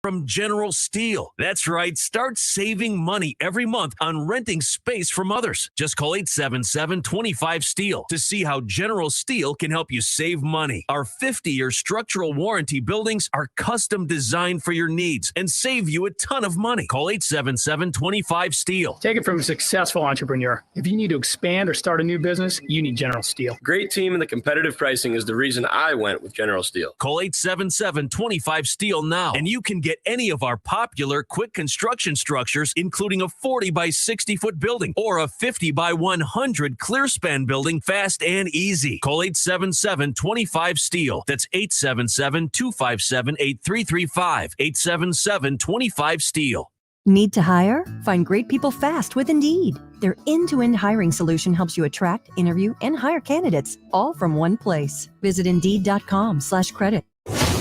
from General Steel. That's right. Start saving money every month on renting space from others. Just call 877-25-STEEL to see how General Steel can help you save money. Our 50-year structural warranty buildings are custom designed for your needs and save you a ton of money. Call 877-25-STEEL. Take it from a successful entrepreneur. If you need to expand or start a new business, you need General Steel. Great team and the competitive pricing is the reason I went with General Steel. Call 877-25-STEEL now, and you can get any of our popular quick construction structures, including a 40 by 60 foot building or a 50 by 100 clear span building fast and easy. Call 877-25-STEEL. That's 877-257-8335. 877-25-STEEL. Need to hire? Find great people fast with Indeed. Their end-to-end hiring solution helps you attract, interview, and hire candidates all from one place. Visit Indeed.com/credit.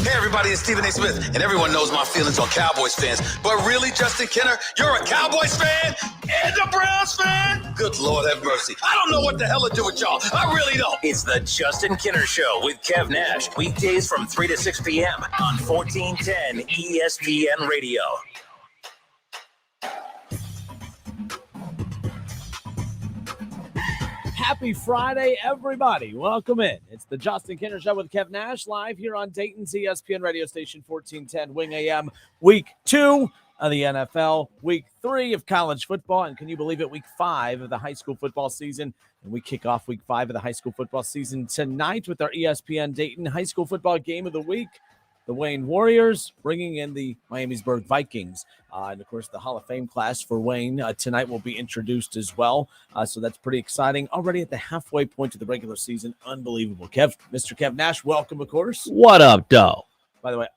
Hey everybody, it's Stephen A. Smith, and everyone knows my feelings on Cowboys fans. But really, Justin Kenner, you're a Cowboys fan and a Browns fan? Good Lord have mercy. I don't know what the hell to do with y'all. I really don't. It's the Justin Kenner Show with Kev Nash. Weekdays from 3 to 6 p.m. on 1410 ESPN Radio. Happy Friday, everybody. Welcome in. It's the Justin Kenner Show with Kev Nash, live here on Dayton's ESPN radio station, 1410 Wing AM. Week 2 of the NFL, Week 3 of college football, and can you believe it, Week 5 of the high school football season. And we kick off Week 5 of the high school football season tonight with our ESPN Dayton high school football game of the week. The Wayne Warriors bringing in the Miamisburg Vikings. And, of course, the Hall of Fame class for Wayne tonight will be introduced as well. So that's pretty exciting. Already at the halfway point of the regular season. Unbelievable. Mr. Kev Nash, welcome, of course. What up, Doe? By the way,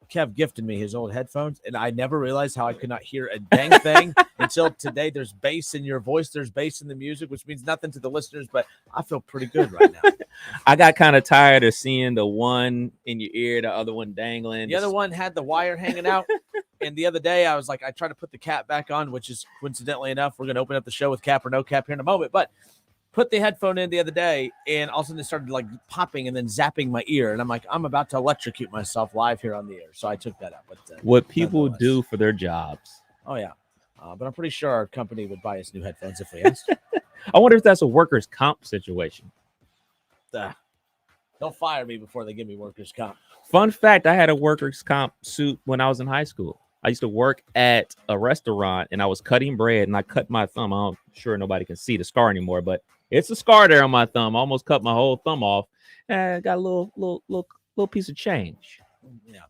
Kev gifted me his old headphones, and I never realized how I could not hear a dang thing until today. There's bass in your voice. There's bass in the music, which means nothing to the listeners, but I feel pretty good right now. I got kind of tired of seeing the one in your ear, the other one dangling. The other one had the wire hanging out. And the other day, I was like, I tried to put the cap back on, which is coincidentally enough, we're going to open up the show with cap or no cap here in a moment. But put the headphone in the other day, and all of a sudden it started like popping and then zapping my ear. And I'm like, I'm about to electrocute myself live here on the air. So I took that out. But what people do for their jobs. Oh, yeah. But I'm pretty sure our company would buy us new headphones if we asked. I wonder if that's a workers' comp situation. Don't fire me before they give me workers' comp. Fun fact, I had a workers' comp suit when I was in high school. I used to work at a restaurant, and I was cutting bread, and I cut my thumb. I'm sure nobody can see the scar anymore, but it's a scar there on my thumb. I almost cut my whole thumb off, and I got a little piece of change. Yeah.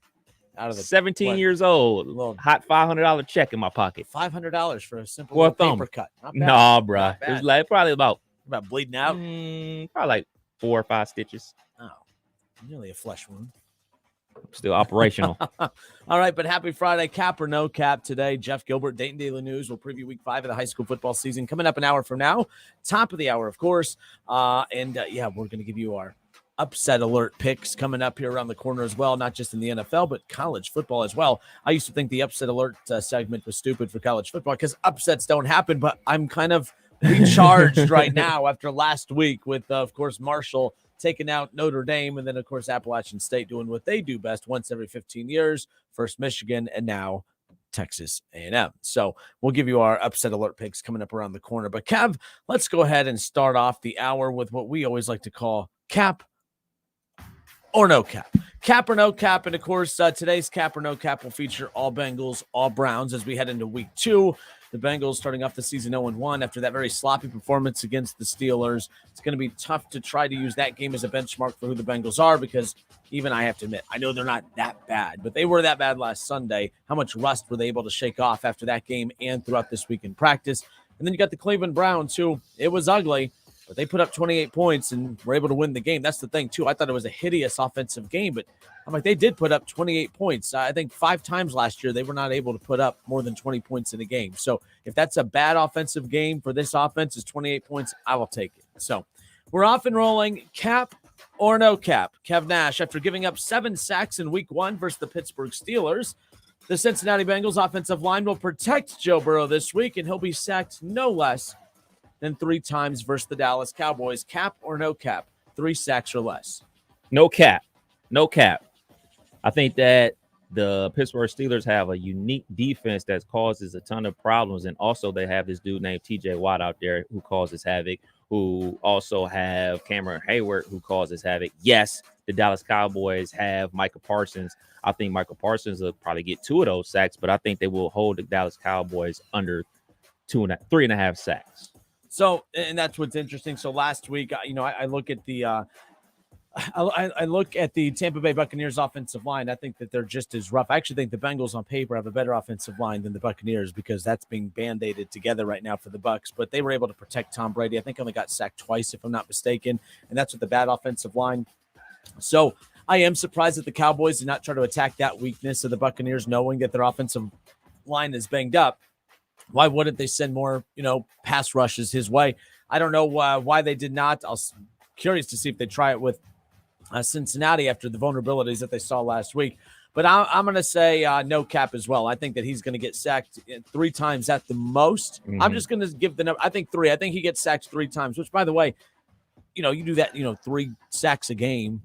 Out of the 17 years old, hot $500 check in my pocket. $500 for a simple paper cut. No, bro. It was like probably about bleeding out. Probably like 4 or 5 stitches. Oh, nearly a flesh wound. Still operational. All right, but happy Friday. Cap or no cap today. Jeff Gilbert, Dayton Daily News, will preview Week 5 of the high school football season. Coming up an hour from now, top of the hour, of course. We're going to give you our upset alert picks coming up here around the corner as well, not just in the NFL, but college football as well. I used to think the upset alert segment was stupid for college football because upsets don't happen, but I'm kind of recharged right now after last week with, of course, Marshall taking out Notre Dame, and then, of course, Appalachian State doing what they do best once every 15 years, first Michigan, and now Texas A&M. So we'll give you our upset alert picks coming up around the corner. But, Kev, let's go ahead and start off the hour with what we always like to call cap or no cap. Cap or no cap, and, of course, today's cap or no cap will feature all Bengals, all Browns as we head into Week 2. The Bengals starting off the season 0-1 after that very sloppy performance against the Steelers. It's going to be tough to try to use that game as a benchmark for who the Bengals are because even I have to admit, I know they're not that bad, but they were that bad last Sunday. How much rust were they able to shake off after that game and throughout this week in practice? And then you got the Cleveland Browns, who it was ugly, but they put up 28 points and were able to win the game. That's the thing, too. I thought it was a hideous offensive game, but I'm like, they did put up 28 points. I think 5 times last year they were not able to put up more than 20 points in a game. So if that's a bad offensive game for this offense is 28 points, I will take it. So we're off and rolling. Cap or no cap? Kev Nash, after giving up 7 sacks in Week 1 versus the Pittsburgh Steelers, the Cincinnati Bengals offensive line will protect Joe Burrow this week, and he'll be sacked no less than 3 times versus the Dallas Cowboys. Cap or no cap? 3 sacks or less? No cap. No cap. I think that The Pittsburgh Steelers have a unique defense that causes a ton of problems. And also they have this dude named TJ Watt out there who causes havoc, who also have Cameron Hayward who causes havoc. Yes, the Dallas Cowboys have Micah Parsons. I think Michael Parsons will probably get 2 of those sacks, but I think they will hold the Dallas Cowboys under 3.5 sacks. So, and that's what's interesting. So last week, I look at the I look at the Tampa Bay Buccaneers offensive line. I think that they're just as rough. I actually think the Bengals on paper have a better offensive line than the Buccaneers because that's being band-aided together right now for the Bucs. But they were able to protect Tom Brady. I think only got sacked twice, if I'm not mistaken, and that's with the bad offensive line. So I am surprised that the Cowboys did not try to attack that weakness of the Buccaneers, knowing that their offensive line is banged up. Why wouldn't they send more, pass rushes his way? I don't know why they did not. I was curious to see if they try it with Cincinnati after the vulnerabilities that they saw last week. But I'm going to say no cap as well. I think that he's going to get sacked 3 times at the most. Mm-hmm. I'm just going to give the number. I think 3. I think he gets sacked 3 times, which, by the way, you do that, 3 sacks a game,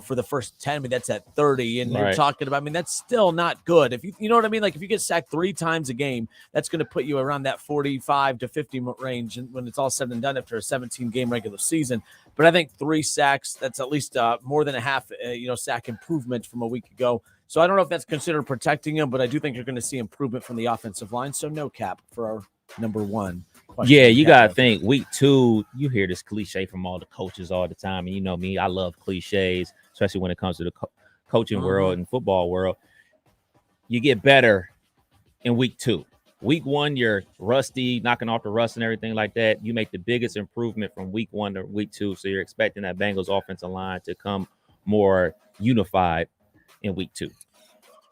for the first 10, I mean, that's at 30. And you're talking about, that's still not good. If you know what I mean? Like if you get sacked 3 times a game, that's going to put you around that 45 to 50 range. And when it's all said and done after a 17 game regular season, but I think 3 sacks, that's at least more than a half, sack improvement from a week ago. So I don't know if that's considered protecting him, but I do think you're going to see improvement from the offensive line. So no cap for our number 1. Yeah, you got to think week 2, you hear this cliche from all the coaches all the time. And you know me, I love cliches, especially when it comes to the coaching world and football world. You get better in week 2. Week 1, you're rusty, knocking off the rust and everything like that. You make the biggest improvement from week 1 to week 2. So you're expecting that Bengals offensive line to come more unified in week 2.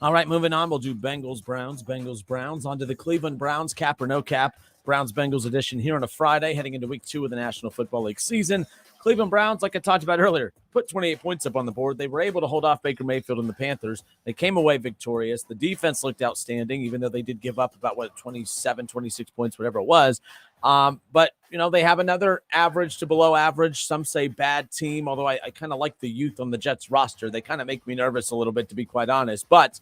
All right, moving on. We'll do Bengals, Browns. On to the Cleveland Browns, cap or no cap. Browns-Bengals edition here on a Friday, heading into week 2 of the National Football League season. Cleveland Browns, like I talked about earlier, put 28 points up on the board. They were able to hold off Baker Mayfield and the Panthers. They came away victorious. The defense looked outstanding, even though they did give up about, 27, 26 points, whatever it was. But, they have another average to below average. Some say bad team, although I kind of like the youth on the Jets roster. They kind of make me nervous a little bit, to be quite honest. But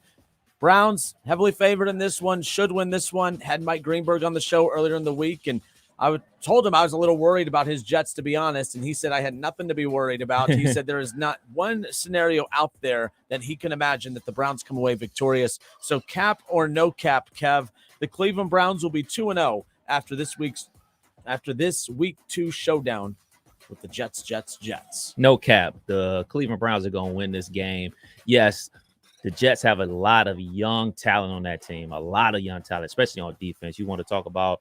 Browns heavily favored in this one, should win this one. Had Mike Greenberg on the show earlier in the week, and I told him I was a little worried about his Jets, to be honest, and he said I had nothing to be worried about. He said there is not one scenario out there that he can imagine that the Browns come away victorious. So cap or no cap, Kev, the Cleveland Browns will be 2-0 after this week 2 showdown with the Jets. No cap. The Cleveland Browns are going to win this game. Yes, the Jets have a lot of young talent on that team, especially on defense. You want to talk about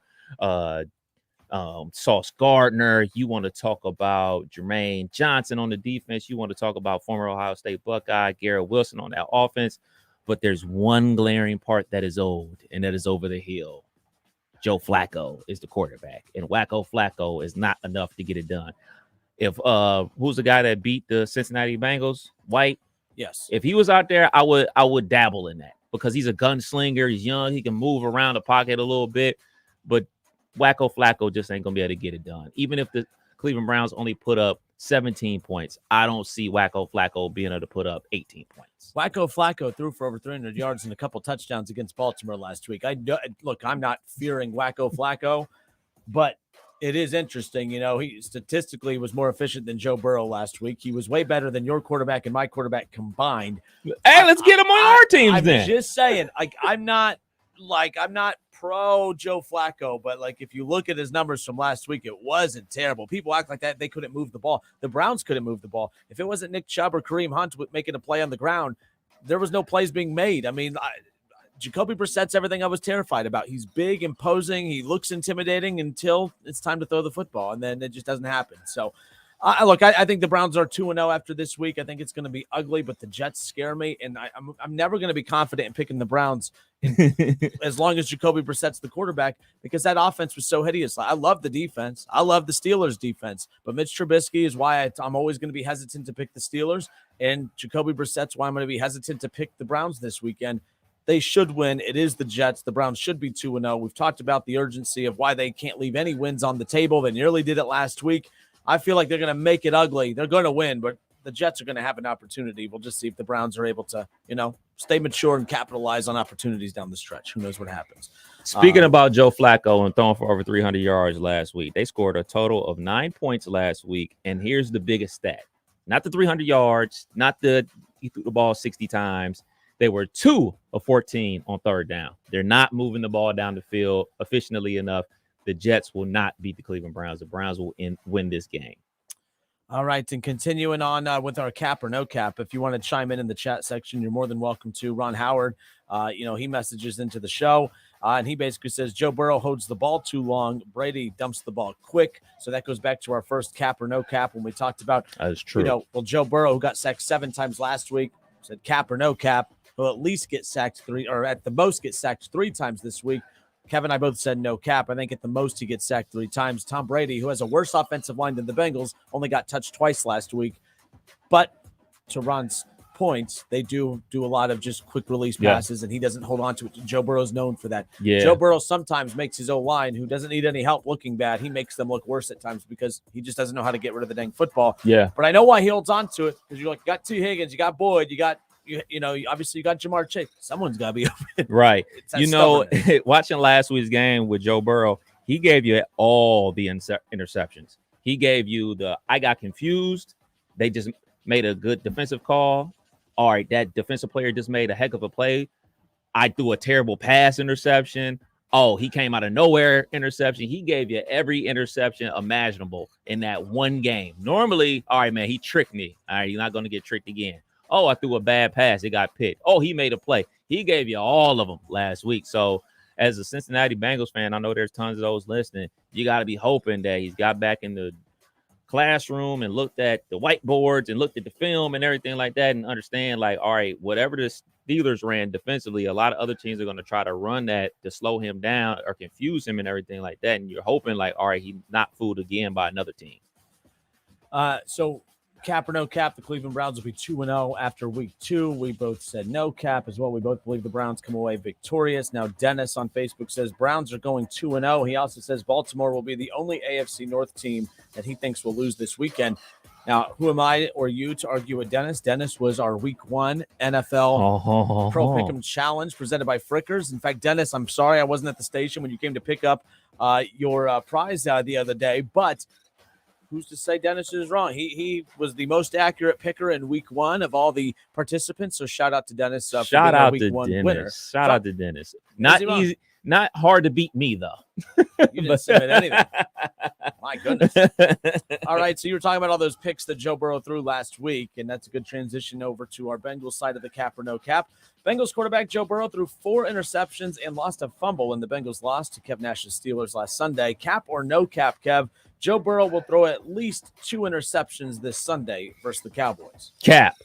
Sauce Gardner. You want to talk about Jermaine Johnson on the defense. You want to talk about former Ohio State Buckeye Garrett Wilson on that offense. But there's one glaring part that is old, and that is over the hill. Joe Flacco is the quarterback, and Wacko Flacco is not enough to get it done. If who's the guy that beat the Cincinnati Bengals? White. Yes. If he was out there, I would dabble in that because he's a gunslinger. He's young. He can move around the pocket a little bit. But Wacko Flacco just ain't going to be able to get it done. Even if the Cleveland Browns only put up 17 points, I don't see Wacko Flacco being able to put up 18 points. Wacko Flacco through for over 300 yards and a couple touchdowns against Baltimore last week. Look, I'm not fearing Wacko Flacco, but it is interesting. He statistically was more efficient than Joe Burrow last week. He was way better than your quarterback and my quarterback combined. Hey, let's get him on our team then. I'm just saying, I'm not pro Joe Flacco, but if you look at his numbers from last week, it wasn't terrible. People act like that they couldn't move the ball. The Browns couldn't move the ball. If it wasn't Nick Chubb or Kareem Hunt making a play on the ground, there was no plays being made. Jacoby Brissett's everything I was terrified about. He's big, imposing. He looks intimidating until it's time to throw the football, and then it just doesn't happen. So, I think the Browns are 2-0 after this week. I think it's going to be ugly, but the Jets scare me, and I'm never going to be confident in picking the Browns as long as Jacoby Brissett's the quarterback because that offense was so hideous. I love the defense. I love the Steelers' defense, but Mitch Trubisky is why I'm always going to be hesitant to pick the Steelers, and Jacoby Brissett's why I'm going to be hesitant to pick the Browns this weekend. They should win. It is the Jets. The Browns should be 2-0. We've talked about the urgency of why they can't leave any wins on the table. They nearly did it last week. I feel like they're going to make it ugly. They're going to win, but the Jets are going to have an opportunity. We'll just see if the Browns are able to, stay mature and capitalize on opportunities down the stretch. Who knows what happens? Speaking about Joe Flacco and throwing for over 300 yards last week, they scored a total of 9 points last week. And here's the biggest stat. Not the 300 yards, not he threw the ball 60 times. They were 2 of 14 on third down. They're not moving the ball down the field efficiently enough. The Jets will not beat the Cleveland Browns. The Browns will win this game. All right, and continuing on with our cap or no cap, if you want to chime in the chat section, you're more than welcome to. Ron Howard, he messages into the show, and he basically says Joe Burrow holds the ball too long. Brady dumps the ball quick. So that goes back to our first cap or no cap when we talked about, that is true. Joe Burrow, who got sacked 7 times last week, said cap or no cap, will at least get sacked 3, or at the most get sacked 3 times this week. Kevin and I both said no cap. I think at the most he gets sacked 3 times. Tom Brady, who has a worse offensive line than the Bengals, only got touched twice last week. But to Ron's point, they do a lot of just quick release passes, and he doesn't hold on to it. Joe Burrow's known for that. Yeah. Joe Burrow sometimes makes his O-line, who doesn't need any help looking bad, he makes them look worse at times because he just doesn't know how to get rid of the dang football. Yeah. But I know why he holds on to it, because you got T. Higgins, you got Boyd, obviously you got Jamar Chase. Someone's got to be open. Right. Watching last week's game with Joe Burrow, he gave you all the interceptions. He gave you I got confused. They just made a good defensive call. All right, that defensive player just made a heck of a play. I threw a terrible pass interception. Oh, he came out of nowhere interception. He gave you every interception imaginable in that one game. Normally, all right, man, he tricked me. All right, you're not going to get tricked again. Oh, I threw a bad pass. It got picked. Oh, he made a play. He gave you all of them last week. So as a Cincinnati Bengals fan, I know there's tons of those listening. You got to be hoping that he's got back in the classroom and looked at the whiteboards and looked at the film and everything like that and understand, like, all right, whatever the Steelers ran defensively, a lot of other teams are going to try to run that to slow him down or confuse him and everything like that. And you're hoping, like, all right, he's not fooled again by another team. So cap or no cap, the Cleveland Browns will be 2-0 after week 2. We both said no cap as well. We both believe the Browns come away victorious. Now, Dennis on Facebook says Browns are going 2-0. He also says Baltimore will be the only AFC North team that he thinks will lose this weekend. Now, who am I or you to argue with Dennis? Dennis was our week 1 NFL Pro Pick'em Challenge presented by Frickers. In fact, Dennis, I'm sorry I wasn't at the station when you came to pick up your prize the other day, but who's to say Dennis is wrong? He was the most accurate picker in week 1 of all the participants. So shout out to Dennis. Shout out week to 1 Dennis. winner. Shout out to Dennis. Not easy, not hard to beat me though. You didn't submit anything. My goodness. All right. So you were talking about all those picks that Joe Burrow threw last week, and that's a good transition over to our Bengals side of the cap or no cap. Bengals quarterback Joe Burrow threw 4 interceptions and lost a fumble, and the Bengals lost to Kev Nash's Steelers last Sunday. Cap or no cap, Kev? Joe Burrow will throw at least 2 interceptions this Sunday versus the Cowboys. Cap.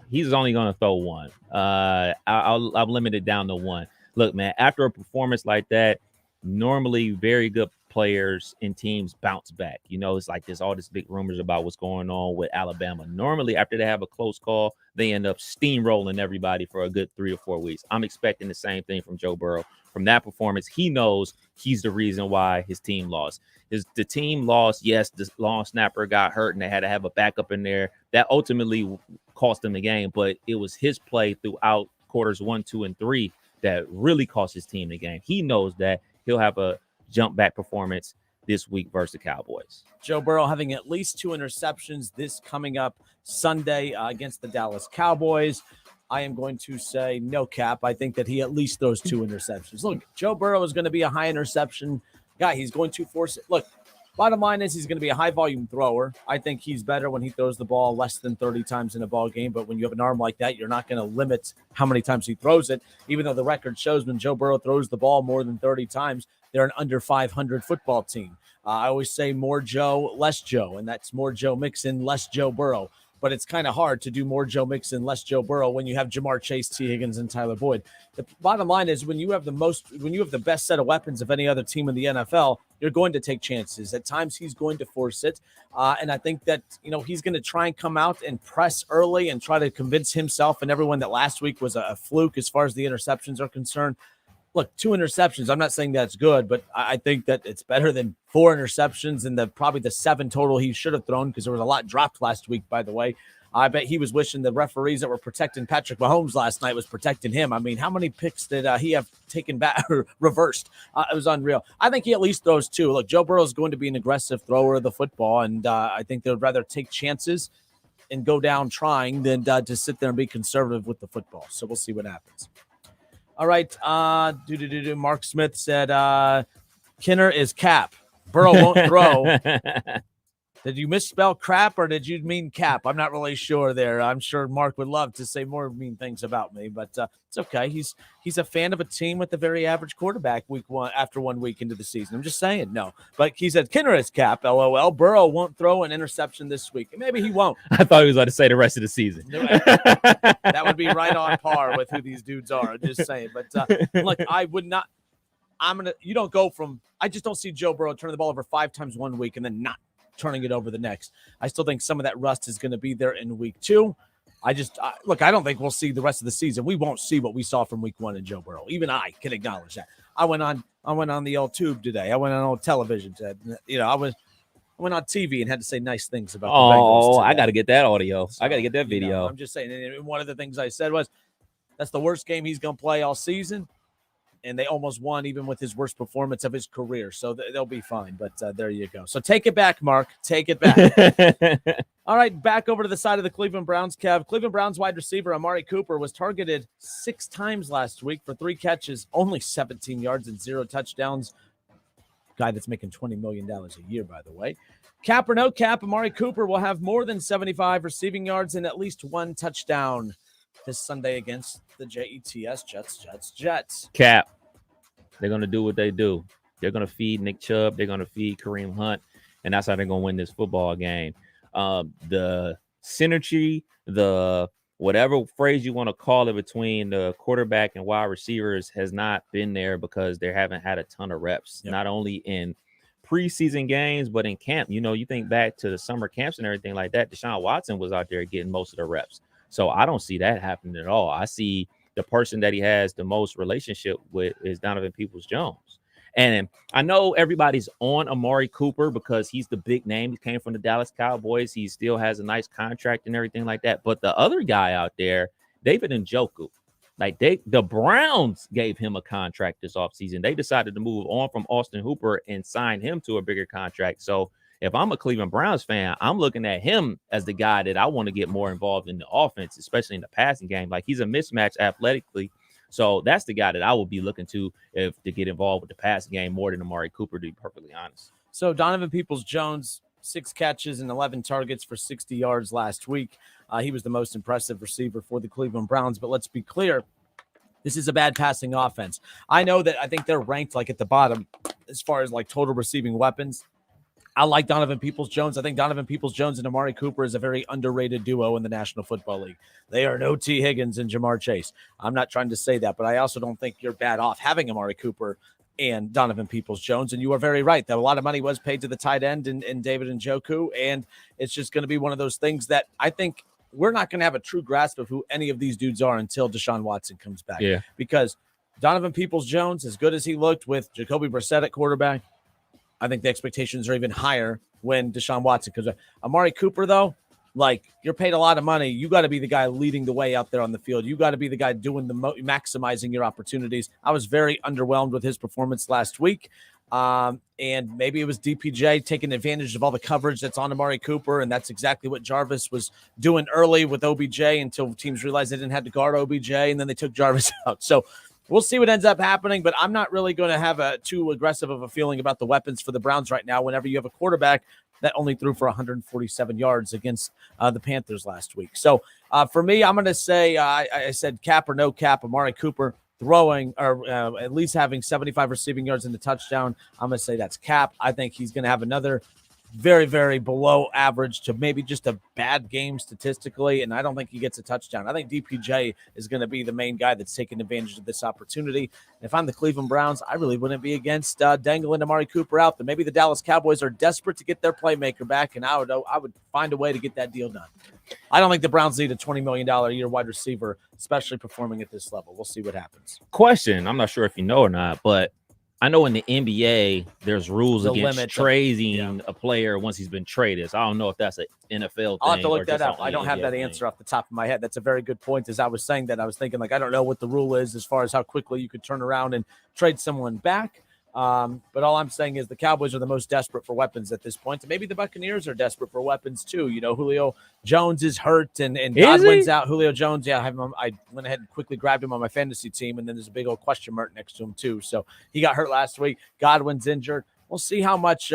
He's only going to throw 1. I'll limit it down to 1. Look, man, after a performance like that, normally very good players and teams bounce back. It's like there's all this big rumors about what's going on with Alabama. Normally, after they have a close call, they end up steamrolling everybody for a good 3 or 4 weeks. I'm expecting the same thing from Joe Burrow. From that performance, he knows he's the reason why his team lost. The team lost, yes, the long snapper got hurt and they had to have a backup in there. That ultimately cost them the game, but it was his play throughout quarters 1, 2, and 3 that really cost his team the game. He knows that he'll have a jump back performance this week versus the Cowboys. Joe Burrow having at least 2 interceptions this coming up Sunday against the Dallas Cowboys. I am going to say no cap. I think that he at least throws 2 interceptions. Look, Joe Burrow is going to be a high interception guy. He's going to force it. Look, bottom line is he's going to be a high volume thrower. I think he's better when he throws the ball less than 30 times in a ball game. But when you have an arm like that, you're not going to limit how many times he throws it, even though the record shows when Joe Burrow throws the ball more than 30 times, they're an under 500 football team. I always say more Joe, less Joe, and that's more Joe Mixon, less Joe Burrow. But it's kind of hard to do more Joe Mixon, less Joe Burrow when you have Jamar Chase, T. Higgins, and Tyler Boyd. The bottom line is when you have the best set of weapons of any other team in the NFL, you're going to take chances. At times he's going to force it. And I think that, he's going to try and come out and press early and try to convince himself and everyone that last week was a fluke as far as the interceptions are concerned. look, 2 interceptions. I'm not saying that's good, but I think that it's better than 4 interceptions and probably the 7 total he should have thrown, because there was a lot dropped last week, by the way. I bet he was wishing the referees that were protecting Patrick Mahomes last night was protecting him. I mean, how many picks did he have taken back or reversed? It was unreal. I think he at least throws 2. Look, Joe Burrow is going to be an aggressive thrower of the football, and I think they would rather take chances and go down trying than to sit there and be conservative with the football. So we'll see what happens. All right. Mark Smith said Kinner is cap. Burrow won't throw. Did you misspell crap or did you mean cap? I'm not really sure there. I'm sure Mark would love to say more mean things about me, but it's okay. He's a fan of a team with a very average quarterback after 1 week into the season. I'm just saying, no. But he said Kinner is cap, LOL. Burrow won't throw an interception this week. Maybe he won't. I thought he was about to say the rest of the season. That would be right on par with who these dudes are. I'm just saying. But look, I would not. You don't go from. I just don't see Joe Burrow turning the ball over 5 times 1 week and then not turning it over the next. I still think some of that rust is going to be there in week 2. I don't think we'll see the rest of the season. We won't see what we saw from week 1 in Joe Burrow. Even I can acknowledge that. I went on the old tube today. I went on old television. I went on TV and had to say nice things about the Bengals today. I got to get that audio. So, I got to get that video. I'm just saying. And one of the things I said was, that's the worst game he's going to play all season. And they almost won even with his worst performance of his career. So they'll be fine. But there you go. So take it back, Mark. Take it back. All right, back over to the side of the Cleveland Browns, Kev. Cleveland Browns wide receiver Amari Cooper was targeted 6 times last week for 3 catches, only 17 yards and 0 touchdowns. Guy that's making $20 million a year, by the way. Cap or no cap, Amari Cooper will have more than 75 receiving yards and at least 1 touchdown this Sunday against the Jets. Cap. They're going to do what they do. They're going to feed Nick Chubb. They're going to feed Kareem Hunt. And that's how they're going to win this football game. The synergy, the whatever phrase you want to call it between the quarterback and wide receivers has not been there because they haven't had a ton of reps, not only in preseason games, but in camp. You think back to the summer camps and everything like that. Deshaun Watson was out there getting most of the reps. So I don't see that happening at all. I see the person that he has the most relationship with is Donovan Peoples-Jones. And I know everybody's on Amari Cooper because he's the big name. He came from the Dallas Cowboys. He still has a nice contract and everything like that. But the other guy out there, David Njoku, the Browns gave him a contract this offseason. They decided to move on from Austin Hooper and sign him to a bigger contract. So if I'm a Cleveland Browns fan, I'm looking at him as the guy that I want to get more involved in the offense, especially in the passing game. Like, he's a mismatch athletically. So that's the guy that I would be looking to get involved with the passing game more than Amari Cooper, to be perfectly honest. So Donovan Peoples-Jones, 6 catches and 11 targets for 60 yards last week. He was the most impressive receiver for the Cleveland Browns. But let's be clear, this is a bad passing offense. I know that I think they're ranked at the bottom as far as total receiving weapons. I like Donovan Peoples-Jones. I think Donovan Peoples-Jones and Amari Cooper is a very underrated duo in the National Football League. They are no T. Higgins and Jamar Chase. I'm not trying to say that, but I also don't think you're bad off having Amari Cooper and Donovan Peoples-Jones. And you are very right that a lot of money was paid to the tight end in David Njoku, and it's just going to be one of those things that I think we're not going to have a true grasp of who any of these dudes are until Deshaun Watson comes back. Yeah. Because Donovan Peoples-Jones, as good as he looked with Jacoby Brissett at quarterback, I think the expectations are even higher when Deshaun Watson comes back. Amari Cooper, though, you're paid a lot of money. You got to be the guy leading the way out there on the field. You got to be the guy doing maximizing your opportunities. I was very underwhelmed with his performance last week. And maybe it was DPJ taking advantage of all the coverage that's on Amari Cooper, and that's exactly what Jarvis was doing early with OBJ until teams realized they didn't have to guard OBJ, and then they took Jarvis out. So we'll see what ends up happening, but I'm not really going to have too aggressive of a feeling about the weapons for the Browns right now whenever you have a quarterback that only threw for 147 yards against the Panthers last week. So for me, I'm going to say I said cap or no cap, Amari Cooper throwing or at least having 75 receiving yards in the touchdown. I'm going to say that's cap. I think he's going to have another very, very below average to maybe just a bad game statistically, and I don't think he gets a touchdown. I think DPJ is going to be the main guy that's taking advantage of this opportunity. And if I'm the Cleveland Browns, I really wouldn't be against dangling Amari Cooper out there. Maybe the Dallas Cowboys are desperate to get their playmaker back, and I would find a way to get that deal done. I don't think the Browns need a $20 million a year wide receiver, especially performing at this level. We'll see what happens. Question, I'm not sure if you know or not, but I know in the NBA, there's rules against trading a player once he's been traded. So I don't know if that's an NFL thing. I'll have to look that up. I don't have that answer off the top of my head. That's a very good point. As I was saying that, I was thinking, like, I don't know what the rule is as far as how quickly you could turn around and trade someone back. But all I'm saying is the Cowboys are the most desperate for weapons at this point. And maybe the Buccaneers are desperate for weapons too. You know, Julio Jones is hurt and Godwin's out. Julio Jones, I went ahead and quickly grabbed him on my fantasy team, and then there's a big old question mark next to him too. So he got hurt last week. Godwin's injured. We'll see how much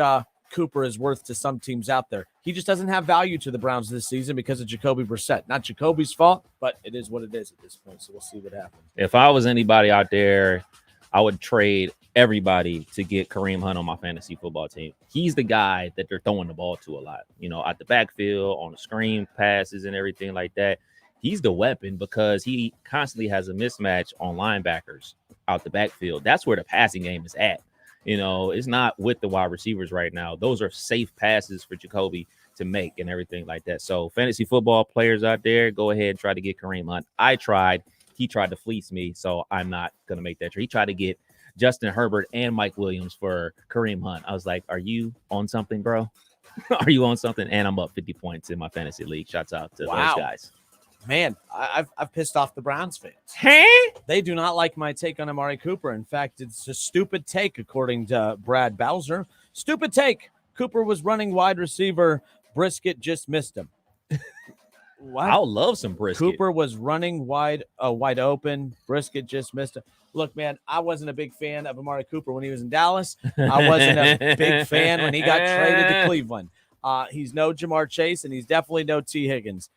Cooper is worth to some teams out there. He just doesn't have value to the Browns this season because of Jacoby Brissett. Not Jacoby's fault, but it is what it is at this point. So we'll see what happens. If I was anybody out there, I would trade everybody to get Kareem Hunt on my fantasy football team. He's the guy that they're throwing the ball to a lot, you know, at the backfield, on the screen passes and everything like that. He's the weapon because he constantly has a mismatch on linebackers out the backfield. That's where the passing game is at. You know, it's not with the wide receivers right now. Those are safe passes for Jacoby to make and everything like that. So fantasy football players out there, go ahead and try to get Kareem Hunt. I tried. He tried to fleece me, so I'm not going to make that trade. He tried to get Justin Herbert and Mike Williams for Kareem Hunt. I was like, are you on something, bro? Are you on something? And I'm up 50 points in my fantasy league. Shouts out to those guys. Man, I've pissed off the Browns fans. Hey? They do not like my take on Amari Cooper. In fact, it's a stupid take, according to Brad Bowser. Stupid take. Cooper was running wide receiver. Brisket just missed him. What? I'll love some Brisket. Cooper was running wide open. Brisket just missed him. Look, man, I wasn't a big fan of Amari Cooper when he was in Dallas. I wasn't a big fan when he got traded to Cleveland. He's no Jamar Chase, and he's definitely no T. Higgins.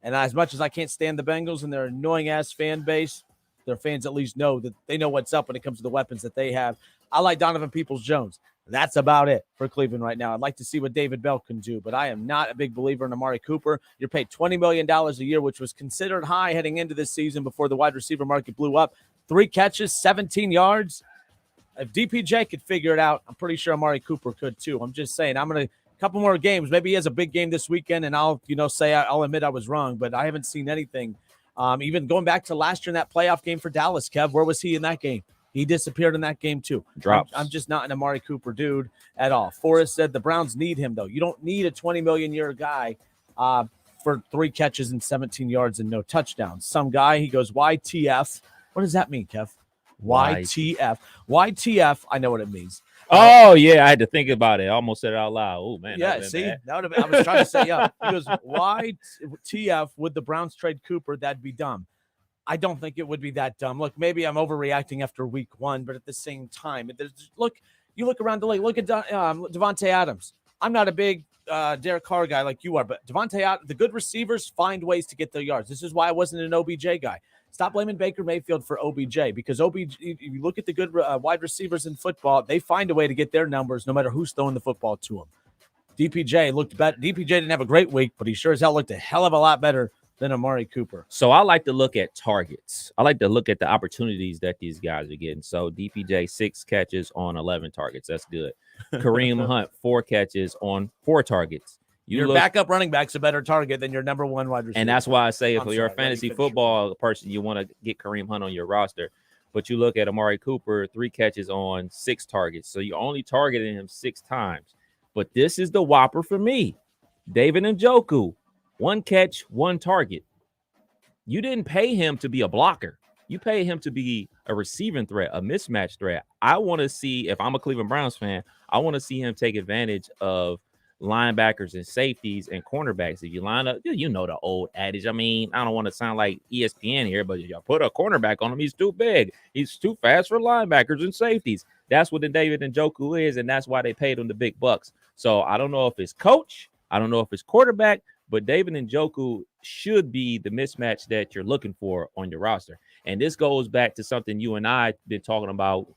And as much as I can't stand the Bengals and their annoying-ass fan base, their fans at least know that they know what's up when it comes to the weapons that they have. I like Donovan Peoples-Jones. That's about it for Cleveland right now. I'd like to see what David Bell can do, but I am not a big believer in Amari Cooper. You're paid $20 million a year, which was considered high heading into this season before the wide receiver market blew up. 3 catches, 17 yards. If DPJ could figure it out, I'm pretty sure Amari Cooper could too. I'm just saying, I'm going to – a couple more games. Maybe he has a big game this weekend, and I'll admit I was wrong, but I haven't seen anything. Even going back to last year in that playoff game for Dallas, Kev, where was he in that game? He disappeared in that game too. Drops. I'm just not an Amari Cooper dude at all. Forrest said the Browns need him, though. You don't need a $20 million a year guy for 3 catches and 17 yards and no touchdowns. Some guy, he goes, YTF. What does that mean, Kev? YTF. YTF, I know what it means. Oh, yeah, I had to think about it. I almost said it out loud. Oh, man. Yeah, see, that would have been, I was trying to say, yeah. He goes, YTF, would the Browns trade Cooper? That'd be dumb. I don't think it would be that dumb. Look, maybe I'm overreacting after week 1, but at the same time, you look around the league. Look at Devontae Adams. I'm not a big Derek Carr guy like you are, but the good receivers find ways to get their yards. This is why I wasn't an OBJ guy. Stop blaming Baker Mayfield for OBJ because if you look at the good wide receivers in football, they find a way to get their numbers no matter who's throwing the football to them. DPJ looked better. DPJ didn't have a great week, but he sure as hell looked a hell of a lot better than Amari Cooper. So I like to look at targets. I like to look at the opportunities that these guys are getting. So DPJ, 6 catches on 11 targets. That's good. Kareem Hunt, 4 catches on 4 targets. Your backup running back's a better target than your number 1 wide receiver. And that's why I say if you're a fantasy football person, you want to get Kareem Hunt on your roster. But you look at Amari Cooper, 3 catches on 6 targets. So you're only targeting him 6 times. But this is the whopper for me. David Njoku, 1 catch, 1 target. You didn't pay him to be a blocker. You pay him to be a receiving threat, a mismatch threat. I want to see, if I'm a Cleveland Browns fan, I want to see him take advantage of linebackers and safeties and cornerbacks. If you line up, you know the old adage. I mean, I don't want to sound like ESPN here, but you put a cornerback on him, he's too big. He's too fast for linebackers and safeties. That's what the David Njoku is, and that's why they paid him the big bucks. So I don't know if it's coach, I don't know if it's quarterback, but David Njoku should be the mismatch that you're looking for on your roster. And this goes back to something you and I have been talking about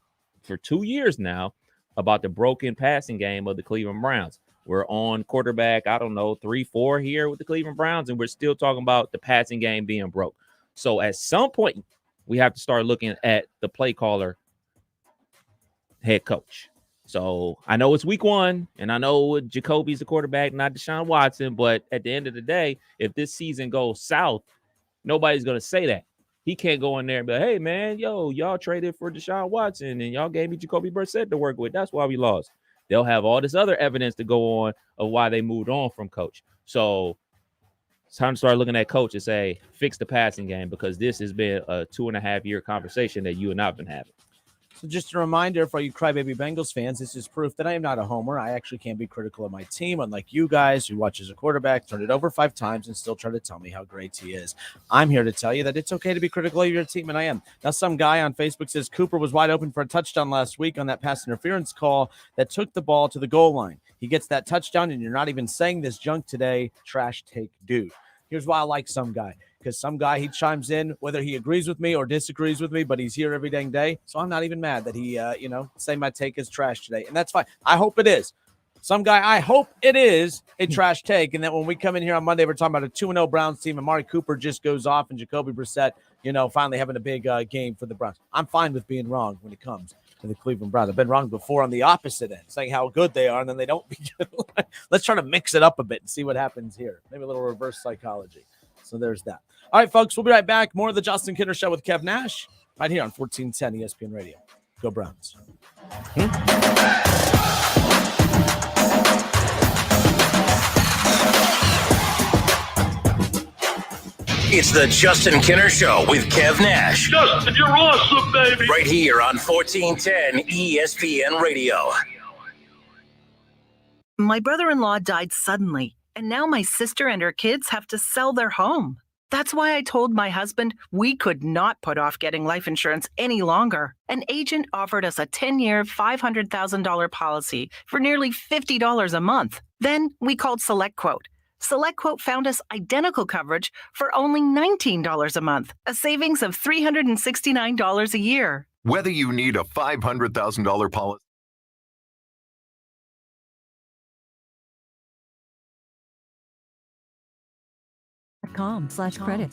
for 2 years now, about the broken passing game of the Cleveland Browns. We're on quarterback, I don't know, 3-4 here with the Cleveland Browns, and we're still talking about the passing game being broke. So at some point, we have to start looking at the play caller, head coach. So I know it's week 1, and I know Jacoby's the quarterback, not Deshaun Watson. But at the end of the day, if this season goes south, nobody's going to say that. He can't go in there and be like, hey, man, y'all traded for Deshaun Watson, and y'all gave me Jacoby Brissett to work with. That's why we lost. They'll have all this other evidence to go on of why they moved on from coach. So it's time to start looking at coach and say, fix the passing game, because this has been a 2.5-year conversation that you and I have been having. So just a reminder for you crybaby Bengals fans, this is proof that I am not a homer. I actually can be critical of my team, unlike you guys who watch as a quarterback, turn it over 5 times, and still try to tell me how great he is. I'm here to tell you that it's okay to be critical of your team, and I am. Now, some guy on Facebook says Cooper was wide open for a touchdown last week on that pass interference call that took the ball to the goal line. He gets that touchdown, and you're not even saying this junk today. Trash take dude. Here's why I like some guy. Because some guy, he chimes in, whether he agrees with me or disagrees with me, but he's here every dang day. So I'm not even mad that he, say my take is trash today. And that's fine. I hope it is. Some guy, I hope it is a trash take. And that when we come in here on Monday, we're talking about a 2-0 Browns team, and Amari Cooper just goes off, and Jacoby Brissett, finally having a big game for the Browns. I'm fine with being wrong when it comes to the Cleveland Browns. I've been wrong before on the opposite end, saying how good they are, and then they don't be good. Let's try to mix it up a bit and see what happens here. Maybe a little reverse psychology. So there's that. All right, folks, we'll be right back. More of the Justin Kinner Show with Kev Nash right here on 1410 ESPN Radio. Go Browns. It's the Justin Kinner Show with Kev Nash. Justin, you're awesome, baby. Right here on 1410 ESPN Radio. My brother-in-law died suddenly, and now my sister and her kids have to sell their home. That's why I told my husband we could not put off getting life insurance any longer. An agent offered us a 10-year, $500,000 policy for nearly $50 a month. Then we called SelectQuote. SelectQuote found us identical coverage for only $19 a month, a savings of $369 a year. Whether you need a $500,000 policy. .com/credit.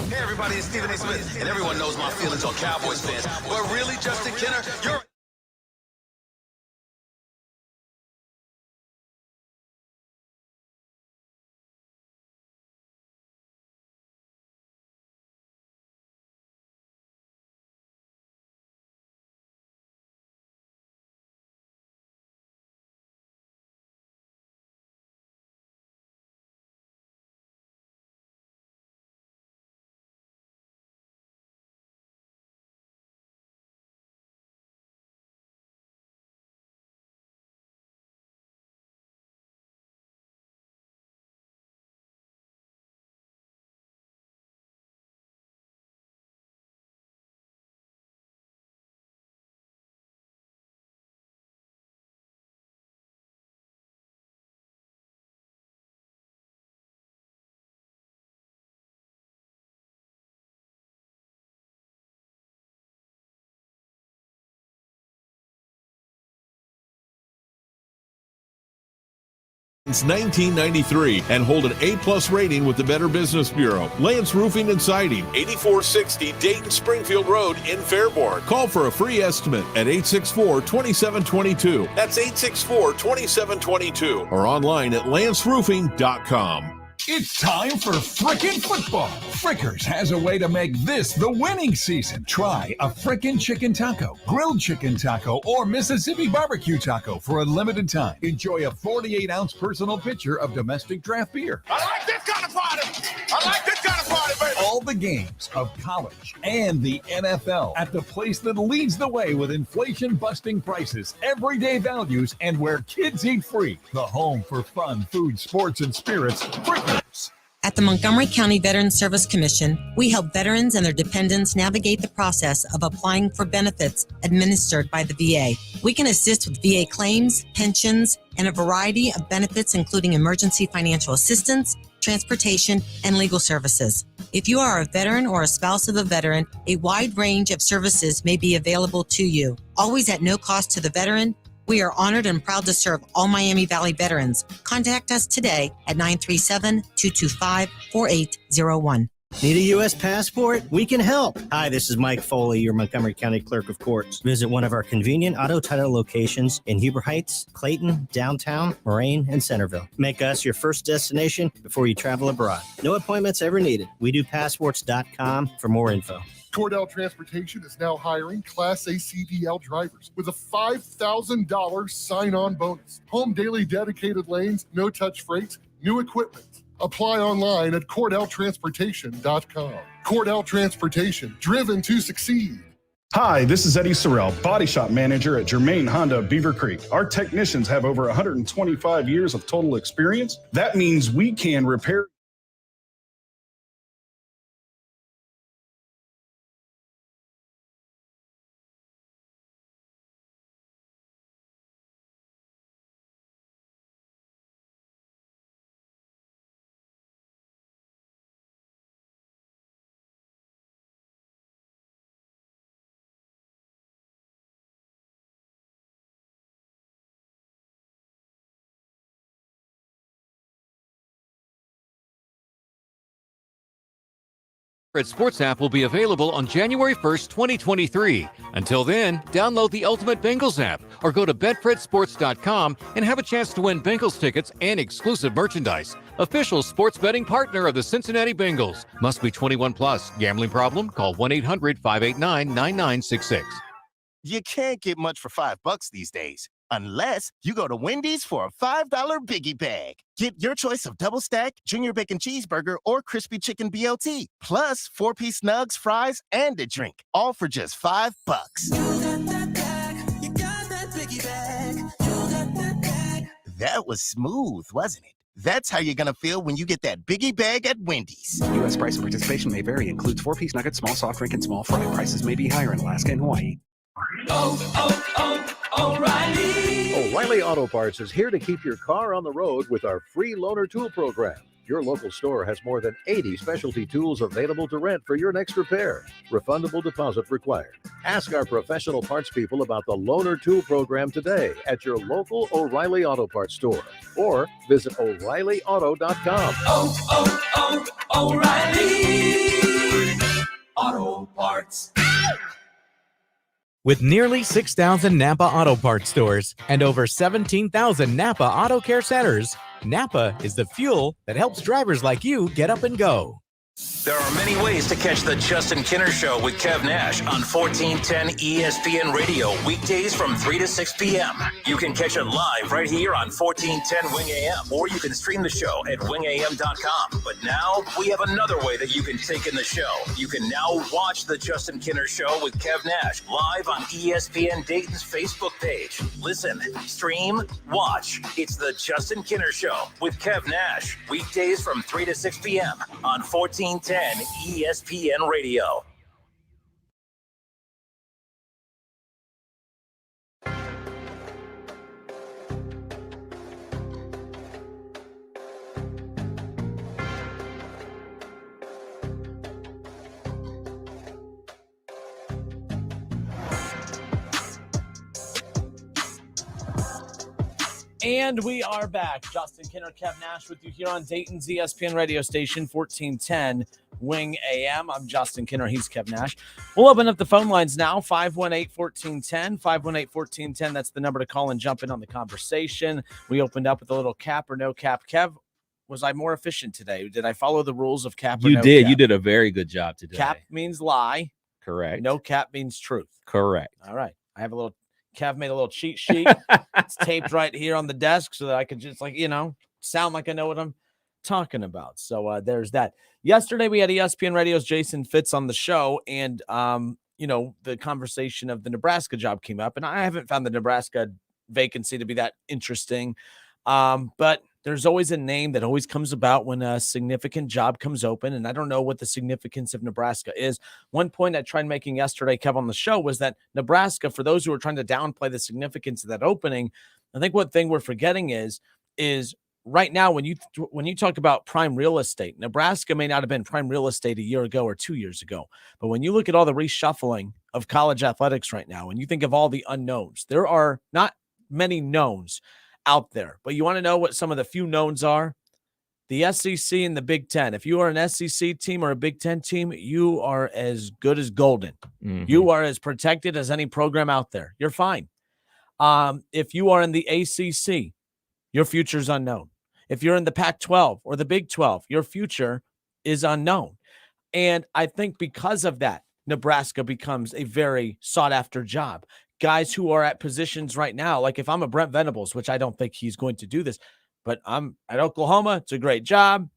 Hey everybody, it's Stephen A. Smith, and everyone knows my feelings on Cowboys fans. But really, Justin Kinner, you're... Since 1993 and hold an A+ rating with the Better Business Bureau. Lance Roofing and Siding, 8460 Dayton Springfield Road in Fairborn. Call for a free estimate at 864-2722. That's 864-2722 or online at lanceroofing.com. It's time for Frickin' Football. Frickers has a way to make this the winning season. Try a Frickin' Chicken Taco, Grilled Chicken Taco, or Mississippi Barbecue Taco for a limited time. Enjoy a 48-ounce personal pitcher of domestic draft beer. I like this kind of party. I like this kind of party, baby. All the games of college and the NFL at the place that leads the way with inflation-busting prices, everyday values, and where kids eat free. The home for fun, food, sports, and spirits. Frickers. At the Montgomery County Veterans Service Commission, we help veterans and their dependents navigate the process of applying for benefits administered by the VA. We can assist with VA claims, pensions, and a variety of benefits, including emergency financial assistance, transportation, and legal services. If you are a veteran or a spouse of a veteran, a wide range of services may be available to you, always at no cost to the veteran We are honored and proud to serve all Miami Valley veterans. Contact us today at 937-225-4801. Need a U.S. passport? We can help. Hi, this is Mike Foley, your Montgomery County Clerk of Courts. Visit one of our convenient auto title locations in Huber Heights, Clayton, Downtown, Moraine, and Centerville. Make us your first destination before you travel abroad. No appointments ever needed. We do passports.com for more info. Cordell Transportation is now hiring Class A CDL drivers with a $5,000 sign-on bonus. Home daily dedicated lanes, no-touch freight, new equipment. Apply online at CordellTransportation.com. Cordell Transportation, driven to succeed. Hi, this is Eddie Sorrell, Body Shop Manager at Germain Honda of Beaver Creek. Our technicians have over 125 years of total experience. That means we can repair. Sports app will be available on January 1st, 2023. Until then, download the Ultimate Bengals app or go to betfredsports.com and have a chance to win Bengals tickets and exclusive merchandise. Official sports betting partner of the Cincinnati Bengals. Must be 21 plus. Gambling problem? Call 1-800-589-9966. You can't get much for $5 these days. Unless you go to Wendy's for a $5 biggie bag. Get your choice of double stack, junior bacon cheeseburger, or crispy chicken BLT. Plus 4-piece nugs, fries, and a drink. All for just $5. You got that bag. You got that biggie bag. You got that bag. That was smooth, wasn't it? That's how you're going to feel when you get that biggie bag at Wendy's. U.S. price and participation may vary. Includes 4-piece nuggets, small soft drink, and small fry. Prices may be higher in Alaska and Hawaii. O'Reilly Auto Parts is here to keep your car on the road with our free loaner tool program. Your local store has more than 80 specialty tools available to rent for your next repair. Refundable deposit required. Ask our professional parts people about the loaner tool program today at your local O'Reilly Auto Parts store or visit O'Reilly.auto.com. O'Reilly Auto Parts. With nearly 6,000 Napa Auto Parts stores and over 17,000 Napa Auto Care centers, Napa is the fuel that helps drivers like you get up and go. There are many ways to catch the Justin Kinner Show with Kev Nash on 1410 ESPN Radio, weekdays from 3 to 6 p.m. You can catch it live right here on 1410 Wing AM, or you can stream the show at wingam.com. But now we have another way that you can take in the show. You can now watch the Justin Kinner Show with Kev Nash live on ESPN Dayton's Facebook page. Listen, stream, watch. It's the Justin Kinner Show with Kev Nash, weekdays from 3 to 6 p.m. on 1410 ESPN Radio. And we are back. Justin Kinner, Kev Nash with you here on Dayton's ESPN radio station, 1410 Wing AM. I'm Justin Kinner. He's Kev Nash. We'll open up the phone lines now, 518-1410, 518-1410. That's the number to call and jump in on the conversation. We opened up with a little cap or no cap. Kev, was I more efficient today? Did I follow the rules of cap or no cap? You did. You did a very good job today. Cap means lie. Correct. No cap means truth. Correct. All right. I have a little Kev made a little cheat sheet. It's taped right here on the desk so that I could just sound like I know what I'm talking about. So there's that. Yesterday we had ESPN Radio's Jason Fitz on the show, and the conversation of the Nebraska job came up, and I haven't found the Nebraska vacancy to be that interesting. But there's always a name that always comes about when a significant job comes open, and I don't know what the significance of Nebraska is. One point I tried making yesterday, Kev, on the show was that Nebraska, for those who are trying to downplay the significance of that opening, I think one thing we're forgetting is right now when you talk about prime real estate, Nebraska may not have been prime real estate a year ago or 2 years ago, but when you look at all the reshuffling of college athletics right now, and you think of all the unknowns, there are not many knowns out there. But you want to know what some of the few knowns are? The SEC and the Big Ten. If you are an SEC team or a Big Ten team, you are as good as golden. You are as protected as any program out there. You're fine. If you are in the ACC, your future is unknown. If you're in the Pac-12 or the Big 12, your future is unknown. And I think because of that, Nebraska becomes a very sought-after job. Guys who are at positions right now, like if I'm a Brent Venables, which I don't think he's going to do this, but I'm at Oklahoma. It's a great job.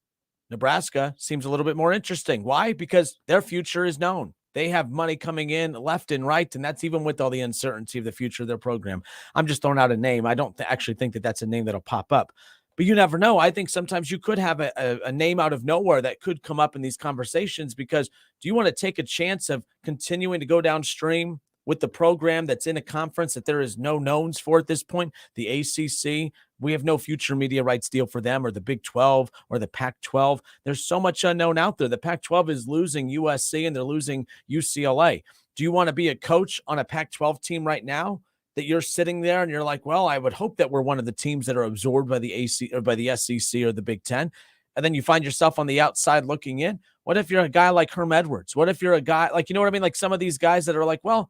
Nebraska seems a little bit more interesting. Why? Because their future is known. They have money coming in left and right, and that's even with all the uncertainty of the future of their program. I'm just throwing out a name. I don't actually think that that's a name that'll pop up. But you never know. I think sometimes you could have a name out of nowhere that could come up in these conversations, because do you want to take a chance of continuing to go downstream with the program that's in a conference that there is no knowns for at this point? The ACC, we have no future media rights deal for them, or the Big 12 or the Pac-12. There's so much unknown out there. The Pac-12 is losing USC and they're losing UCLA. Do you want to be a coach on a Pac-12 team right now that you're sitting there and you're like, well, I would hope that we're one of the teams that are absorbed by the AC or by the SEC or the Big 10. And then you find yourself on the outside looking in. What if you're a guy like Herm Edwards? What if you're a guy like, you know what I mean? Like some of these guys that are like, well,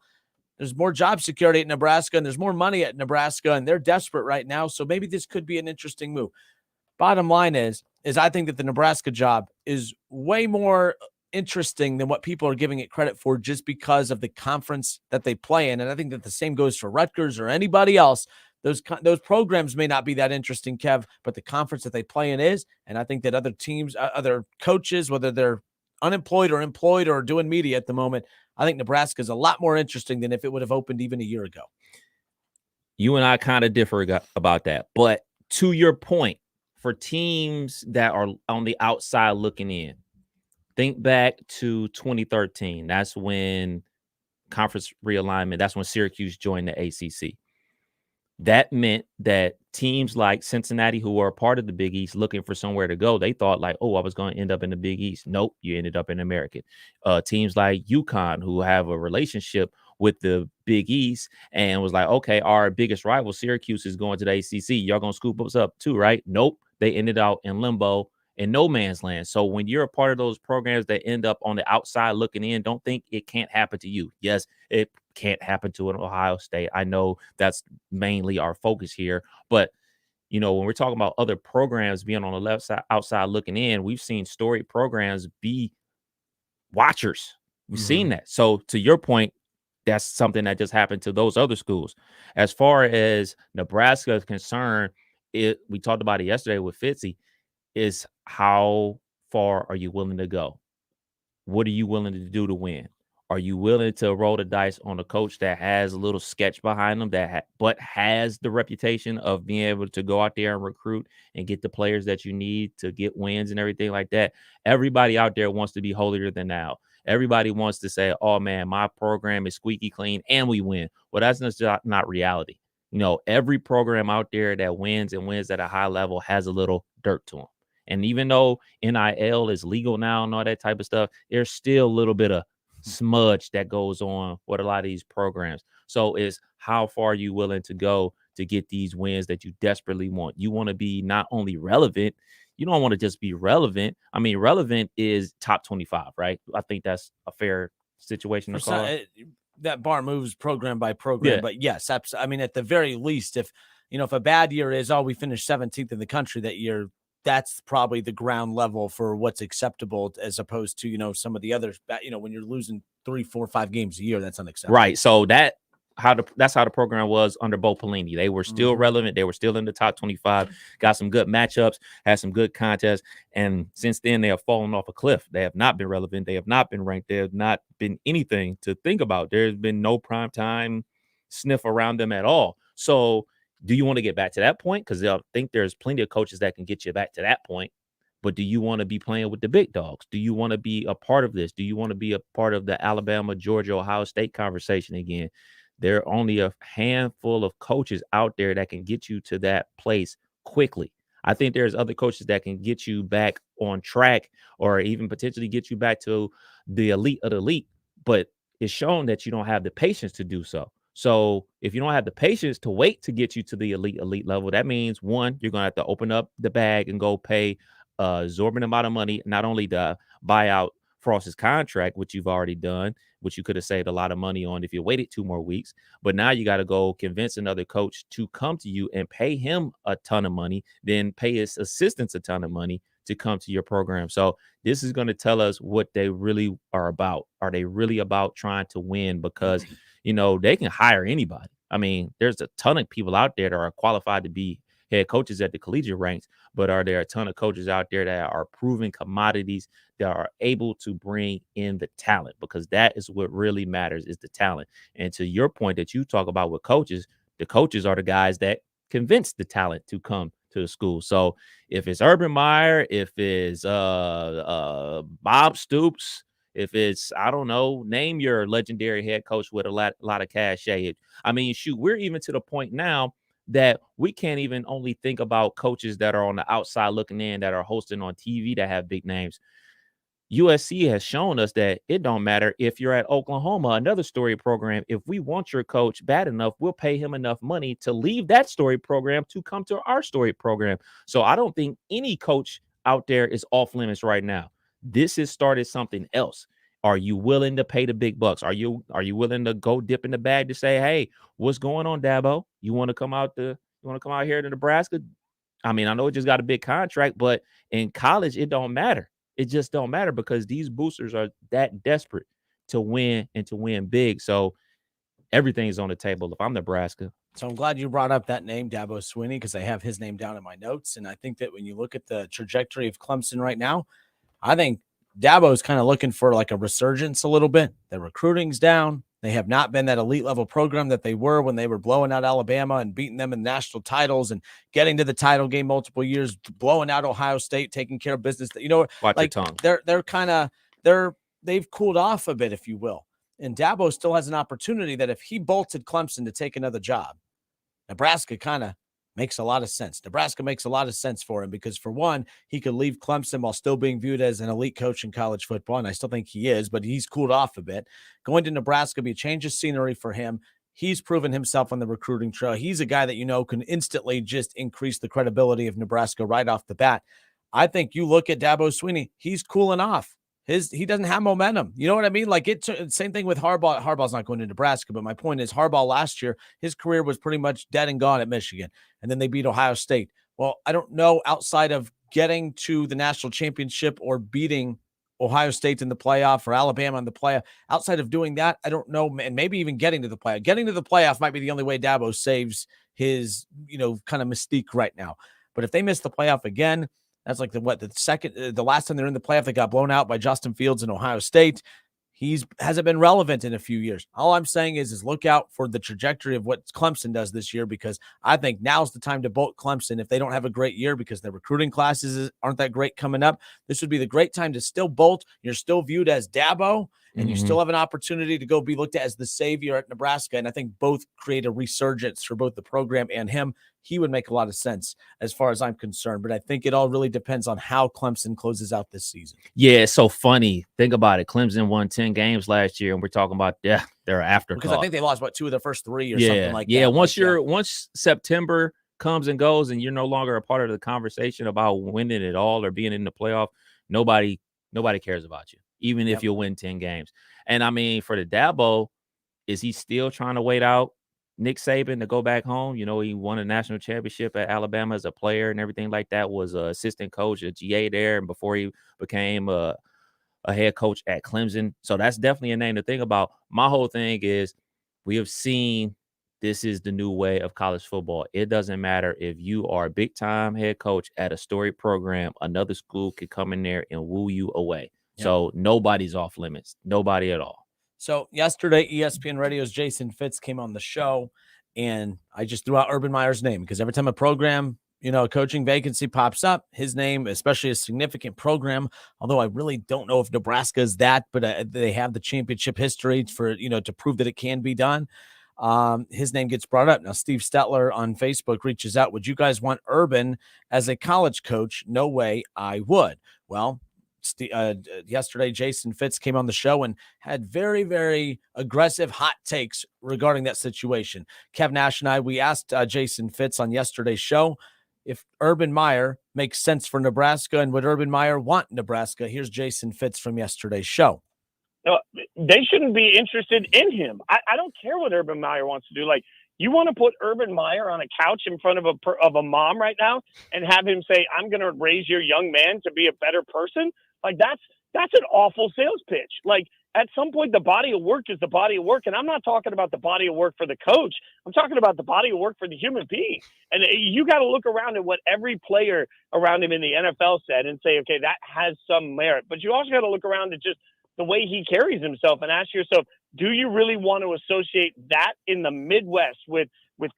there's more job security at Nebraska and there's more money at Nebraska and they're desperate right now. So maybe this could be an interesting move. Bottom line is I think that the Nebraska job is way more interesting than what people are giving it credit for, just because of the conference that they play in. And I think that the same goes for Rutgers or anybody else. Those programs may not be that interesting, Kev, but the conference that they play in is. And I think that other teams, other coaches, whether they're unemployed or employed or doing media at the moment, I think Nebraska is a lot more interesting than if it would have opened even a year ago. You and I kind of differ about that. But to your point, for teams that are on the outside looking in, think back to 2013. That's when conference realignment, that's when Syracuse joined the ACC. That meant that teams like Cincinnati, who were a part of the Big East, looking for somewhere to go, they thought like, oh, I was going to end up in the Big East. Nope, you ended up in American. Teams like UConn, who have a relationship with the Big East, and was like, okay, our biggest rival, Syracuse, is going to the ACC. Y'all going to scoop us up too, right? Nope, they ended out in limbo, in no man's land. So when you're a part of those programs that end up on the outside looking in, don't think it can't happen to you. Yes, it can't happen to an Ohio State. I know that's mainly our focus here, but you know, when we're talking about other programs being on the left side, outside looking in, we've seen storied programs be watchers. We've seen that. So to your point, that's something that just happened to those other schools. As far as Nebraska is concerned, we talked about it yesterday with Fitzy, is how far are you willing to go? What are you willing to do to win? Are you willing to roll the dice on a coach that has a little sketch behind them, but has the reputation of being able to go out there and recruit and get the players that you need to get wins and everything like that? Everybody out there wants to be holier than thou. Everybody wants to say, oh, man, my program is squeaky clean and we win. Well, that's not reality. You know, every program out there that wins and wins at a high level has a little dirt to them. And even though NIL is legal now and all that type of stuff, there's still a little bit of smudge that goes on with a lot of these programs. So it's how far are you willing to go to get these wins that you desperately want? You want to be not only relevant, you don't want to just be relevant. I mean, relevant is top 25, right? I think that's a fair situation to call it. That bar moves program by program, yeah. But yes, I mean, at the very least, if a bad year is, we finished 17th in the country that year, that's probably the ground level for what's acceptable, as opposed to, some of the others, when you're losing 3, 4, 5 games a year, that's unacceptable. Right. So that's how the program was under Bo Pelini. They were still relevant. They were still in the top 25, got some good matchups, had some good contests. And since then they have fallen off a cliff. They have not been relevant. They have not been ranked. They have not been anything to think about. There's been no primetime sniff around them at all. So do you want to get back to that point? Because I think there's plenty of coaches that can get you back to that point. But do you want to be playing with the big dogs? Do you want to be a part of this? Do you want to be a part of the Alabama, Georgia, Ohio State conversation again? There are only a handful of coaches out there that can get you to that place quickly. I think there's other coaches that can get you back on track or even potentially get you back to the elite of the elite. But it's shown that you don't have the patience to do so. So if you don't have the patience to wait to get you to the elite level, that means one, you're going to have to open up the bag and go pay a exorbitant amount of money, not only to buy out Frost's contract, which you've already done, which you could have saved a lot of money on if you waited 2 more weeks. But now you got to go convince another coach to come to you and pay him a ton of money, then pay his assistants a ton of money to come to your program. So this is going to tell us what they really are about. Are they really about trying to win? Because, they can hire anybody. I mean, there's a ton of people out there that are qualified to be head coaches at the collegiate ranks, but are there a ton of coaches out there that are proven commodities that are able to bring in the talent? Because that is what really matters, is the talent. And to your point that you talk about with coaches, the coaches are the guys that convince the talent to come to the school. So if it's Urban Meyer, if it's Bob Stoops, if it's, I don't know, name your legendary head coach with a lot of cachet. I mean, shoot, we're even to the point now that we can't even only think about coaches that are on the outside looking in, that are hosting on TV, that have big names. USC has shown us that it don't matter if you're at Oklahoma, another story program. If we want your coach bad enough, we'll pay him enough money to leave that story program to come to our story program. So I don't think any coach out there is off limits right now. This has started something else. Are you willing to pay the big bucks? Are you willing to go dip in the bag to say, hey, what's going on, Dabo? You want to come out here to Nebraska? I mean, I know it just got a big contract, but in college, it don't matter. It just don't matter, because these boosters are that desperate to win and to win big. So everything's on the table if I'm Nebraska. So I'm glad you brought up that name, Dabo Swinney, because I have his name down in my notes. And I think that when you look at the trajectory of Clemson right now, I think Dabo's kind of looking for like a resurgence a little bit. The recruiting's down. They have not been that elite level program that they were when they were blowing out Alabama and beating them in national titles and getting to the title game multiple years, blowing out Ohio State, taking care of business. Watch your tongue. They've cooled off a bit, if you will. And Dabo still has an opportunity that if he bolted Clemson to take another job, Nebraska kind of makes a lot of sense. Nebraska makes a lot of sense for him because, for one, he could leave Clemson while still being viewed as an elite coach in college football, and I still think he is, but he's cooled off a bit. Going to Nebraska be a change of scenery for him. He's proven himself on the recruiting trail. He's a guy that can instantly just increase the credibility of Nebraska right off the bat. I think you look at Dabo Swinney, he's cooling off. He doesn't have momentum. You know what I mean? Like same thing with Harbaugh. Harbaugh's not going to Nebraska, but my point is Harbaugh last year, his career was pretty much dead and gone at Michigan. And then they beat Ohio State. Well, I don't know, outside of getting to the national championship or beating Ohio State in the playoff or Alabama in the playoff, outside of doing that, I don't know. And maybe even getting to the playoff. Getting to the playoff might be the only way Dabo saves his, kind of mystique right now. But if they miss the playoff again, that's like the last time they're in the playoff, they got blown out by Justin Fields in Ohio State. He hasn't been relevant in a few years. All I'm saying is look out for the trajectory of what Clemson does this year, because I think now's the time to bolt Clemson. If they don't have a great year because their recruiting classes aren't that great coming up, this would be the great time to still bolt. You're still viewed as Dabo, and you still have an opportunity to go be looked at as the savior at Nebraska. And I think both create a resurgence for both the program and him. He would make a lot of sense as far as I'm concerned. But I think it all really depends on how Clemson closes out this season. Yeah, it's so funny. Think about it. Clemson won 10 games last year, and we're talking about their afterthought. Because I think they lost, 2 of their first 3 or something like that. Yeah, once September comes and goes and you're no longer a part of the conversation about winning it all or being in the playoff, nobody cares about you, even if you win 10 games. And I mean, for the Dabo, is he still trying to wait out Nick Saban to go back home? He won a national championship at Alabama as a player and everything like that, was an assistant coach at GA there, and before he became a head coach at Clemson. So that's definitely a name to think about. My whole thing is, we have seen this is the new way of college football. It doesn't matter if you are a big-time head coach at a storied program, another school could come in there and woo you away. Yep. So nobody's off limits. Nobody at all. So yesterday, ESPN Radio's Jason Fitz came on the show, and I just threw out Urban Meyer's name because every time a program, a coaching vacancy pops up, his name, especially a significant program, although I really don't know if Nebraska is that, but they have the championship history for, to prove that it can be done. His name gets brought up. Now, Steve Stetler on Facebook reaches out. Would you guys want Urban as a college coach? No way I would. Well, yesterday, Jason Fitz came on the show and had very, very aggressive hot takes regarding that situation. Kev Nash and I, we asked Jason Fitz on yesterday's show if Urban Meyer makes sense for Nebraska and would Urban Meyer want Nebraska. Here's Jason Fitz from yesterday's show. No, they shouldn't be interested in him. I don't care what Urban Meyer wants to do. Like, you want to put Urban Meyer on a couch in front of a mom right now and have him say, "I'm going to raise your young man to be a better person"? Like, that's an awful sales pitch. Like, at some point, the body of work is the body of work. And I'm not talking about the body of work for the coach. I'm talking about the body of work for the human being. And you got to look around at what every player around him in the NFL said and say, okay, that has some merit. But you also got to look around at just the way he carries himself and ask yourself, do you really want to associate that in the Midwest with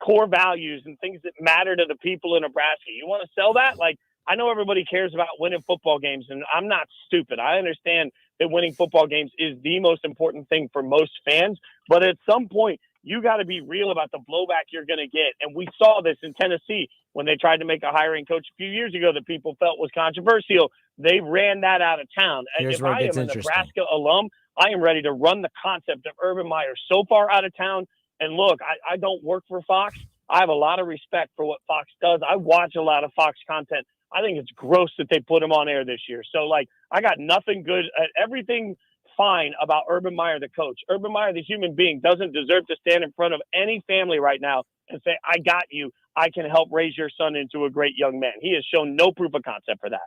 core values and things that matter to the people in Nebraska? You want to sell that? Like, I know everybody cares about winning football games, and I'm not stupid. I understand that winning football games is the most important thing for most fans, but at some point, you got to be real about the blowback you're going to get. And we saw this in Tennessee when they tried to make a hiring coach a few years ago that people felt was controversial. They ran that out of town. Here's if where it I gets am a interesting. Nebraska alum, I am ready to run the concept of Urban Meyer so far out of town. And look, I don't work for Fox. I have a lot of respect for what Fox does. I watch a lot of Fox content. I think it's gross that they put him on air this year. So, like, I got nothing good, everything fine about Urban Meyer, the coach. Urban Meyer, the human being, doesn't deserve to stand in front of any family right now and say, I got you. I can help raise your son into a great young man. He has shown no proof of concept for that.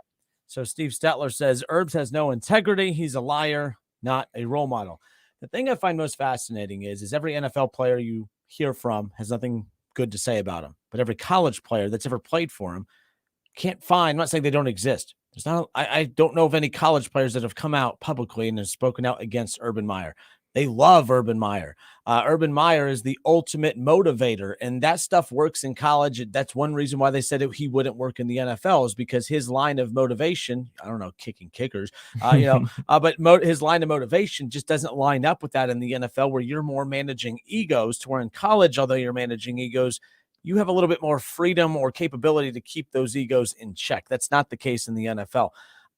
So Steve Stetler says Herbs has no integrity. He's a liar, not a role model. The thing I find most fascinating is every NFL player you hear from has nothing good to say about him. But every college player that's ever played for him can't find, I'm not saying they don't exist. There's not, I don't know of any college players that have come out publicly and have spoken out against Urban Meyer. They love Urban Meyer. Urban Meyer is the ultimate motivator, and that stuff works in college. That's one reason why they said he wouldn't work in the NFL is because his line of motivation, I don't know, kicking kickers, but his line of motivation just doesn't line up with that in the NFL where you're more managing egos, to where in college, although you're managing egos, you have a little bit more freedom or capability to keep those egos in check. That's not the case in the NFL.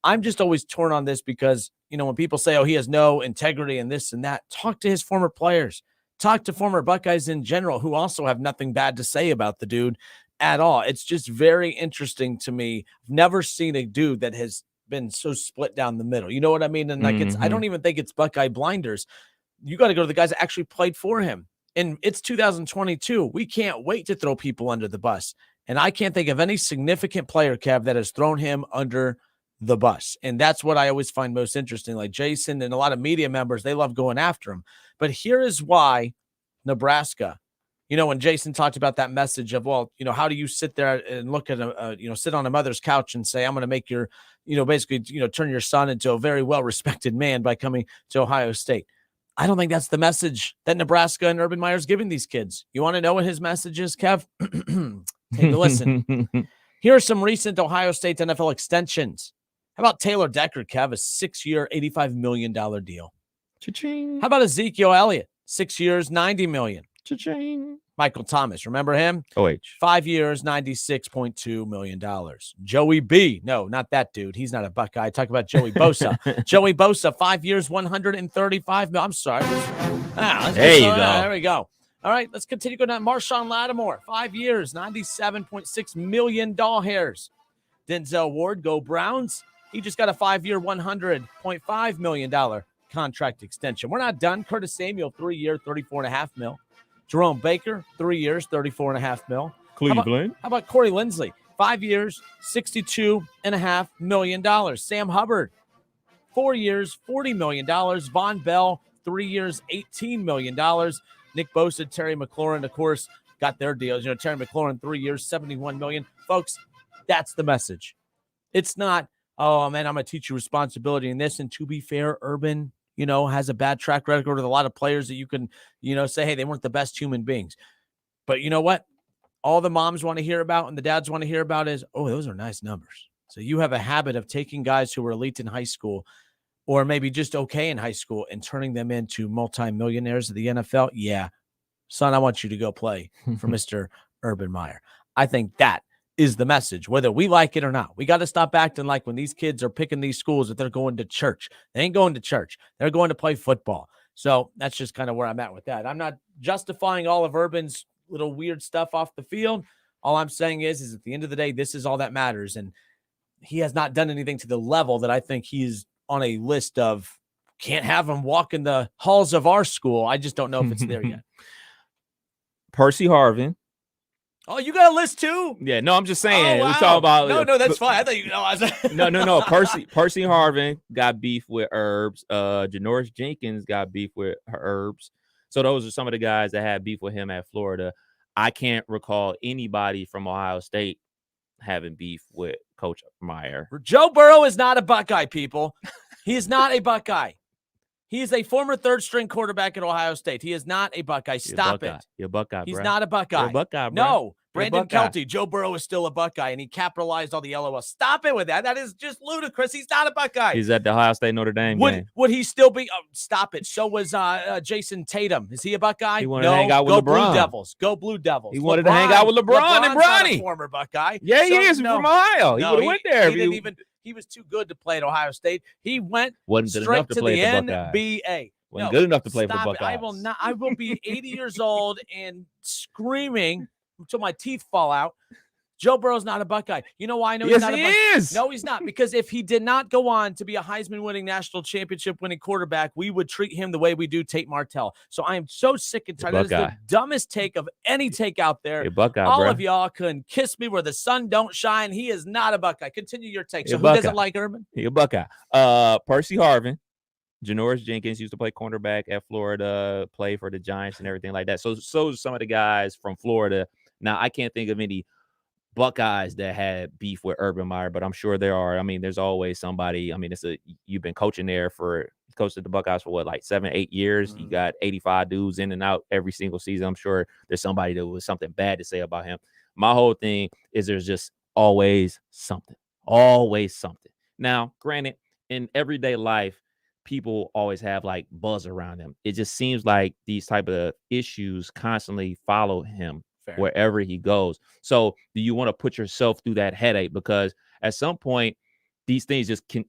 I'm just always torn on this because, when people say, oh, he has no integrity and this and that, talk to his former players, talk to former Buckeyes in general, who also have nothing bad to say about the dude at all. It's just very interesting to me. I've never seen a dude that has been so split down the middle. You know what I mean? And I don't even think it's Buckeye blinders. You got to go to the guys that actually played for him. And it's 2022. We can't wait to throw people under the bus. And I can't think of any significant player, Kev, that has thrown him under the bus. And that's what I always find most interesting. Like Jason and a lot of media members, they love going after him. But here is why Nebraska, when Jason talked about that message of, well, how do you sit there and look at sit on a mother's couch and say, I'm going to make your, basically, turn your son into a very well-respected man by coming to Ohio State. I don't think that's the message that Nebraska and Urban Meyer is giving these kids. You want to know what his message is, Kev? Take a listen. Here are some recent Ohio State NFL extensions. How about Taylor Decker, Kev, a 6-year, $85 million deal? Cha-ching. How about Ezekiel Elliott, 6 years, $90 million? Cha-ching. Michael Thomas, remember him? OH. 5 years, $96.2 million. Joey B. No, not that dude. He's not a Buckeye. Talk about Joey Bosa. Joey Bosa, 5 years, $135 million. I'm sorry. There you go. There we go. All right, let's continue going down. Marshawn Lattimore, 5 years, $97.6 million hairs. Denzel Ward, go Browns. He just got a 5-year, $100.5 million contract extension. We're not done. Curtis Samuel, 3-year, $34.5 million. Jerome Baker, 3 years, $34.5 million. Cleveland. How about Corey Linsley? 5 years, $62.5 million. Sam Hubbard, 4 years, $40 million. Von Bell, 3 years, $18 million. Nick Bosa, Terry McLaurin, of course, got their deals. Terry McLaurin, 3 years, $71 million. Folks, that's the message. It's not, oh, man, I'm going to teach you responsibility in this. And to be fair, Urban, has a bad track record with a lot of players that you can, say, hey, they weren't the best human beings. But you know what? All the moms want to hear about and the dads want to hear about is, oh, those are nice numbers. So you have a habit of taking guys who were elite in high school or maybe just okay in high school and turning them into multimillionaires of the NFL. Yeah, son, I want you to go play for Mr. Urban Meyer. I think that is the message, whether we like it or not. We got to stop acting like when these kids are picking these schools that they're going to church. They ain't going to church. They're going to play football. So that's just kind of where I'm at with that. I'm not justifying all of Urban's little weird stuff off the field. All I'm saying is at the end of the day, this is all that matters. And he has not done anything to the level that I think he's on a list of can't have him walk in the halls of our school. I just don't know if it's there yet. Percy Harvin. Oh, you got a list too? Yeah, no, I'm just saying. Oh, wow. We talk about no, that's fine. I thought you know. No. Percy Harvin got beef with Herbs. Janoris Jenkins got beef with Herbs. So those are some of the guys that had beef with him at Florida. I can't recall anybody from Ohio State having beef with Coach Meyer. Joe Burrow is not a Buckeye, people. He is not a Buckeye. He is a former third-string quarterback at Ohio State. He is not a Buckeye. Stop it. You're a Buckeye, He's bro. not a Buckeye. You're a Buckeye, bro. No. Brandon Buckeye. Kelty, Joe Burrow is still a Buckeye, and he capitalized all the LOL. Stop it with that. That is just ludicrous. He's not a Buckeye. He's at the Ohio State Notre Dame game. Would he still be? Oh, stop it. So was Jason Tatum. Is he a Buckeye? He wanted to hang out with LeBron. Blue Devils. Go Blue Devils. He wanted to hang out with LeBron and Not a Bronny. former Buckeye. Yeah, he is from Ohio. He would have went there. He was too good to play at Ohio State. He went Wasn't good straight enough to to play the for the Buckeyes. NBA. Wasn't good enough to play for Stop it. Buckeyes. I will not. I will be 80 years old and screaming until my teeth fall out. Joe Burrow's not a Buckeye. You know why I know he's not a Buckeye? Is. No, he's not. Because if he did not go on to be a Heisman-winning, national championship-winning quarterback, we would treat him the way we do Tate Martell. So I am so sick and tired. That is the dumbest take of any take out there. You're Buckeye, all bro. of y'all can kiss me where the sun don't shine. He is not a Buckeye. Continue your take. So You're who Buckeye. doesn't like Urban? You're a Buckeye. Percy Harvin. Janoris Jenkins used to play cornerback at Florida, play for the Giants and everything like that. So some of the guys from Florida. Now, I can't think of any Buckeyes that had beef with Urban Meyer, but I'm sure there are. I mean, there's always somebody. I mean, you've been coaching there coached at the Buckeyes for what, like 7-8 years. You got 85 dudes in and out every single season. I'm sure there's somebody that was something bad to say about him. My whole thing is there's just always something. Now, granted, in everyday life, people always have like buzz around them. It just seems like these type of issues constantly follow him wherever he goes. So do you want to put yourself through that headache? Because at some point, these things just can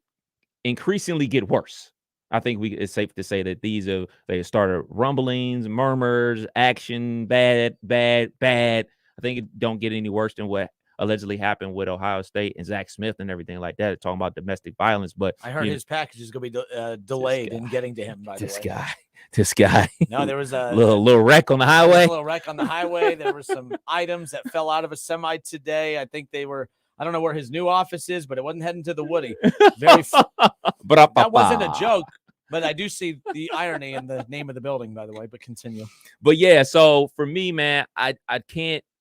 increasingly get worse. I think it's safe to say that they started rumblings, murmurs, action, bad. I think it don't get any worse than what allegedly happened with Ohio State and Zach Smith and everything like that, talking about domestic violence. But I heard his package is going to be delayed in getting to him, by the way. This guy. No, there was a little wreck on the highway. A little wreck on the highway. There were some items that fell out of a semi today. I think they were, I don't know where his new office is, but it wasn't heading to the Woody. That wasn't a joke, but I do see the irony in the name of the building, by the way, but continue. But yeah, so for me, man, I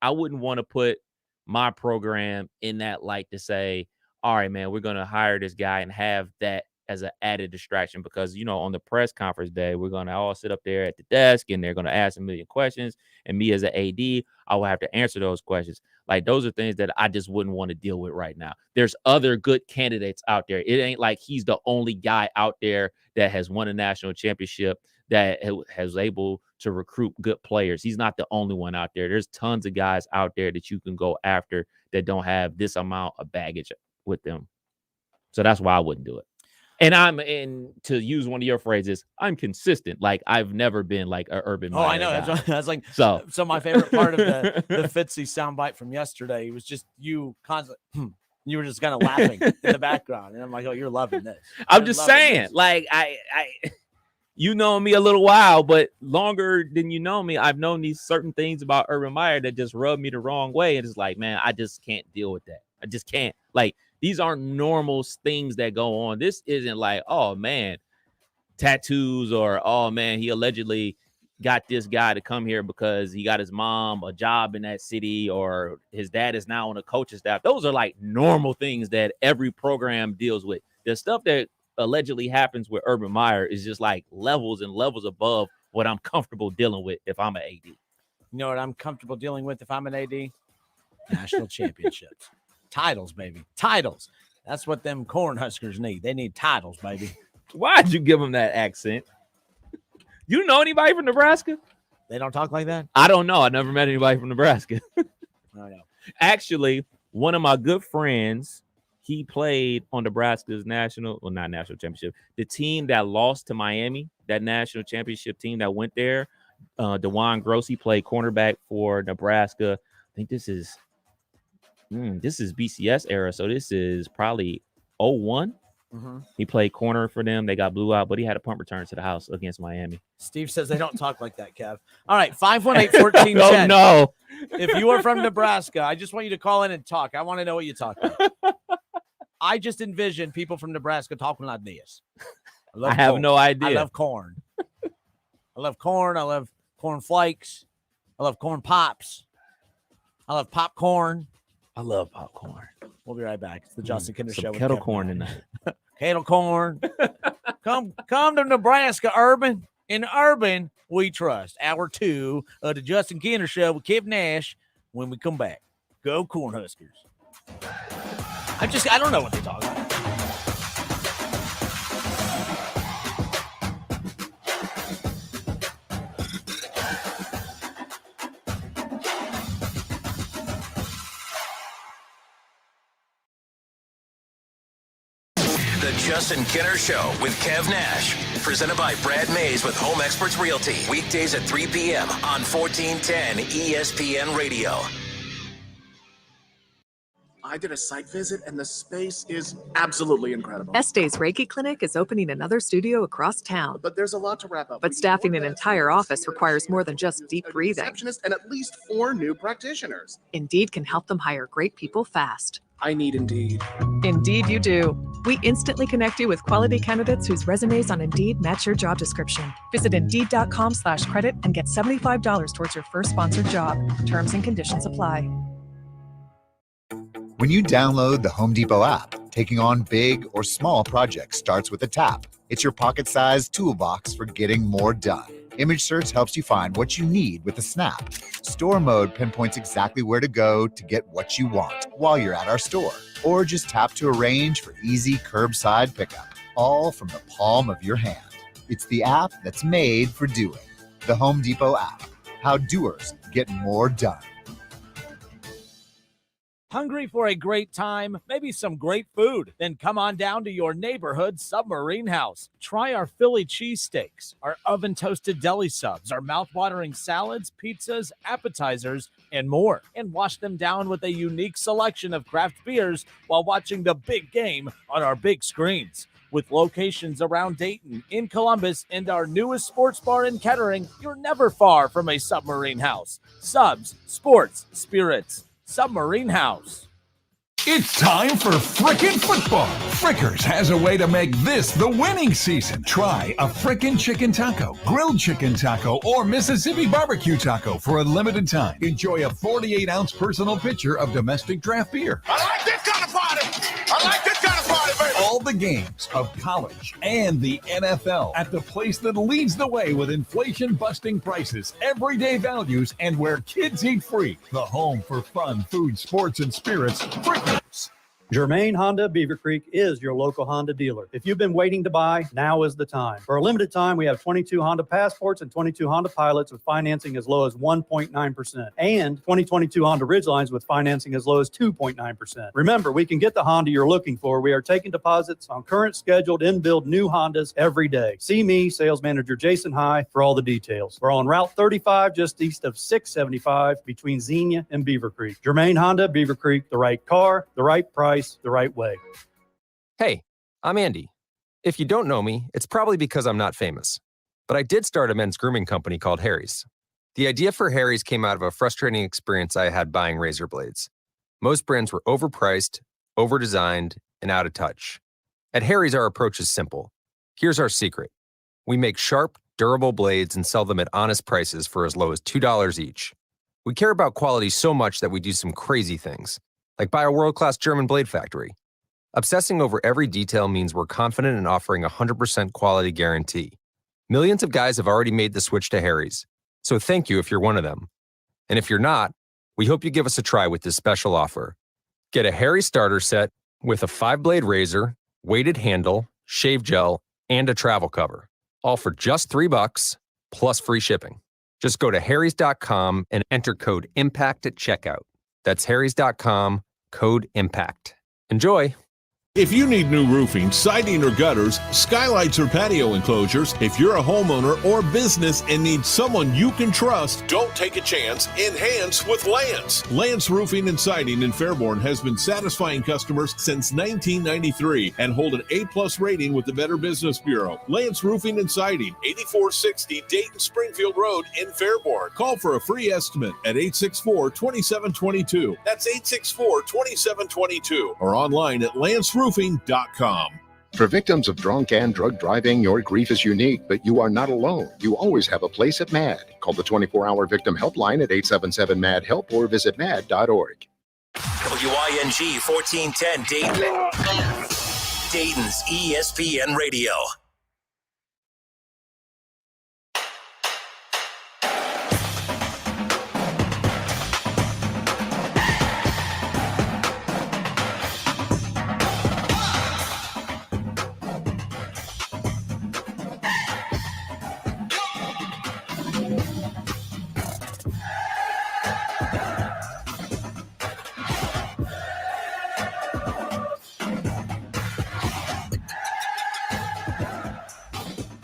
wouldn't want to put my program in that light to say, all right, man, we're going to hire this guy and have that as an added distraction, because, you know, on the press conference day, we're going to all sit up there at the desk and they're going to ask a million questions. And me as an AD, I will have to answer those questions. Like, those are things that I just wouldn't want to deal with right now. There's other good candidates out there. It ain't like he's the only guy out there that has won a national championship, that has able to recruit good players. He's not the only one out there. There's tons of guys out there that you can go after that don't have this amount of baggage with them. So that's why I wouldn't do it. And to use one of your phrases, I'm consistent. Like, I've never been like an Urban Meyer. Oh, I know. That's like, so my favorite part of the Fitzy soundbite from yesterday was just you constantly, you were just kind of laughing in the background. And I'm like, oh, you're loving this. I'm just saying, this. Like, I you know me a little while, but longer than you know me, I've known these certain things about Urban Meyer that just rub me the wrong way. And it's like, man, I just can't deal with that. I just can't. Like, these aren't normal things that go on. This isn't like, oh, man, tattoos, or, oh, man, he allegedly got this guy to come here because he got his mom a job in that city, or his dad is now on a coaching staff. Those are like normal things that every program deals with. The stuff that allegedly happens with Urban Meyer is just like levels and levels above what I'm comfortable dealing with if I'm an AD. You know what I'm comfortable dealing with if I'm an AD? National championships. Titles, baby. Titles. That's what them Cornhuskers need. They need titles, baby. Why'd you give them that accent? You know anybody from Nebraska? They don't talk like that? I don't know. I never met anybody from Nebraska. I know. Actually, one of my good friends, he played on Nebraska's not national championship. The team that lost to Miami, that national championship team that went there, DeJuan Gross, he played cornerback for Nebraska. I think this is BCS era, so this is probably 01. Mm-hmm. He played corner for them. They got blew out, but he had a punt return to the house against Miami. Steve says they don't talk like that, Kev. All right, 518-1410. Oh, no. If you are from Nebraska, I just want you to call in and talk. I want to know what you talk about. I just envision people from Nebraska talking like this. I have corn. no idea. I love corn. I love corn. I love corn flakes. I love corn pops. I love popcorn. I love popcorn. We'll be right back. It's the Justin Kinder Show. With Kettle Kevin corn Nash. tonight. Kettle corn. Come to Nebraska, Urban. In Urban, we trust. Hour 2 of the Justin Kinder Show with Kevin Nash when we come back. Go Cornhuskers. I don't know what they talk about. The Justin Kinner Show with Kev Nash. Presented by Brad Mays with Home Experts Realty. Weekdays at 3 p.m. on 1410 ESPN Radio. I did a site visit, and the space is absolutely incredible. Este's Reiki Clinic is opening another studio across town. But there's a lot to wrap up. But staffing an entire office requires more than just deep breathing. Receptionist and at least 4 new practitioners. Indeed can help them hire great people fast. I need Indeed. Indeed you do. We instantly connect you with quality candidates whose resumes on Indeed match your job description. Visit Indeed.com/credit and get $75 towards your first sponsored job. Terms and conditions apply. When you download the Home Depot app, taking on big or small projects starts with a tap. It's your pocket-sized toolbox for getting more done. Image search helps you find what you need with a snap. Store mode pinpoints exactly where to go to get what you want while you're at our store. Or just tap to arrange for easy curbside pickup, all from the palm of your hand. It's the app that's made for doing. The Home Depot app. How doers get more done. Hungry for a great time, maybe some great food? Then come on down to your neighborhood Submarine House. Try our Philly cheesesteaks, our oven-toasted deli subs, our mouth-watering salads, pizzas, appetizers, and more. And wash them down with a unique selection of craft beers while watching the big game on our big screens. With locations around Dayton, in Columbus, and our newest sports bar in Kettering, you're never far from a Submarine House. Subs, sports, spirits. Submarine House. It's time for frickin' football. Frickers has a way to make this the winning season. Try a frickin' chicken taco, grilled chicken taco, or Mississippi barbecue taco for a limited time. Enjoy a 48-ounce personal pitcher of domestic draft beer. I like this kind of party. I like this kind of party, baby. All the games of college and the NFL at the place that leads the way with inflation-busting prices, everyday values, and where kids eat free. The home for fun, food, sports, and spirits. Frickers. Germain Honda Beaver Creek is your local Honda dealer. If you've been waiting to buy, now is the time. For a limited time, we have 22 Honda Passports and 22 Honda Pilots with financing as low as 1.9% and 2022 Honda Ridgelines with financing as low as 2.9%. Remember, we can get the Honda you're looking for. We are taking deposits on current scheduled in-build new Hondas every day. See me, sales manager Jason High, for all the details. We're on Route 35 just east of 675 between Xenia and Beaver Creek. Germain Honda Beaver Creek, the right car, the right price, the right way. Hey, I'm Andy. If you don't know me, it's probably because I'm not famous. But I did start a men's grooming company called Harry's. The idea for Harry's came out of a frustrating experience I had buying razor blades. Most brands were overpriced, overdesigned, and out of touch. At Harry's, our approach is simple. Here's our secret. We make sharp, durable blades and sell them at honest prices for as low as $2 each. We care about quality so much that we do some crazy things, like buy a world-class German blade factory. Obsessing over every detail means we're confident in offering a 100% quality guarantee. Millions of guys have already made the switch to Harry's, so thank you if you're one of them. And if you're not, we hope you give us a try with this special offer. Get a Harry's starter set with a 5-blade razor, weighted handle, shave gel, and a travel cover, all for just $3 plus free shipping. Just go to harrys.com and enter code IMPACT at checkout. That's harrys.com, Code IMPACT. Enjoy! If you need new roofing, siding, or gutters, skylights, or patio enclosures, if you're a homeowner or business and need someone you can trust, don't take a chance. Enhance with Lance. Lance Roofing and Siding in Fairborn has been satisfying customers since 1993 and hold an A+ rating with the Better Business Bureau. Lance Roofing and Siding, 8460 Dayton Springfield Road in Fairborn. Call for a free estimate at 864-2722. That's 864-2722 or online at lanceroofing.com. For victims of drunk and drug driving, your grief is unique, but you are not alone. You always have a place at MAD. Call the 24-hour victim helpline at 877-MAD-HELP or visit mad.org. WING 1410 Dayton. Dayton's ESPN Radio.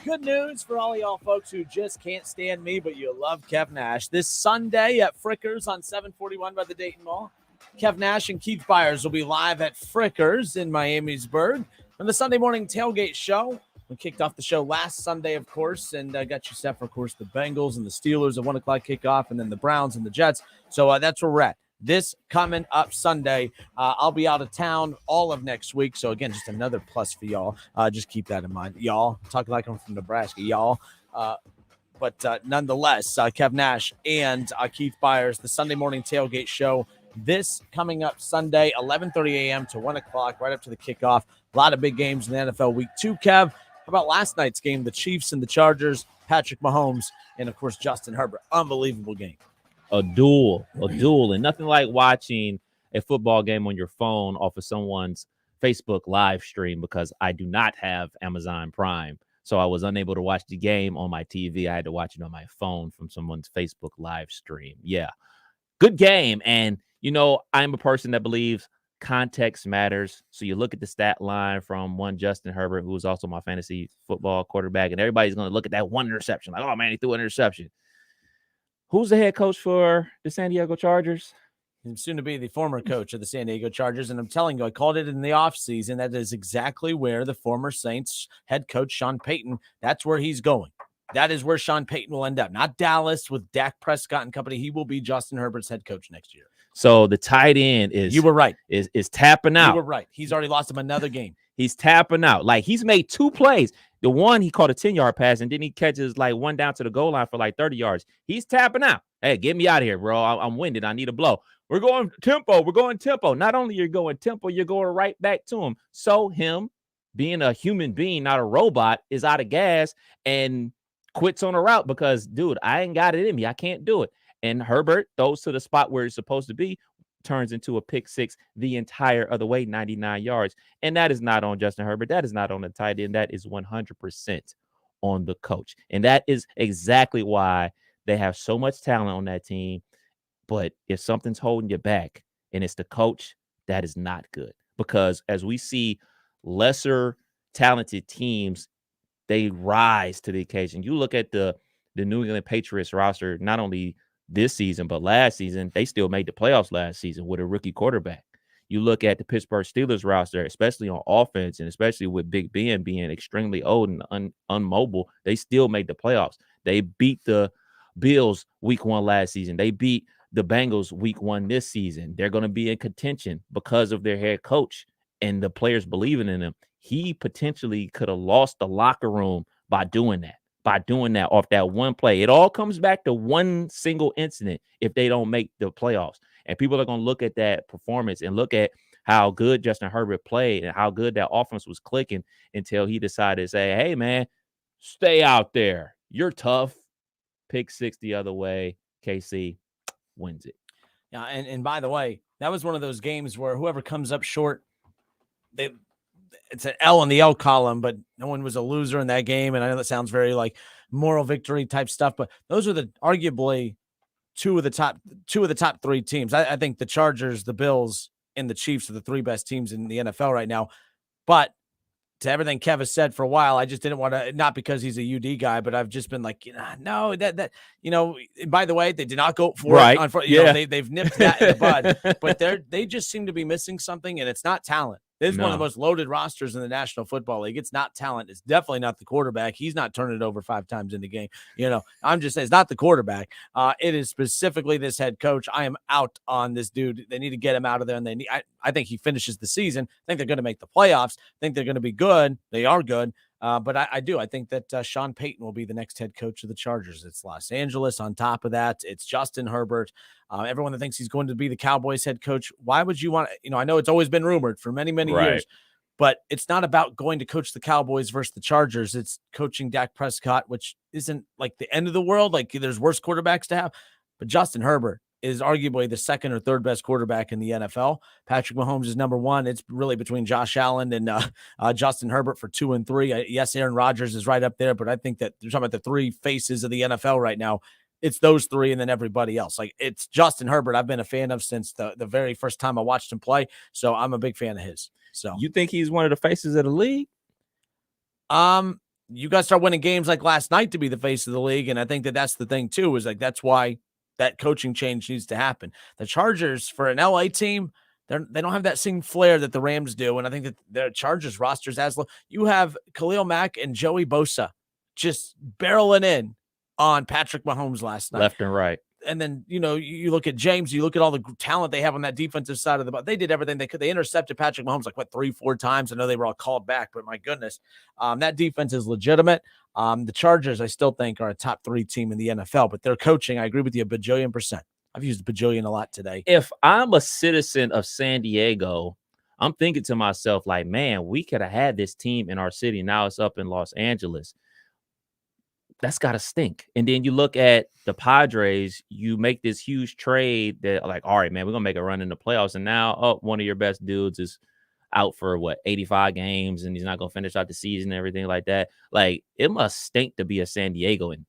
Good news for all y'all folks who just can't stand me, but you love Kev Nash. This Sunday at Frickers on 741 by the Dayton Mall, Kev Nash and Keith Byers will be live at Frickers in Miamisburg on the Sunday morning tailgate show. We kicked off the show last Sunday, of course, and got you set for, of course, the Bengals and the Steelers at 1 o'clock kickoff, and then the Browns and the Jets. So that's where we're at. This coming up Sunday, I'll be out of town all of next week. So, again, just another plus for y'all. Just keep that in mind. Y'all, I'm talking like I'm from Nebraska, y'all. But nonetheless, Kev Nash and Keith Byers, the Sunday morning tailgate show, this coming up Sunday, 11:30 a.m. to 1 o'clock, right up to the kickoff. A lot of big games in the NFL Week 2, Kev. How about last night's game, the Chiefs and the Chargers, Patrick Mahomes, and, of course, Justin Herbert. Unbelievable game. A duel, and nothing like watching a football game on your phone off of someone's Facebook live stream, because I do not have Amazon Prime. So I was unable to watch the game on my TV. I had to watch it on my phone from someone's Facebook live stream. Yeah, good game. And, you know, I'm a person that believes context matters. So you look at the stat line from one Justin Herbert, who was also my fantasy football quarterback, and everybody's going to look at that one interception like, oh, man, he threw an interception. Who's the head coach for the San Diego Chargers? Soon to be the former coach of the San Diego Chargers. And I'm telling you, I called it in the offseason. That is exactly where the former Saints head coach, Sean Payton, that's where he's going. That is where Sean Payton will end up. Not Dallas with Dak Prescott and company. He will be Justin Herbert's head coach next year. So the tight end is, you were right, is tapping out. You were right. He's already lost him another game. He's tapping out. Like, he's made 2 plays. The one, he caught a 10-yard pass, and then he catches like one down to the goal line for like 30 yards. He's tapping out. Hey, get me out of here, bro. I'm winded. I need a blow. We're going tempo. Not only you're going tempo, you're going right back to him. So him being a human being, not a robot, is out of gas and quits on a route because, dude, I ain't got it in me. I can't do it. And Herbert throws to the spot where it's supposed to be, turns into a pick six the entire other way, 99 yards. And that is not on Justin Herbert. That is not on the tight end. That is 100% on the coach. And that is exactly why they have so much talent on that team. But if something's holding you back and it's the coach, that is not good. Because as we see lesser talented teams, they rise to the occasion. You look at the New England Patriots roster, not only this season, but last season, they still made the playoffs last season with a rookie quarterback. You look at the Pittsburgh Steelers roster, especially on offense, and especially with Big Ben being extremely old and unmobile, they still made the playoffs. They beat the Bills week 1 last season. They beat the Bengals week 1 this season. They're going to be in contention because of their head coach and the players believing in them. He potentially could have lost the locker room by doing that. Off that one play. It all comes back to one single incident if they don't make the playoffs. And people are going to look at that performance and look at how good Justin Herbert played and how good that offense was clicking until he decided to say, hey, man, stay out there. You're tough. Pick six the other way. KC wins it. Yeah, and by the way, that was one of those games where whoever comes up short, it's an L in the L column, but no one was a loser in that game. And I know that sounds very like moral victory type stuff, but those are arguably two of the top 3 teams. I think the Chargers, the Bills, and the Chiefs are the 3 best teams in the NFL right now. But to everything Kev has said for a while, I just didn't want to, not because he's a UD guy, but I've just been like, no, that by the way, they did not go for right. it. They've nipped that in the bud, but they just seem to be missing something, and it's not talent. This is one of the most loaded rosters in the National Football League. It's not talent. It's definitely not the quarterback. He's not turning it over 5 times in the game. I'm just saying it's not the quarterback. It is specifically this head coach. I am out on this dude. They need to get him out of there, and I think he finishes the season. I think they're going to make the playoffs. I think they're going to be good. They are good. But I think that Sean Payton will be the next head coach of the Chargers. It's Los Angeles. On top of that, it's Justin Herbert. Everyone that thinks he's going to be the Cowboys head coach, why would you want to, I know it's always been rumored for many, many years, but it's not about going to coach the Cowboys versus the Chargers. It's coaching Dak Prescott, which isn't like the end of the world. Like there's worse quarterbacks to have, but Justin Herbert is arguably the 2nd or 3rd best quarterback in the NFL. Patrick Mahomes is number 1. It's really between Josh Allen and Justin Herbert for 2 and 3. Yes, Aaron Rodgers is right up there, but I think that you're talking about the 3 faces of the NFL right now. It's those 3 and then everybody else. Like it's Justin Herbert. I've been a fan of since the very first time I watched him play. So I'm a big fan of his. So you think he's one of the faces of the league? You got to start winning games like last night to be the face of the league. And I think that that's the thing too, is like, that's why that coaching change needs to happen. The Chargers, for an LA team, they don't have that same flair that the Rams do. And I think that the Chargers rosters as low. You have Khalil Mack and Joey Bosa just barreling in on Patrick Mahomes last night. Left and right. And then, you look at James, you look at all the talent they have on that defensive side of the ball. They did everything they could. They intercepted Patrick Mahomes 3-4 times. I know they were all called back, but my goodness, that defense is legitimate. The Chargers, I still think, are a top 3 team in the NFL, but their coaching, I agree with you a bajillion %. I've used bajillion a lot today. If I'm a citizen of San Diego, I'm thinking to myself, like, man, we could have had this team in our city. Now it's up in Los Angeles. That's got to stink. And then you look at the Padres, you make this huge trade that like, all right, man, we're going to make a run in the playoffs. And now, one of your best dudes is out for 85 games and he's not going to finish out the season and everything like that. Like, it must stink to be a San Diegoan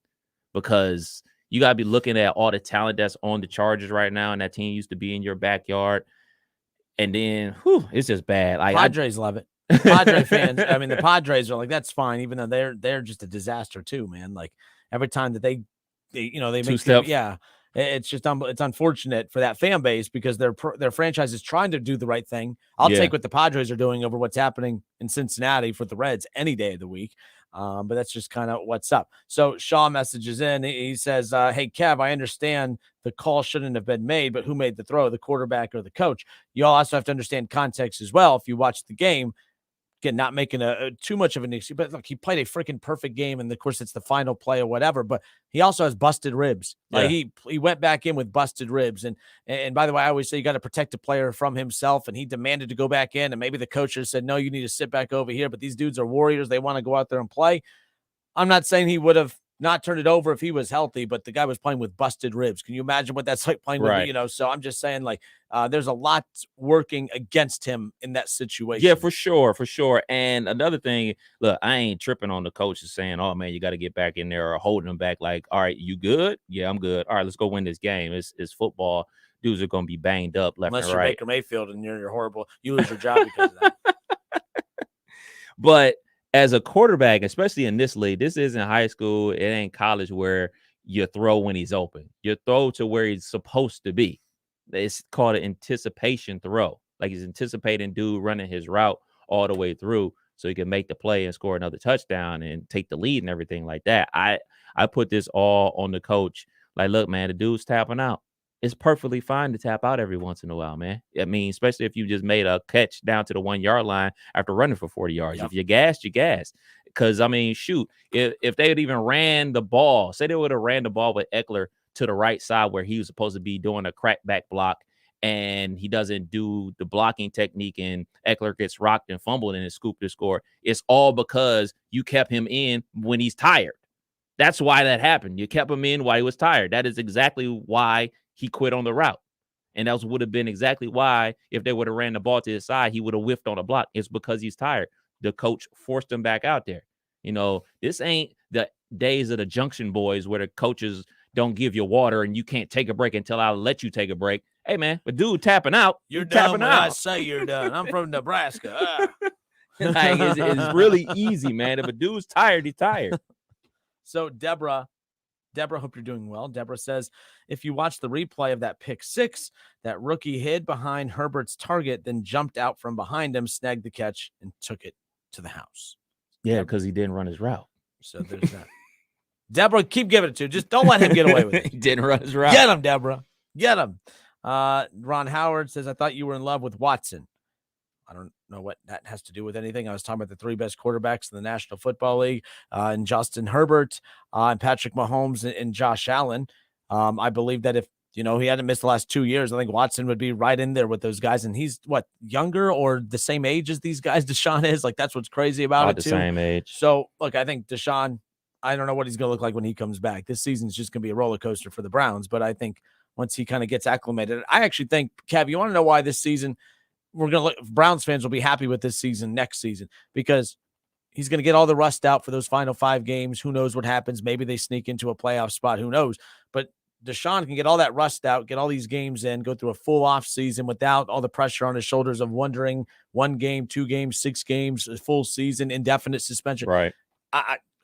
because you got to be looking at all the talent that's on the Chargers right now. And that team used to be in your backyard. And then, it's just bad. Like, Padres love it. Padre fans, I mean, the Padres are like, that's fine, even though they're just a disaster too, man. Like every time that they make it's just it's unfortunate for that fan base because their franchise is trying to do the right thing. I'll take what the Padres are doing over what's happening in Cincinnati for the Reds any day of the week. But that's just kind of what's up. So Shaw messages in. He says, hey, Kev, I understand the call shouldn't have been made, but who made the throw, the quarterback or the coach? You also have to understand context as well. If you watch the game, again, not making too much of an issue, but look, he played a freaking perfect game. And of course, it's the final play or whatever, but he also has busted ribs. Like he went back in with busted ribs. And by the way, I always say you got to protect a player from himself. And he demanded to go back in. And maybe the coach just said, no, you need to sit back over here. But these dudes are warriors. They want to go out there and play. I'm not saying he would have not turned it over if he was healthy, but the guy was playing with busted ribs. Can you imagine what that's like playing with, so I'm just saying there's a lot working against him in that situation. Yeah, for sure. And another thing, look, I ain't tripping on the coaches saying, oh man, you got to get back in there or holding them back. Like, all right, you good? Yeah, I'm good. All right, let's go win this game. It's football. Dudes are going to be banged up left Unless and you're right. Baker Mayfield and you're horrible. You lose your job because of that. But as a quarterback, especially in this league, this isn't high school. It ain't college where you throw when he's open. You throw to where he's supposed to be. It's called an anticipation throw. Like he's anticipating dude running his route all the way through so he can make the play and score another touchdown and take the lead and everything like that. I put this all on the coach. Like, look, man, the dude's tapping out. It's perfectly fine to tap out every once in a while, man. I mean, especially if you just made a catch down to the 1 yard line after running for 40 yards. Yep. If you gassed, you gassed. Because, I mean, shoot, if they had even ran the ball, say they would have ran the ball with Eckler to the right side where he was supposed to be doing a crackback block and he doesn't do the blocking technique and Eckler gets rocked and fumbled and is scooped to score, it's all because you kept him in when he's tired. That's why that happened. You kept him in while he was tired. That is exactly why he quit on the route. And that would have been exactly why, if they would have ran the ball to his side, he would have whiffed on a block. It's because he's tired. The coach forced him back out there. This ain't the days of the Junction Boys where the coaches don't give you water and you can't take a break until I let you take a break. Hey, man, but dude tapping out. You're tapping done when I out. say you're done. I'm from Nebraska. Like, it's really easy, man. If a dude's tired, he's tired. So Deborah, hope you're doing well. Deborah says, if you watch the replay of that pick six, that rookie hid behind Herbert's target, then jumped out from behind him, snagged the catch, and took it to the house. Yeah, because he didn't run his route. So there's that. Deborah, keep giving it to him. Just don't let him get away with it. He didn't run his route. Get him, Deborah. Get him. Ron Howard says, I thought you were in love with Watson. I don't know what that has to do with anything. I was talking about the three best quarterbacks in the National Football League, and Justin Herbert, and Patrick Mahomes, and Josh Allen. I believe that if, he hadn't missed the last 2 years, I think Watson would be right in there with those guys. And he's younger or the same age as these guys Deshaun is? Like, that's what's crazy about it, the too. same age. So, look, I think Deshaun, I don't know what he's going to look like when he comes back. This season's just going to be a roller coaster for the Browns. But I think once he kind of gets acclimated, I actually think, Kev, you want to know why this season we're going to look, Browns fans will be happy with this season next season, because he's going to get all the rust out for those final 5 games. Who knows what happens? Maybe they sneak into a playoff spot. Who knows? But Deshaun can get all that rust out, get all these games in, go through a full off season without all the pressure on his shoulders of wondering 1 game, 2 games, 6 games, a full season, indefinite suspension. Right.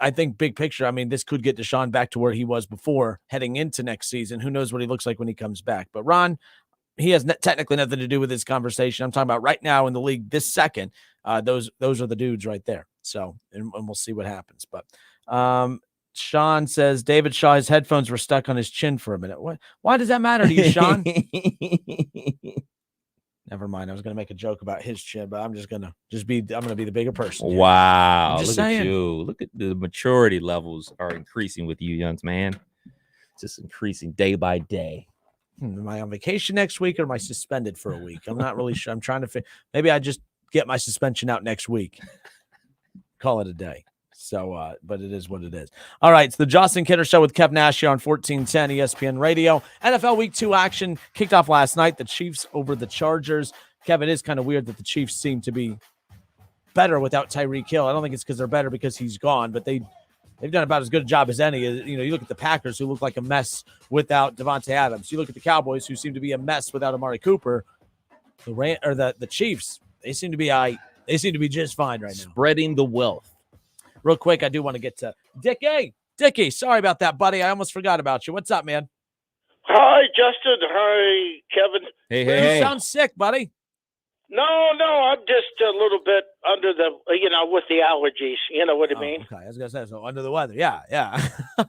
I think big picture, I mean, this could get Deshaun back to where he was before heading into next season. Who knows what he looks like when he comes back? But Ron, he has technically nothing to do with this conversation. I'm talking about right now in the league this second. Those are the dudes right there. So, and we'll see what happens. But Sean says David Shaw, his headphones were stuck on his chin for a minute. Why does that matter to you, Sean? Never mind. I was going to make a joke about his chin, but I'm going to be the bigger person. Here. Wow. Look at you. Look at the maturity levels are increasing with you, young man. Just increasing day by day. Am I on vacation next week or am I suspended for a week? I'm not really sure. I'm trying to maybe I just get my suspension out next week. Call it a day. So, but it is what it is. All right. It's the Justin Kinner Show with Kev Nash here on 1410 ESPN Radio. NFL Week 2 action kicked off last night. The Chiefs over the Chargers. Kev, it is kind of weird that the Chiefs seem to be better without Tyreek Hill. I don't think it's because they're better because he's gone, but they've done about as good a job as any. You look at the Packers, who look like a mess without Devontae Adams. You look at the Cowboys, who seem to be a mess without Amari Cooper. The Chiefs, they seem to be just fine right now. Spreading the wealth. Real quick, I do want to get to Dickie. Dickie, sorry about that, buddy. I almost forgot about you. What's up, man? Hi, Justin. Hi, Kevin. Hey. You sound sick, buddy. No, I'm just a little bit under the, with the allergies. You know what I mean? Okay, I was going to say, so under the weather. Yeah.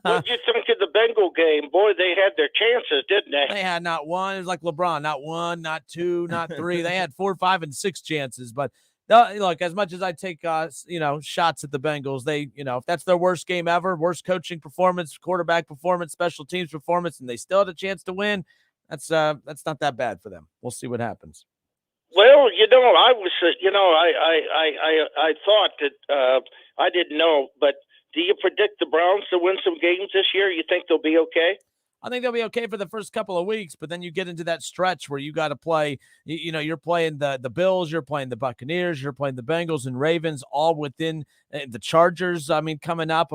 What did you think of the Bengal game? Boy, they had their chances, didn't they? They had not one. It was like LeBron. Not 1, not 2, not 3. They had 4, 5, and 6 chances. But look, as much as I take, shots at the Bengals, they, if that's their worst game ever, worst coaching performance, quarterback performance, special teams performance, and they still had a chance to win, that's not that bad for them. We'll see what happens. Well, I was, I thought that I didn't know, but do you predict the Browns to win some games this year? You think they'll be okay? I think they'll be okay for the first couple of weeks, but then you get into that stretch where you got to play, you're playing the Bills, you're playing the Buccaneers, you're playing the Bengals and Ravens, all within the Chargers. Coming up,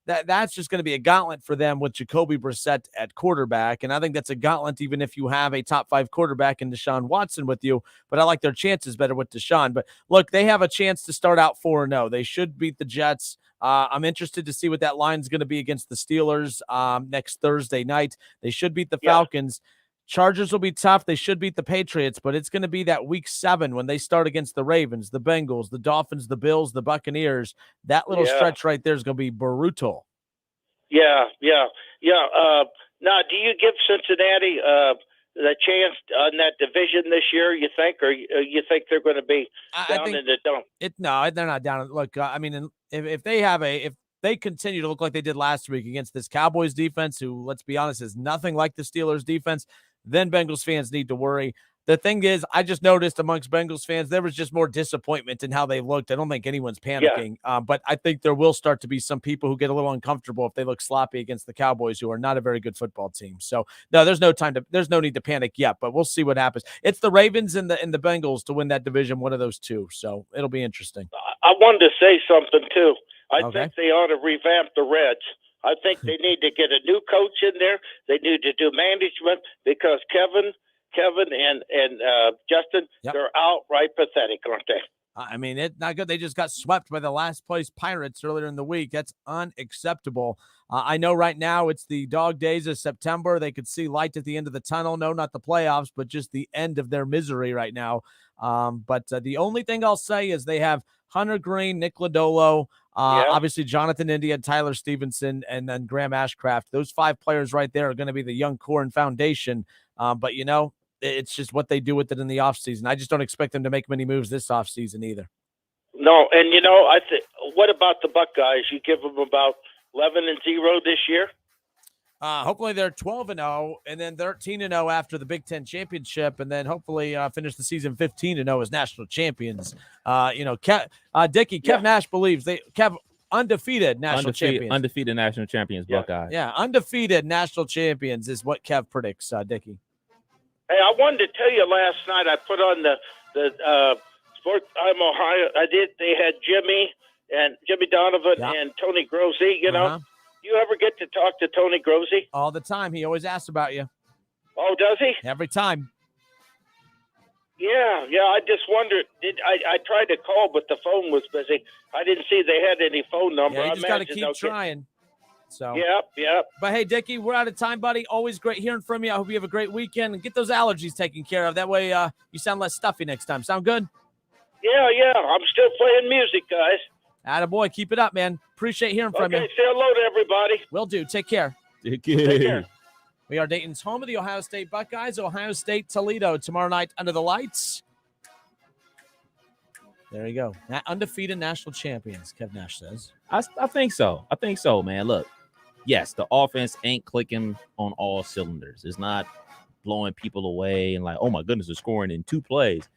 that's just going to be a gauntlet for them with Jacoby Brissett at quarterback. And I think that's a gauntlet even if you have a top 5 quarterback in Deshaun Watson with you. But I like their chances better with Deshaun. But look, they have a chance to start out 4-0. They should beat the Jets. I'm interested to see what that line is going to be against the Steelers next Thursday night. They should beat the Falcons. Chargers will be tough. They should beat the Patriots, but it's going to be that week 7 when they start against the Ravens, the Bengals, the Dolphins, the Bills, the Buccaneers. That little stretch right there is going to be brutal. Yeah. Now, do you give Cincinnati the chance on that division this year, you think, or you think they're going to be down in the dump? No, they're not down. Look, if they continue to look like they did last week against this Cowboys defense, who, let's be honest, is nothing like the Steelers defense, then Bengals fans need to worry. The thing is, I just noticed amongst Bengals fans, there was just more disappointment in how they looked. I don't think anyone's panicking, but I think there will start to be some people who get a little uncomfortable if they look sloppy against the Cowboys, who are not a very good football team. So no, there's no need to panic yet, but we'll see what happens. It's the Ravens and the Bengals to win that division, one of those two. So it'll be interesting. I wanted to say something too. I think they ought to revamp the Reds. I think they need to get a new coach in there. They need to do management because Kevin and Justin, they're outright pathetic, aren't they? I mean, it's not good. They just got swept by the last place Pirates earlier in the week. That's unacceptable. I know right now it's the dog days of September. They could see light at the end of the tunnel. No, not the playoffs, but just the end of their misery right now. But the only thing I'll say is they have Hunter Green, Nick Lodolo, obviously Jonathan India, Tyler Stevenson, and then Graham Ashcraft. Those 5 players right there are going to be the young core and foundation. But, you know, it's just what they do with it in the offseason. I just don't expect them to make many moves this offseason either. No, and, you know, what about the Buckeyes? You give them about 11-0 this year? Hopefully they're 12-0 and then 13-0 after the Big Ten championship, and then hopefully finish the season 15-0 as national champions. Dickie, Kev Nash believes Kev undefeated national champions. Undefeated national champions, Buckeyes. Yeah, undefeated national champions is what Kev predicts, Dickie. Hey, I wanted to tell you last night I put on the Sports Time Ohio. They had Jimmy Donovan and Tony Grossi, you know. You ever get to talk to Tony Grossi? All the time. He always asks about you. Oh, does he? Every time. Yeah. I just wondered. I tried to call, but the phone was busy. I didn't see they had any phone number. Yeah, you just got to keep trying. So. Yep. But, hey, Dickie, we're out of time, buddy. Always great hearing from you. I hope you have a great weekend. And get those allergies taken care of. That way you sound less stuffy next time. Sound good? Yeah. I'm still playing music, guys. Attaboy. Keep it up, man. Appreciate hearing from you. Okay, say hello to everybody. Will do. Take care. Take care. We are Dayton's home of the Ohio State Buckeyes. Ohio State, Toledo, tomorrow night under the lights. There you go. Undefeated national champions, Kev Nash says. I think so. Man. Look, yes, the offense ain't clicking on all cylinders. It's not blowing people away and like, oh, my goodness, they're scoring in 2 plays.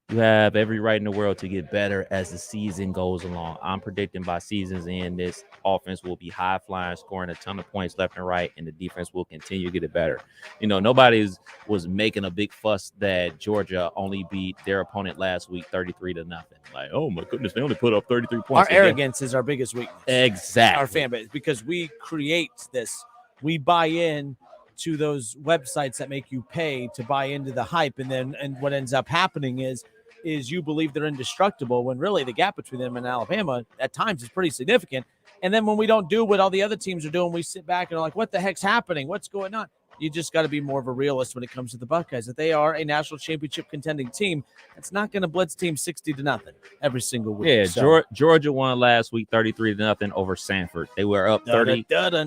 You have every right in the world to get better as the season goes along. I'm predicting by season's end, this offense will be high flying, scoring a ton of points left and right, and the defense will continue to get it better. You know, nobody was making a big fuss that Georgia only beat their opponent last week 33-0. Like, oh my goodness, they only put up 33 points. Our arrogance is our biggest weakness. Exactly. Our fan base, because we create this. We buy in to those websites that make you pay to buy into the hype, and what ends up happening is you believe they're indestructible when really the gap between them and Alabama at times is pretty significant. And then when we don't do what all the other teams are doing, we sit back and are like, what the heck's happening? What's going on? You just got to be more of a realist when it comes to the Buckeyes. If they are a national championship contending team, it's not going to blitz team 60-0 every single week. Yeah, so. Georgia won last week 33-0 over Sanford. They were up 30-0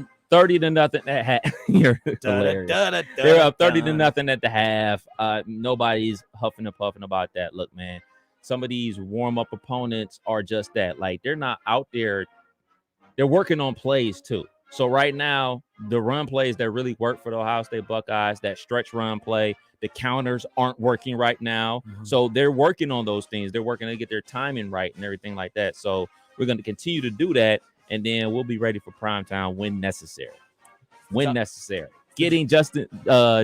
at half. You're hilarious. They're up 30-0 at the half. Nobody's huffing and puffing about that. Look, man, some of these warm-up opponents are just that. Like, they're not out there. They're working on plays, too. So right now, the run plays that really work for the Ohio State Buckeyes, that stretch run play, the counters aren't working right now. Mm-hmm. So they're working on those things. They're working to get their timing right and everything like that. So we're going to continue to do that. And then we'll be ready for primetime when necessary. Getting Justin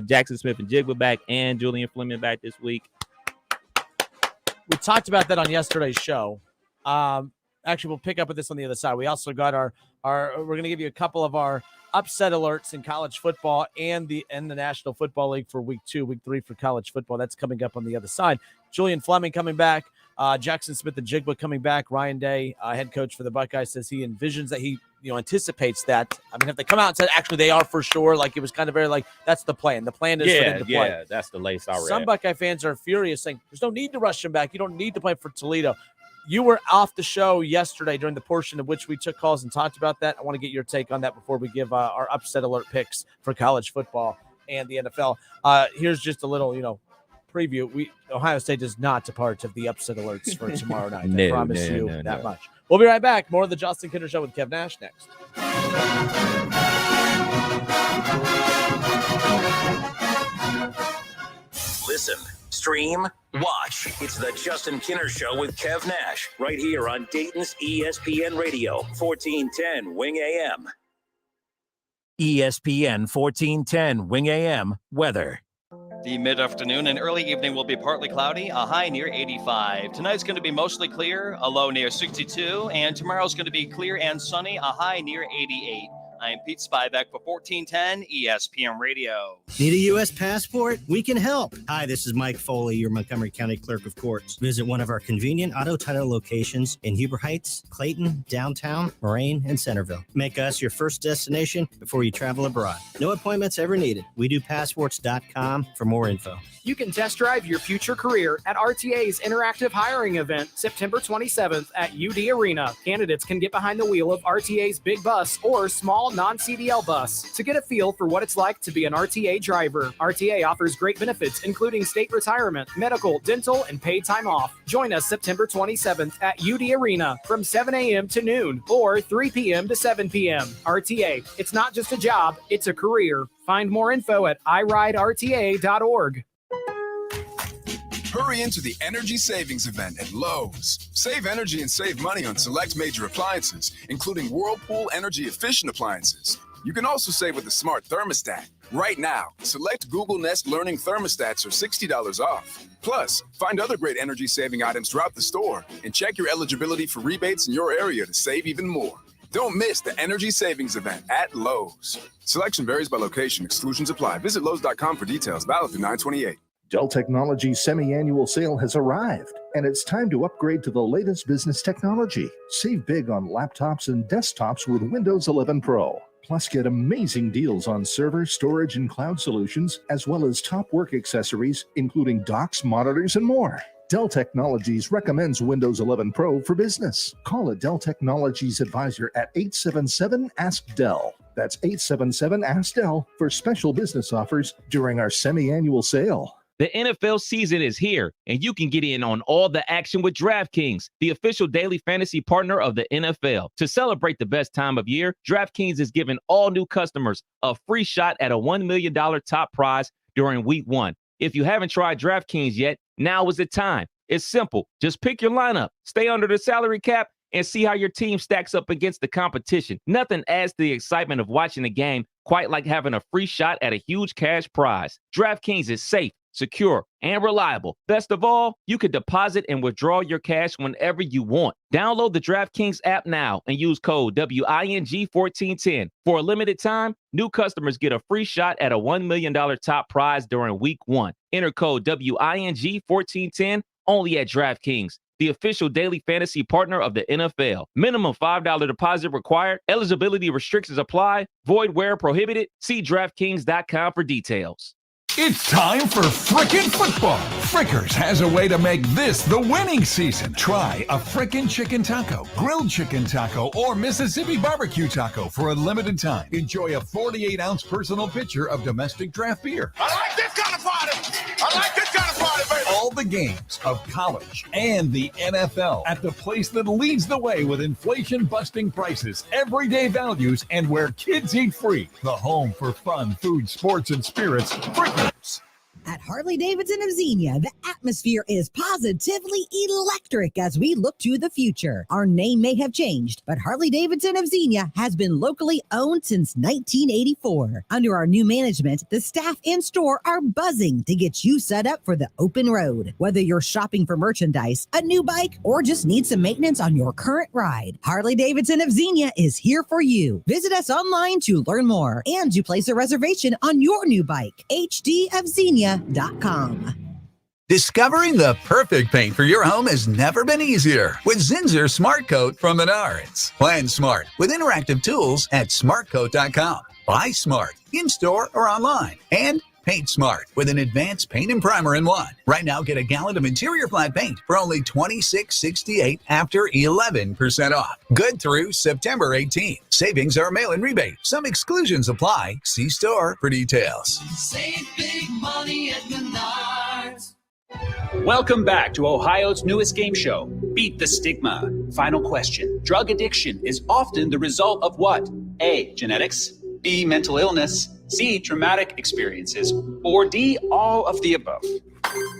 Jackson Smith and Jigba back and Julian Fleming back this week. We talked about that on yesterday's show. Actually, we'll pick up with this on the other side. We also got our we're going to give you a couple of our upset alerts in college football and the National Football League for week 2, week 3 for college football. That's coming up on the other side. Julian Fleming coming back. Jackson Smith and Jigba coming back. Ryan Day, head coach for the Buckeyes, says he envisions that he anticipates that. I mean, if they come out and said actually they are for sure, like it was kind of very like that's the plan. The plan is for them to play. Yeah, that's the lace I read. Some Buckeye fans are furious, saying there's no need to rush him back. You don't need to play for Toledo. You were off the show yesterday during the portion of which we took calls and talked about that. I want to get your take on that before we give our upset alert picks for college football and the NFL. Here's just a little, preview. Ohio State is not a part of the upset alerts for tomorrow night. I promise you that much. We'll be right back. More of the Justin Kinder Show with Kev Nash next. Listen, stream, watch. It's the Justin Kinner Show with Kev Nash right here on Dayton's ESPN Radio, 1410 Wing AM. ESPN 1410 Wing AM weather. The mid-afternoon and early evening will be partly cloudy, a high near 85. Tonight's going to be mostly clear, a low near 62, and tomorrow's going to be clear and sunny, a high near 88. I'm Pete Spivak for 1410 ESPN Radio. Need a U.S. passport? We can help. Hi, this is Mike Foley, your Montgomery County Clerk of Courts. Visit one of our convenient auto title locations in Huber Heights, Clayton, downtown, Moraine, and Centerville. Make us your first destination before you travel abroad. No appointments ever needed. We do passports.com for more info. You can test drive your future career at RTA's interactive hiring event, September 27th at UD Arena. Candidates can get behind the wheel of RTA's big bus or small non-CDL bus to get a feel for what it's like to be an RTA driver. RTA offers great benefits, including state retirement, medical, dental, and paid time off. Join us September 27th at UD Arena from 7 a.m. to noon or 3 p.m. to 7 p.m. RTA, it's not just a job, it's a career. Find more info at iRideRTA.org. Hurry into the Energy Savings Event at Lowe's. Save energy and save money on select major appliances, including Whirlpool energy-efficient appliances. You can also save with a smart thermostat. Right now, select Google Nest Learning thermostats are $60 off. Plus, find other great energy-saving items throughout the store and check your eligibility for rebates in your area to save even more. Don't miss the Energy Savings Event at Lowe's. Selection varies by location. Exclusions apply. Visit Lowe's.com for details. Valid through 9/28. Dell Technologies' semi-annual sale has arrived, and it's time to upgrade to the latest business technology. Save big on laptops and desktops with Windows 11 Pro. Plus, get amazing deals on server, storage, and cloud solutions, as well as top work accessories, including docks, monitors, and more. Dell Technologies recommends Windows 11 Pro for business. Call a Dell Technologies advisor at 877-ASK-DELL. That's 877-ASK-DELL for special business offers during our semi-annual sale. The NFL season is here, and you can get in on all the action with DraftKings, the official daily fantasy partner of the NFL. To celebrate the best time of year, DraftKings is giving all new customers a free shot at a $1 million top prize during Week 1. If you haven't tried DraftKings yet, now is the time. It's simple. Just pick your lineup, stay under the salary cap, and see how your team stacks up against the competition. Nothing adds to the excitement of watching the game quite like having a free shot at a huge cash prize. DraftKings is safe, secure, and reliable. Best of all, you can deposit and withdraw your cash whenever you want. Download the DraftKings app now and use code WING1410. For a limited time, new customers get a free shot at a $1 million top prize during Week 1. Enter code WING1410 only at DraftKings, the official daily fantasy partner of the NFL. Minimum $5 deposit required. Eligibility restrictions apply. Void where prohibited. See DraftKings.com for details. It's time for frickin' football. Frickers has a way to make this the winning season. Try a frickin' chicken taco, grilled chicken taco, or Mississippi barbecue taco for a limited time. Enjoy a 48-ounce personal pitcher of domestic draft beer. I like this kind of party. I like this kind of party, baby. All the games of college and the NFL at the place that leads the way with inflation-busting prices, everyday values, and where kids eat free. The home for fun, food, sports, and spirits. Frickers. At Harley-Davidson of Xenia, the atmosphere is positively electric as we look to the future. Our name may have changed, but Harley-Davidson of Xenia has been locally owned since 1984. Under our new management, the staff in store are buzzing to get you set up for the open road. Whether you're shopping for merchandise, a new bike, or just need some maintenance on your current ride, Harley-Davidson of Xenia is here for you. Visit us online to learn more and to place a reservation on your new bike. hdofxenia.com. Discovering the perfect paint for your home has never been easier with Zinsser Smart Coat from Menards. Plan smart with interactive tools at smartcoat.com. Buy smart in-store or online. And paint smart with an advanced paint and primer in one. Right now, get a gallon of interior flat paint for only $26.68 after 11% off. Good through September 18th. Savings are mail-in rebate. Some exclusions apply. See store for details. Save big money at Menards. Welcome back to Ohio's newest game show, Beat the Stigma. Final question. Drug addiction is often the result of what? A, genetics, B, mental illness, C, traumatic experiences, or D, all of the above.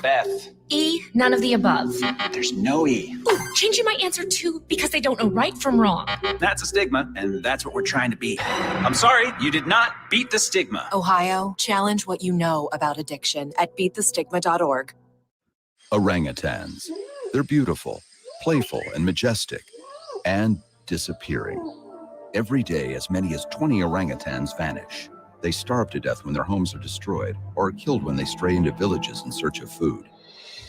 Beth. E, none of the above. There's no E. Ooh, changing my answer to because they don't know right from wrong. That's a stigma, and that's what we're trying to beat. I'm sorry, you did not beat the stigma. Ohio, challenge what you know about addiction at beatthestigma.org. Orangutans. They're beautiful, playful, and majestic, and disappearing. Every day, as many as 20 orangutans vanish. They starve to death when their homes are destroyed or are killed when they stray into villages in search of food.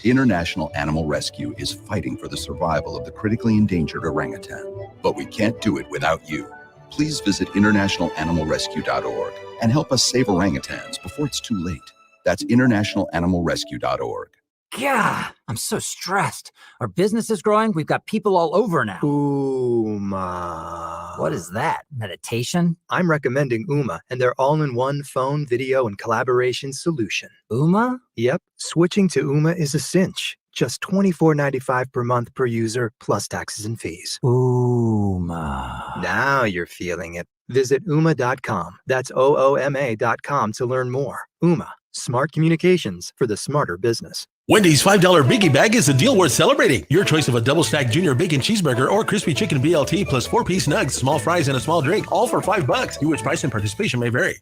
International Animal Rescue is fighting for the survival of the critically endangered orangutan, but we can't do it without you. Please visit internationalanimalrescue.org and help us save orangutans before it's too late. That's internationalanimalrescue.org. Yeah, I'm so stressed. Our business is growing. We've got people all over now. Uma. What is that? Meditation? I'm recommending Uma and their all-in-one phone, video, and collaboration solution. Uma? Yep. Switching to Uma is a cinch. Just $24.95 per month per user, plus taxes and fees. Uma. Now you're feeling it. Visit Uma.com. That's OOMA.com to learn more. Uma. Smart communications for the smarter business. Wendy's $5 Biggie Bag is a deal worth celebrating. Your choice of a double-stacked junior bacon cheeseburger or crispy chicken BLT plus 4-piece nugs, small fries, and a small drink, all for $5. Which price and participation may vary.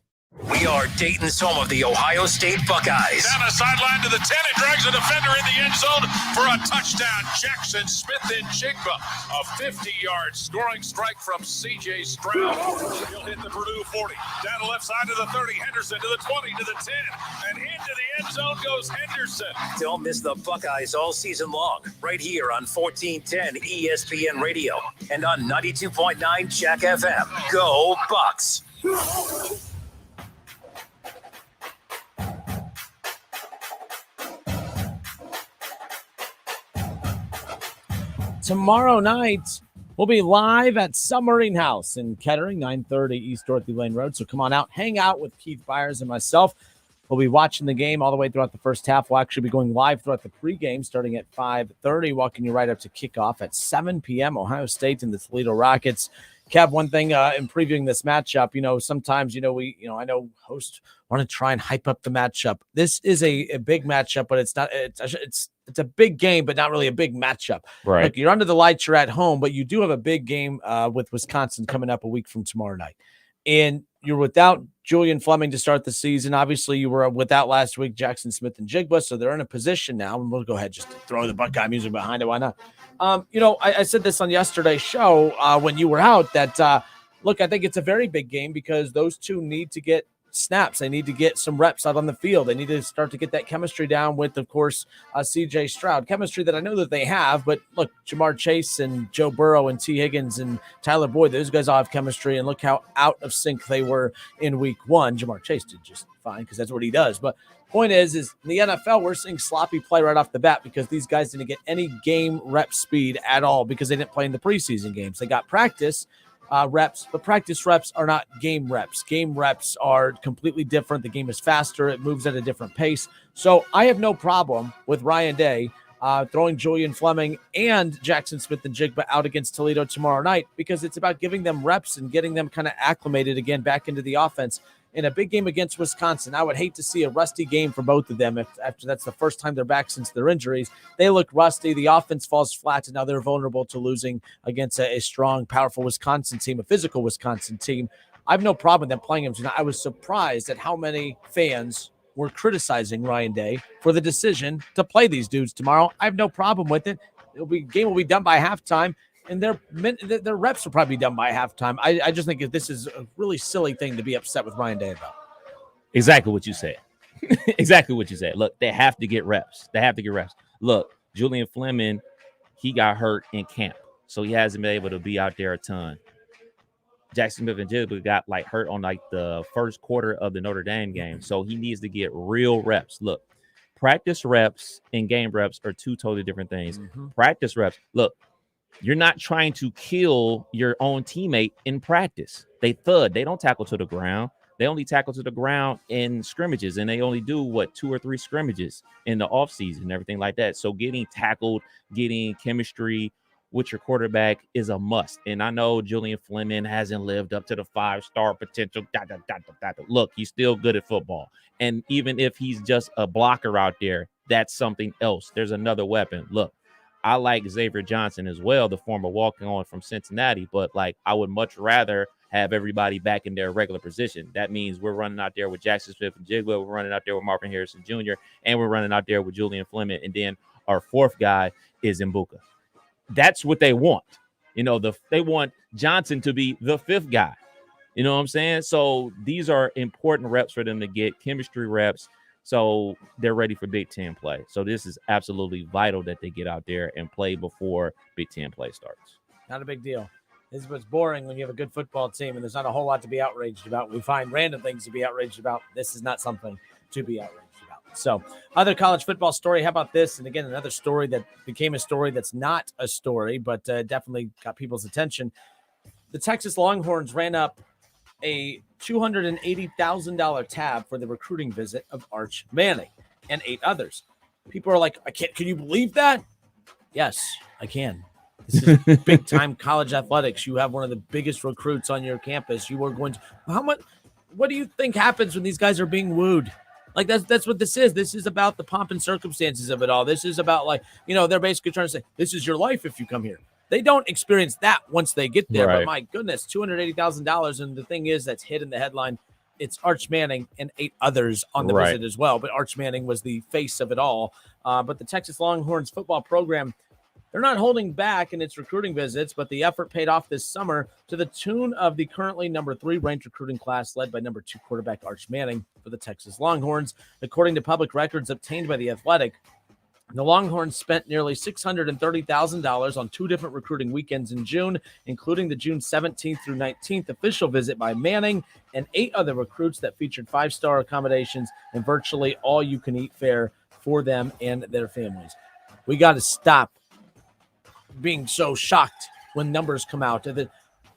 We are Dayton's home of the Ohio State Buckeyes. Down the sideline to the 10 and drags a defender in the end zone for a touchdown. Jackson Smith-Njigba, a 50-yard scoring strike from C.J. Stroud. He'll hit the Purdue 40. Down the left side to the 30. Henderson to the 20 to the 10. And into the end zone goes Henderson. Don't miss the Buckeyes all season long, right here on 1410 ESPN Radio and on 92.9 Jack FM. Go Bucks! Tomorrow night, we'll be live at Submarine House in Kettering, 930 East Dorothy Lane Road. So come on out, hang out with Keith Byers and myself. We'll be watching the game all the way throughout the first half. We'll actually be going live throughout the pregame starting at 5:30, walking you right up to kickoff at 7 p.m. Ohio State and the Toledo Rockets. Kev, one thing in previewing this matchup, sometimes, I know hosts want to try and hype up the matchup. This is a big matchup, but it's not. It's a big game, but not really a big matchup. Right. Look, you're under the lights, you're at home, but you do have a big game with Wisconsin coming up a week from tomorrow night. And you're without Julian Fleming to start the season. Obviously, you were without last week Jackson Smith-Njigba, so they're in a position now. And we'll go ahead just to throw the Buckeye music behind it. Why not? I said this on yesterday's show when you were out that, look, I think it's a very big game because those two need to get snaps. They need to get some reps out on the field. They need to start to get that chemistry down with, of course, C.J. Stroud. Chemistry that I know that they have, but look, Jamar Chase and Joe Burrow and T. Higgins and Tyler Boyd, those guys all have chemistry, and look how out of sync they were in week one. Jamar Chase did just fine because that's what he does. But point is in the NFL, we're seeing sloppy play right off the bat because these guys didn't get any game rep speed at all because they didn't play in the preseason games. They got practice reps, but practice reps are not game reps. Game reps are completely different. The game is faster. It moves at a different pace. So I have no problem with Ryan Day throwing Julian Fleming and Jackson Smith-Njigba out against Toledo tomorrow night because it's about giving them reps and getting them kind of acclimated again back into the offense. In a big game against Wisconsin, I would hate to see a rusty game for both of them. If after that's the first time they're back since their injuries, they look rusty. The offense falls flat, and now they're vulnerable to losing against a strong, powerful Wisconsin team, a physical Wisconsin team. I have no problem with them playing him tonight. I was surprised at how many fans were criticizing Ryan Day for the decision to play these dudes tomorrow. I have no problem with it. Game will be done by halftime. And their reps will probably be done by halftime. I just think this is a really silly thing to be upset with Ryan Day about. Exactly what you said. Exactly what you said. Look, they have to get reps. Look, Julian Fleming, he got hurt in camp, so he hasn't been able to be out there a ton. Jackson Smith-Njigba got hurt on the first quarter of the Notre Dame game, so he needs to get real reps. Look, practice reps and game reps are two totally different things. Mm-hmm. Practice reps, look. You're not trying to kill your own teammate in practice. They thud. They don't tackle to the ground. They only tackle to the ground in scrimmages, and they only do, 2 or 3 scrimmages in the offseason and everything like that. So getting tackled, getting chemistry with your quarterback is a must. And I know Julian Fleming hasn't lived up to the 5-star potential. Look, he's still good at football. And even if he's just a blocker out there, that's something else. There's another weapon. Look. I like Xavier Johnson as well, the former walk-on from Cincinnati, but I would much rather have everybody back in their regular position. That means we're running out there with Jackson Smith-Njigba, we're running out there with Marvin Harrison Jr., and we're running out there with Julian Fleming, and then our fourth guy is Mbuka. That's what they want. They want Johnson to be the fifth guy. You know what I'm saying? So these are important reps for them to get, chemistry reps, so they're ready for Big Ten play. So this is absolutely vital that they get out there and play before Big Ten play starts. Not a big deal. This is what's boring when you have a good football team and there's not a whole lot to be outraged about. We find random things to be outraged about. This is not something to be outraged about. So, other college football story. How about this? And again, another story that became a story that's not a story, but definitely got people's attention. The Texas Longhorns ran up a $280,000 tab for the recruiting visit of Arch Manning and 8 others. People are like, can you believe that? Yes, I can. This is big time college athletics. You have one of the biggest recruits on your campus. You are going to, what do you think happens when these guys are being wooed? Like that's what this is. This is about the pomp and circumstances of it all. This is about they're basically trying to say, this is your life if you come here. They don't experience that once they get there. Right. But my goodness, $280,000. And the thing is, that's hit in the headline. It's Arch Manning and 8 others on the visit as well. But Arch Manning was the face of it all. But the Texas Longhorns football program, they're not holding back in its recruiting visits, but the effort paid off this summer to the tune of the currently number 3 ranked recruiting class led by number 2 quarterback Arch Manning for the Texas Longhorns. According to public records obtained by The Athletic, the Longhorns spent nearly $630,000 on 2 different recruiting weekends in June, including the June 17th through 19th official visit by Manning and 8 other recruits that featured 5-star accommodations and virtually all-you-can-eat fare for them and their families. We got to stop being so shocked when numbers come out.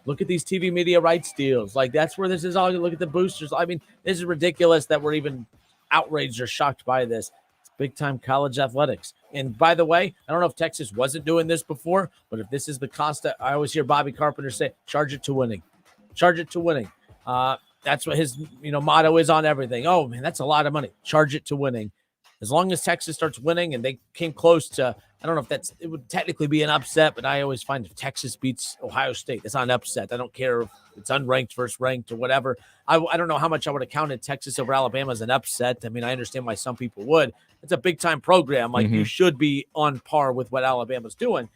Look at these TV media rights deals. Like, that's where this is all. Look at the boosters. I mean, this is ridiculous that we're even outraged or shocked by this. It's big-time college athletics. And by the way, I don't know if Texas wasn't doing this before, but if this is the cost, I always hear Bobby Carpenter say, charge it to winning. Charge it to winning. That's what his motto is on everything. Oh, man, that's a lot of money. Charge it to winning. As long as Texas starts winning, and they came close to, I don't know if it would technically be an upset, but I always find if Texas beats Ohio State, it's not an upset. I don't care if it's unranked versus ranked or whatever. I don't know how much I would have counted Texas over Alabama as an upset. I mean, I understand why some people would. It's a big-time program. Like, you should be on par with what Alabama's doing.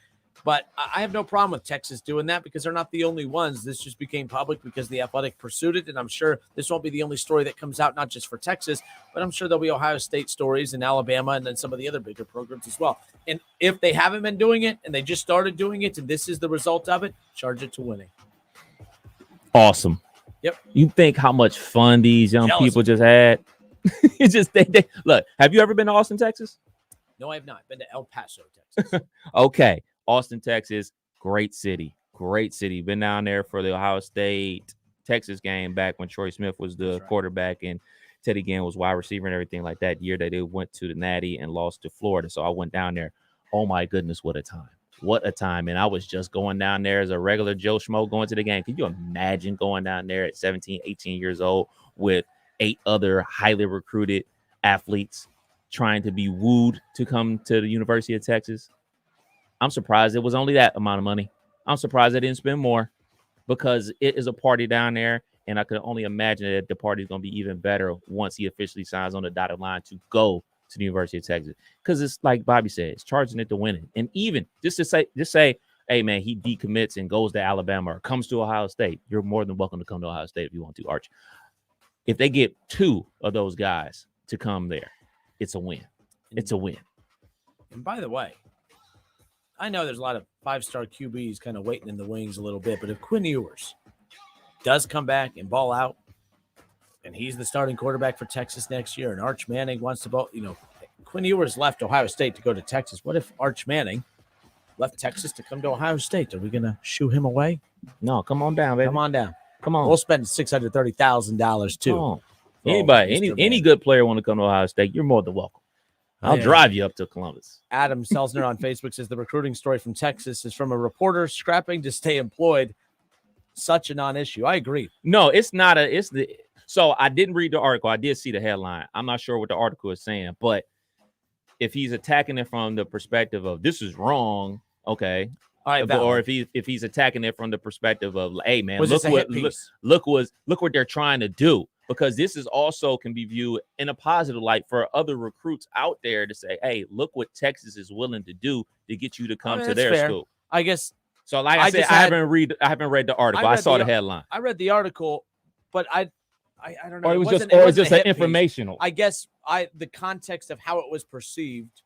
But I have no problem with Texas doing that because they're not the only ones. This just became public because The Athletic pursued it, and I'm sure this won't be the only story that comes out, not just for Texas, but I'm sure there'll be Ohio State stories and Alabama and then some of the other bigger programs as well. And if they haven't been doing it and they just started doing it and this is the result of it, charge it to winning. Awesome. Yep. You think how much fun these young people just had? It's just they look. Have you ever been to Austin, Texas? No, I have not. Been to El Paso, Texas. Okay. Austin, Texas, great city. Been down there for the Ohio State Texas game back when Troy Smith was the quarterback and Teddy Ginn was wide receiver and everything like that. Year that they went to the Natty and lost to Florida. So I went down there. Oh my goodness, what a time. What a time. And I was just going down there as a regular Joe Schmo going to the game. Can you imagine going down there at 17, 18 years old with 8 other highly recruited athletes trying to be wooed to come to the University of Texas? I'm surprised it was only that amount of money. I'm surprised they didn't spend more because it is a party down there. And I could only imagine that the party is going to be even better once he officially signs on the dotted line to go to the University of Texas. Because it's like Bobby said, it's charging it to winning. And even just say, hey, man, he decommits and goes to Alabama or comes to Ohio State. You're more than welcome to come to Ohio State if you want to, Arch. If they get 2 of those guys to come there, it's a win. It's a win. And by the way, I know there's a lot of 5-star QBs kind of waiting in the wings a little bit, but if Quinn Ewers does come back and ball out, and he's the starting quarterback for Texas next year, and Arch Manning wants to ball, Quinn Ewers left Ohio State to go to Texas. What if Arch Manning left Texas to come to Ohio State? Are we going to shoo him away? No, come on down, baby. Come on down. Come on. We'll spend $630,000 too. Anybody, any good player want to come to Ohio State, you're more than welcome. I'll drive you up to Columbus. Adam Selsner on Facebook says the recruiting story from Texas is from a reporter scrapping to stay employed. Such a non-issue. I agree. No, it's not so I didn't read the article. I did see the headline. I'm not sure what the article is saying, but if he's attacking it from the perspective of this is wrong, okay. All right, or if he's attacking it from the perspective of, hey man, look what they're trying to do. Because this is also can be viewed in a positive light for other recruits out there to say, hey, look what Texas is willing to do to get you to come to their school. I guess So like I said, I haven't read the article. I saw the headline. I read the article, but I don't know. Or it was just an informational. I guess the context of how it was perceived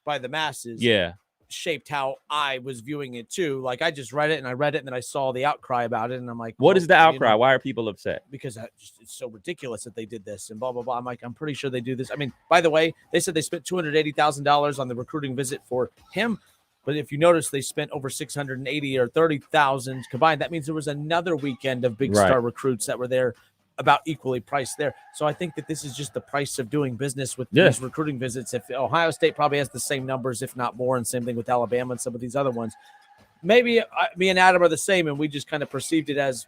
by the masses. Yeah. Shaped how I was viewing it too. Like I just read it and then I saw the outcry about it and I'm like, what is the outcry? Why are people upset? Because it's so ridiculous that they did this and blah blah blah. I'm like, I'm pretty sure they do this. I mean, by the way, they said they spent $280,000 on the recruiting visit for him, but if you notice, they spent over $680,000 or $30,000 combined. That means there was another weekend of big star recruits that were there, about equally priced there. So I think that this is just the price of doing business with these recruiting visits. If Ohio State probably has the same numbers, if not more, and same thing with Alabama and some of these other ones. Maybe me and Adam are the same, and we just kind of perceived it as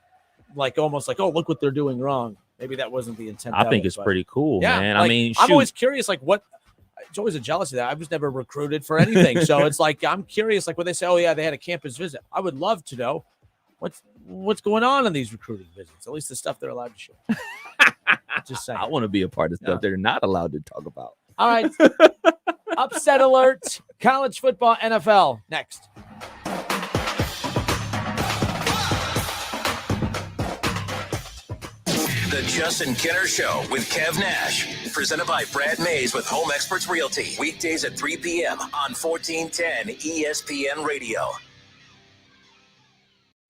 like almost like, oh, look what they're doing wrong. Maybe that wasn't the intent. I think it's pretty cool, man. Like, I mean, I'm always curious, like what. It's always a jealousy that I was never recruited for anything. So it's like I'm curious, like when they say, oh yeah, they had a campus visit. I would love to know what's going on in these recruiting visits, at least the stuff they're allowed to show. Just saying. I want to be a part of stuff they're not allowed to talk about. All right. Upset alert. College football, NFL. Next. The Justin Kinner Show with Kev Nash. Presented by Brad Mays with Home Experts Realty. Weekdays at 3 p.m. on 1410 ESPN Radio.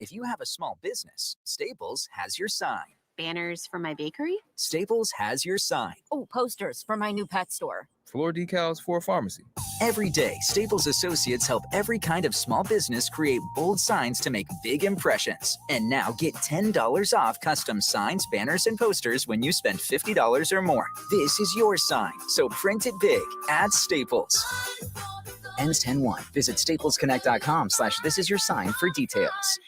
If you have a small business, Staples has your sign. Banners for my bakery? Staples has your sign. Oh, posters for my new pet store. Floor decals for a pharmacy. Every day, Staples associates help every kind of small business create bold signs to make big impressions. And now get $10 off custom signs, banners, and posters when you spend $50 or more. This is your sign, so print it big at Staples. Ends 10/1. Visit staplesconnect.com/thisisyoursign for details.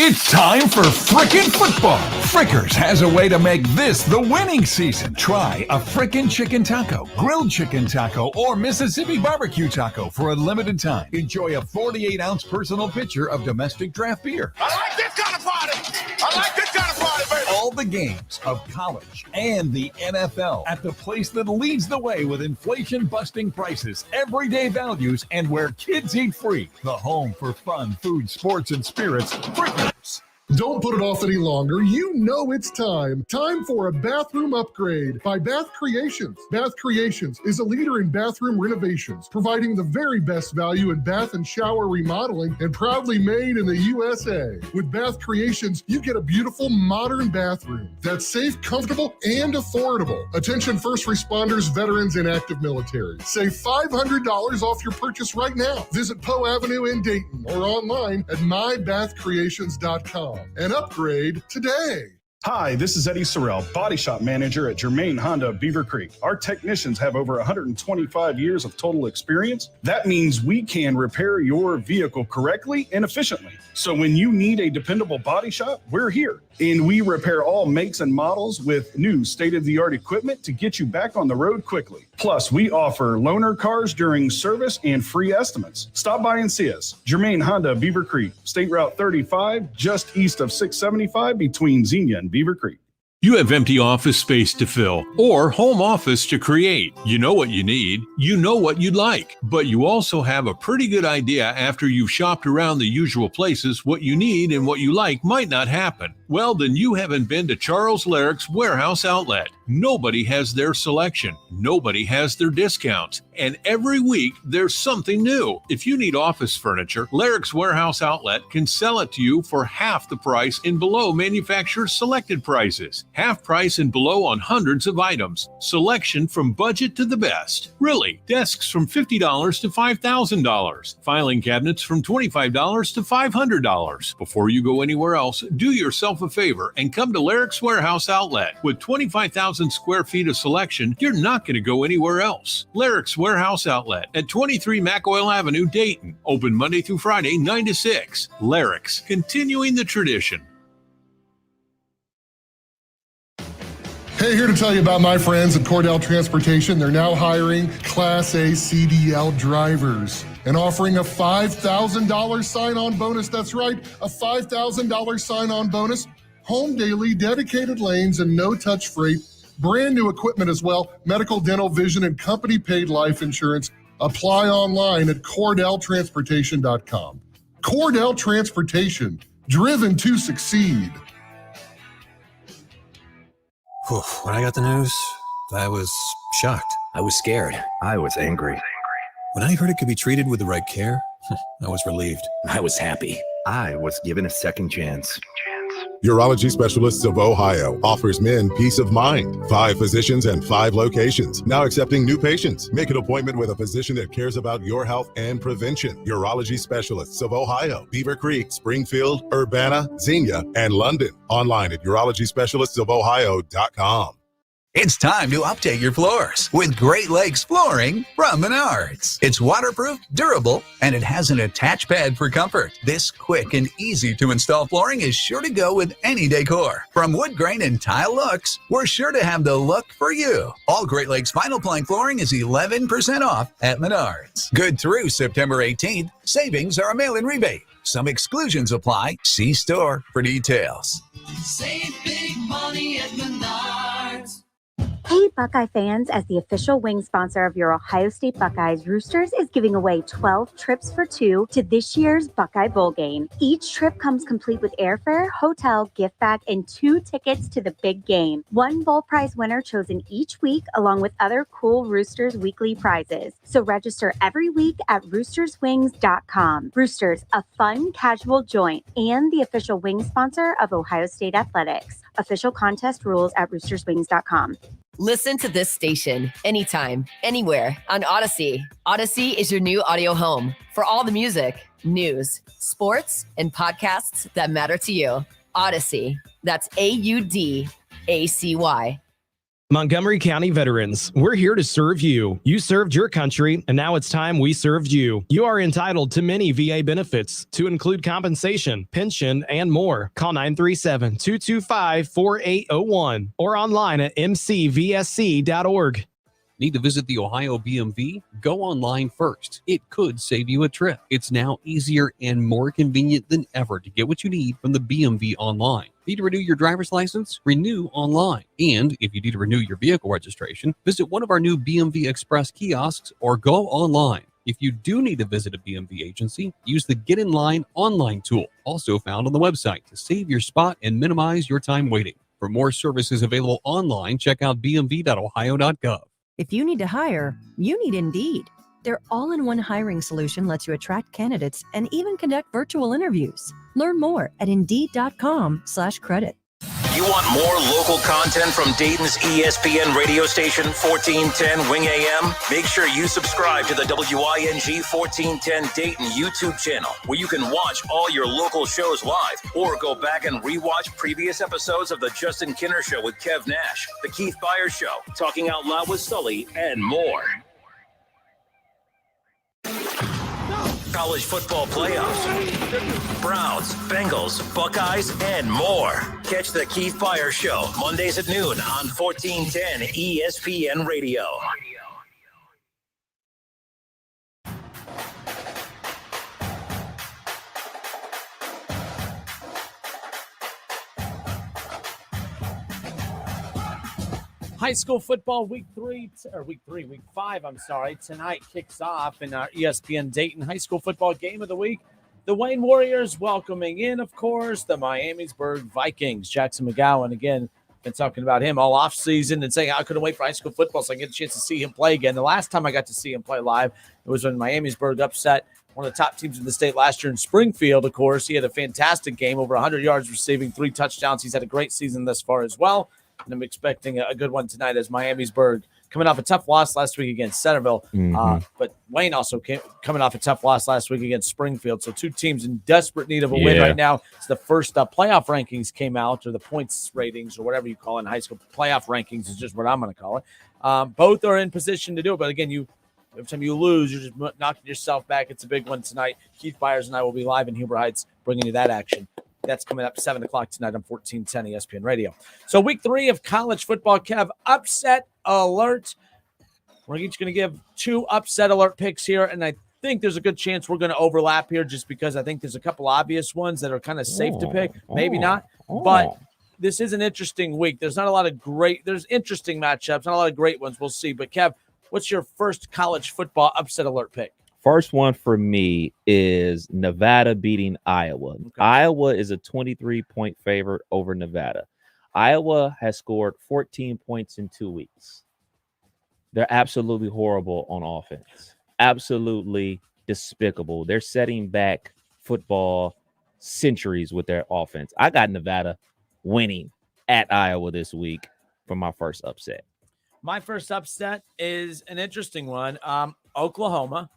It's time for frickin' football. Frickers has a way to make this the winning season. Try a frickin' chicken taco, grilled chicken taco, or Mississippi barbecue taco for a limited time. Enjoy a 48-ounce personal pitcher of domestic draft beer. I like this kind of party. I like this kind of party, baby. All the games of college and the NFL at the place that leads the way with inflation-busting prices, everyday values, and where kids eat free. The home for fun, food, sports, and spirits. Frickers. Don't put it off any longer. You know it's time. Time for a bathroom upgrade by Bath Creations. Bath Creations is a leader in bathroom renovations, providing the very best value in bath and shower remodeling and proudly made in the USA. With Bath Creations, you get a beautiful modern bathroom that's safe, comfortable, and affordable. Attention first responders, veterans, and active military. Save $500 off your purchase right now. Visit Poe Avenue in Dayton or online at mybathcreations.com. And upgrade today. Hi, this is Eddie Sorrell, Body Shop Manager at Germain Honda of Beaver Creek. Our technicians have over 125 years of total experience. That means we can repair your vehicle correctly and efficiently. So when you need a dependable body shop, we're here. And we repair all makes and models with new state-of-the-art equipment to get you back on the road quickly. Plus, we offer loaner cars during service and free estimates. Stop by and see us. Germain Honda of Beaver Creek, State Route 35, just east of 675 between Xenia and Beaver Creek. You have empty office space to fill or home office to create. You know what you need. You know what you'd like. But you also have a pretty good idea after you've shopped around the usual places what you need and what you like might not happen. Well, then you haven't been to Charles Larrick's Warehouse Outlet. Nobody has their selection. Nobody has their discounts. And every week, there's something new. If you need office furniture, Larrick's Warehouse Outlet can sell it to you for half the price and below manufacturer's selected prices. Half price and below on hundreds of items. Selection from budget to the best. Really, desks from $50 to $5,000. Filing cabinets from $25 to $500. Before you go anywhere else, do yourself a favor and come to Larrick's Warehouse Outlet. With 25,000 square feet of selection, you're not going to go anywhere else. Larrick's Warehouse Outlet at 23 McOil Avenue, Dayton. Open Monday through Friday, 9 to 6. Larrick's, continuing the tradition. Hey, here to tell you about my friends at Cordell Transportation. They're now hiring Class A CDL drivers and offering a $5,000 sign-on bonus. That's right, a $5,000 sign-on bonus. Home daily, dedicated lanes, and no-touch freight. Brand new equipment as well. Medical, dental, vision, and company-paid life insurance. Apply online at CordellTransportation.com. Cordell Transportation, driven to succeed. When I got the news, I was shocked. I was scared. I was angry. When I heard it could be treated with the right care, I was relieved. I was happy. I was given a second chance. Urology Specialists of Ohio offers men peace of mind. 5 physicians and 5 locations. Now accepting new patients. Make an appointment with a physician that cares about your health and prevention. Urology Specialists of Ohio, Beaver Creek, Springfield, Urbana, Xenia, and London. Online at urologyspecialistsofohio.com. It's time to update your floors with Great Lakes Flooring from Menards. It's waterproof, durable, and it has an attached bed for comfort. This quick and easy to install flooring is sure to go with any decor. From wood grain and tile looks, we're sure to have the look for you. All Great Lakes Vinyl Plank flooring is 11% off at Menards. Good through September 18th. Savings are a mail-in rebate. Some exclusions apply. See store for details. Save big money at Menards. Hey, Buckeye fans, as the official wing sponsor of your Ohio State Buckeyes, Roosters is giving away 12 trips for 2 to this year's Buckeye Bowl game. Each trip comes complete with airfare, hotel, gift bag, and 2 tickets to the big game. 1 bowl prize winner chosen each week, along with other cool Roosters weekly prizes. So register every week at roosterswings.com. Roosters, a fun, casual joint, and the official wing sponsor of Ohio State Athletics. Official contest rules at roosterswings.com. Listen to this station anytime, anywhere on Odyssey. Odyssey is your new audio home for all the music, news, sports, and podcasts that matter to you. Odyssey. That's AUDACY. Montgomery County veterans, we're here to serve you. You served your country, and now it's time we served you. You are entitled to many VA benefits, to include compensation, pension, and more. Call 937-225-4801 or online at mcvsc.org. Need to visit the Ohio BMV? Go online first. It could save you a trip. It's now easier and more convenient than ever to get what you need from the BMV online. Need to renew your driver's license? Renew online. And if you need to renew your vehicle registration, visit one of our new BMV Express kiosks or go online. If you do need to visit a BMV agency, use the Get in Line online tool, also found on the website, to save your spot and minimize your time waiting. For more services available online, check out bmv.ohio.gov. If you need to hire, you need Indeed. Their all-in-one hiring solution lets you attract candidates and even conduct virtual interviews. Learn more at Indeed.com/credit. You want more local content from Dayton's ESPN radio station, 1410 Wing AM? Make sure you subscribe to the WING 1410 Dayton YouTube channel, where you can watch all your local shows live or go back and rewatch previous episodes of The Justin Kinner Show with Kev Nash, The Keith Byers Show, Talking Out Loud with Sully, and more. College football playoffs, Browns, Bengals, Buckeyes, and more. Catch the Keith Byers Show Mondays at noon on 1410 ESPN Radio. High school football week 5, tonight kicks off in our ESPN Dayton high school football game of the week. The Wayne Warriors welcoming in, of course, the Miamisburg Vikings. Jackson McGowan, again, been talking about him all offseason and saying I couldn't wait for high school football so I get a chance to see him play again. The last time I got to see him play live, it was when Miamisburg upset one of the top teams in the state last year in Springfield, of course. He had a fantastic game, over 100 yards receiving, 3 touchdowns. He's had a great season thus far as well. And I'm expecting a good one tonight as Miamisburg coming off a tough loss last week against Centerville. But Wayne also coming off a tough loss last week against Springfield. So 2 teams in desperate need of a win right now. It's the first playoff rankings came out, or the points ratings, or whatever you call it in high school. Playoff rankings is just what I'm going to call it. Both are in position to do it. But again, every time you lose, you're just knocking yourself back. It's a big one tonight. Keith Byers and I will be live in Huber Heights bringing you that action. That's coming up 7 o'clock tonight on 1410 ESPN Radio. So week 3 of college football, Kev, upset alert. We're each going to give 2 upset alert picks here, and I think there's a good chance we're going to overlap here just because I think there's a couple obvious ones that are kind of safe to pick. Maybe not, but this is an interesting week. There's interesting matchups, not a lot of great ones. We'll see. But, Kev, what's your first college football upset alert pick? First one for me is Nevada beating Iowa. Okay. Iowa is a 23-point favorite over Nevada. Iowa has scored 14 points in 2 weeks. They're absolutely horrible on offense. Absolutely despicable. They're setting back football centuries with their offense. I got Nevada winning at Iowa this week for my first upset. My first upset is an interesting one. Oklahoma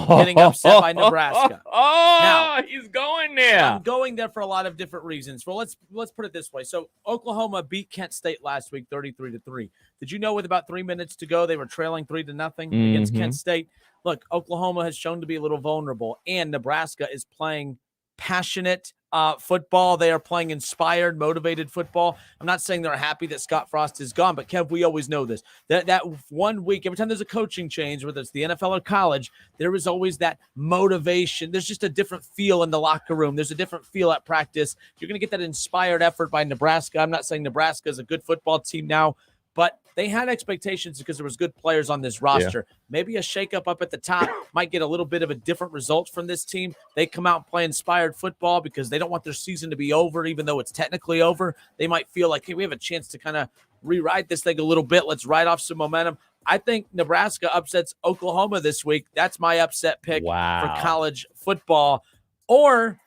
getting upset by Nebraska. Now, he's going there. I'm going there for a lot of different reasons. Well, let's put it this way. So Oklahoma beat Kent State last week 33-3. Did you know with about 3 minutes to go, they were trailing 3-0 against Kent State? Look, Oklahoma has shown to be a little vulnerable, and Nebraska is playing passionate football. They are playing inspired, motivated football. I'm not saying they're happy that Scott Frost is gone, but Kev, we always know this. That 1 week, every time there's a coaching change, whether it's the NFL or college, there is always that motivation. There's just a different feel in the locker room. There's a different feel at practice. You're going to get that inspired effort by Nebraska. I'm not saying Nebraska is a good football team now, but they had expectations because there was good players on this roster. Yeah. Maybe a shakeup up at the top might get a little bit of a different result from this team. They come out and play inspired football because they don't want their season to be over, even though it's technically over. They might feel like, hey, we have a chance to kind of rewrite this thing a little bit. Let's ride off some momentum. I think Nebraska upsets Oklahoma this week. That's my upset pick for college football. Or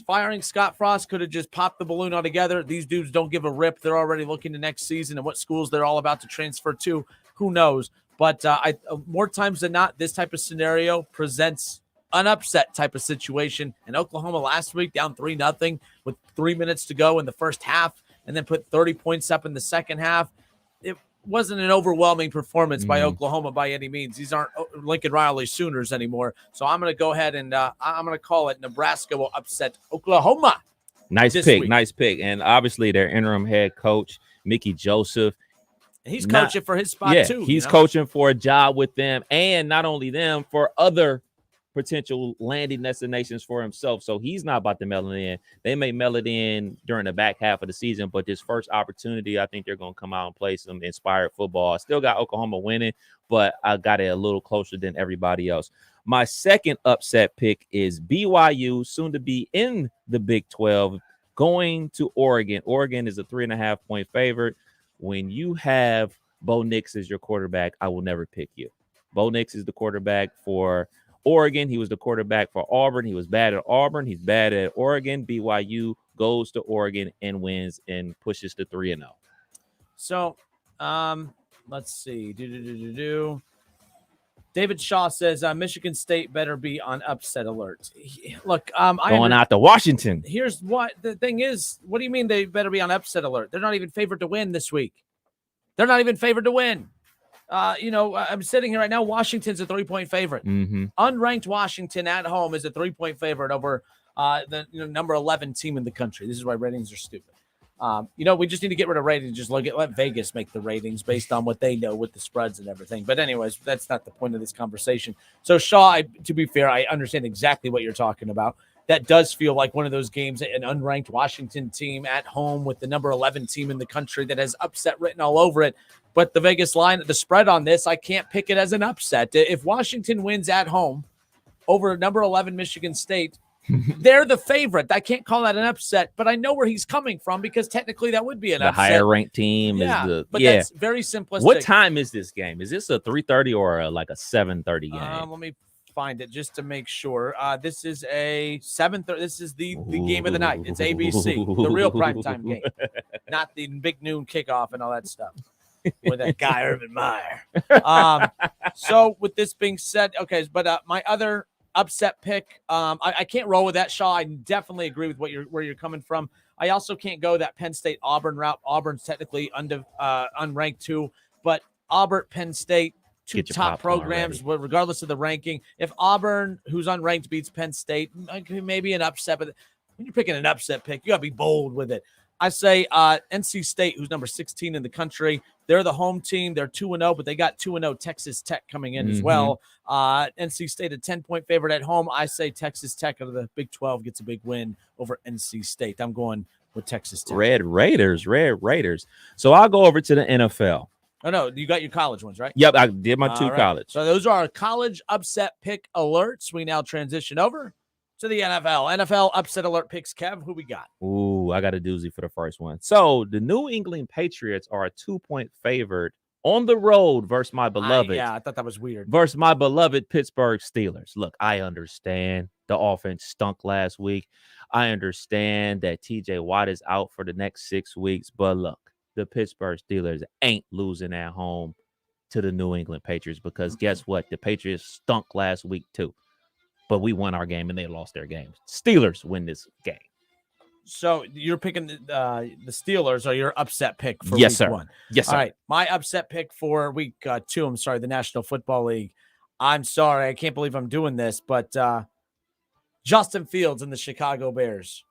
firing Scott Frost could have just popped the balloon altogether. These dudes don't give a rip. They're already looking to next season and what schools they're all about to transfer to. Who knows? But more times than not, this type of scenario presents an upset type of situation. And Oklahoma last week down 3-0 with 3 minutes to go in the first half and then put 30 points up in the second half. It wasn't an overwhelming performance by Oklahoma by any means. These aren't Lincoln Riley Sooners anymore. So I'm going to go ahead and I'm going to call it Nebraska will upset Oklahoma. Nice pick. And obviously their interim head coach, Mickey Joseph. He's coaching for his spot too. He's coaching for a job with them, and not only them, for other potential landing destinations for himself. So he's not about to mail it in. They may mail it in during the back half of the season, but this first opportunity, I think they're going to come out and play some inspired football. I still got Oklahoma winning, but I got it a little closer than everybody else. My second upset pick is BYU, soon to be in the Big 12, going to Oregon. Oregon is a 3.5-point favorite. When you have Bo Nix as your quarterback, I will never pick you. Bo Nix is the quarterback for Oregon. He was the quarterback for Auburn. He was bad at Auburn. He's bad at Oregon. BYU goes to Oregon and wins and pushes to 3-0. So, let's see. David Shaw says Michigan State better be on upset alert. Look, going out to Washington. Here's what the thing is. What do you mean they better be on upset alert? They're not even favored to win this week. They're not even favored to win. I'm sitting here right now. Washington's a 3-point favorite. Unranked Washington at home is a 3-point favorite over the number 11 team in the country. This is why ratings are stupid. We just need to get rid of ratings. Just let Vegas make the ratings based on what they know with the spreads and everything. But anyways, that's not the point of this conversation. So Shaw, to be fair, I understand exactly what you're talking about. That does feel like one of those games, an unranked Washington team at home with the number 11 team in the country that has upset written all over it. But the Vegas line, the spread on this, I can't pick it as an upset. If Washington wins at home over number 11 Michigan State, they're the favorite. I can't call that an upset, but I know where he's coming from because technically that would be an upset. The higher ranked team is that's very simplistic. What time is this game? Is this a 3:30 or like a 7:30 game? Let me find it just to make sure. This is a 7:30. This is the game of the night. It's ABC, the real primetime game, not the big noon kickoff and all that stuff with that guy Urban Meyer. So with this being said, okay, but my other upset pick, I can't roll with that, Shaw. I definitely agree with where you're coming from. I also can't go that Penn State Auburn route. Auburn's technically unranked too, but Auburn, Penn State, two top programs, regardless of the ranking. If Auburn, who's unranked, beats Penn State, maybe an upset. But when you're picking an upset pick, you got to be bold with it. I say NC State, who's number 16 in the country, they're the home team. They're 2-0, but they got 2-0 Texas Tech coming in as well. NC State, a 10-point favorite at home. I say Texas Tech out of the Big 12 gets a big win over NC State. I'm going with Texas Tech. Red Raiders. So I'll go over to the NFL. Oh, no, you got your college ones, right? Yep, I did my two All right. college. So those are our college upset pick alerts. We now transition over to the NFL. NFL upset alert picks. Kev, who we got? Ooh, I got a doozy for the first one. So the New England Patriots are a 2-point favorite on the road versus my beloved. I thought that was weird. Versus my beloved Pittsburgh Steelers. Look, I understand the offense stunk last week. I understand that TJ Watt is out for the next 6 weeks. But look, the Pittsburgh Steelers ain't losing at home to the New England Patriots because guess what? The Patriots stunk last week too. But we won our game and they lost their game. Steelers win this game. So you're picking the Steelers or your upset pick for Yes, week sir. 1? Yes, sir. All right. My upset pick for week 2, I'm sorry, the National Football League. I'm sorry. I can't believe I'm doing this, but Justin Fields and the Chicago Bears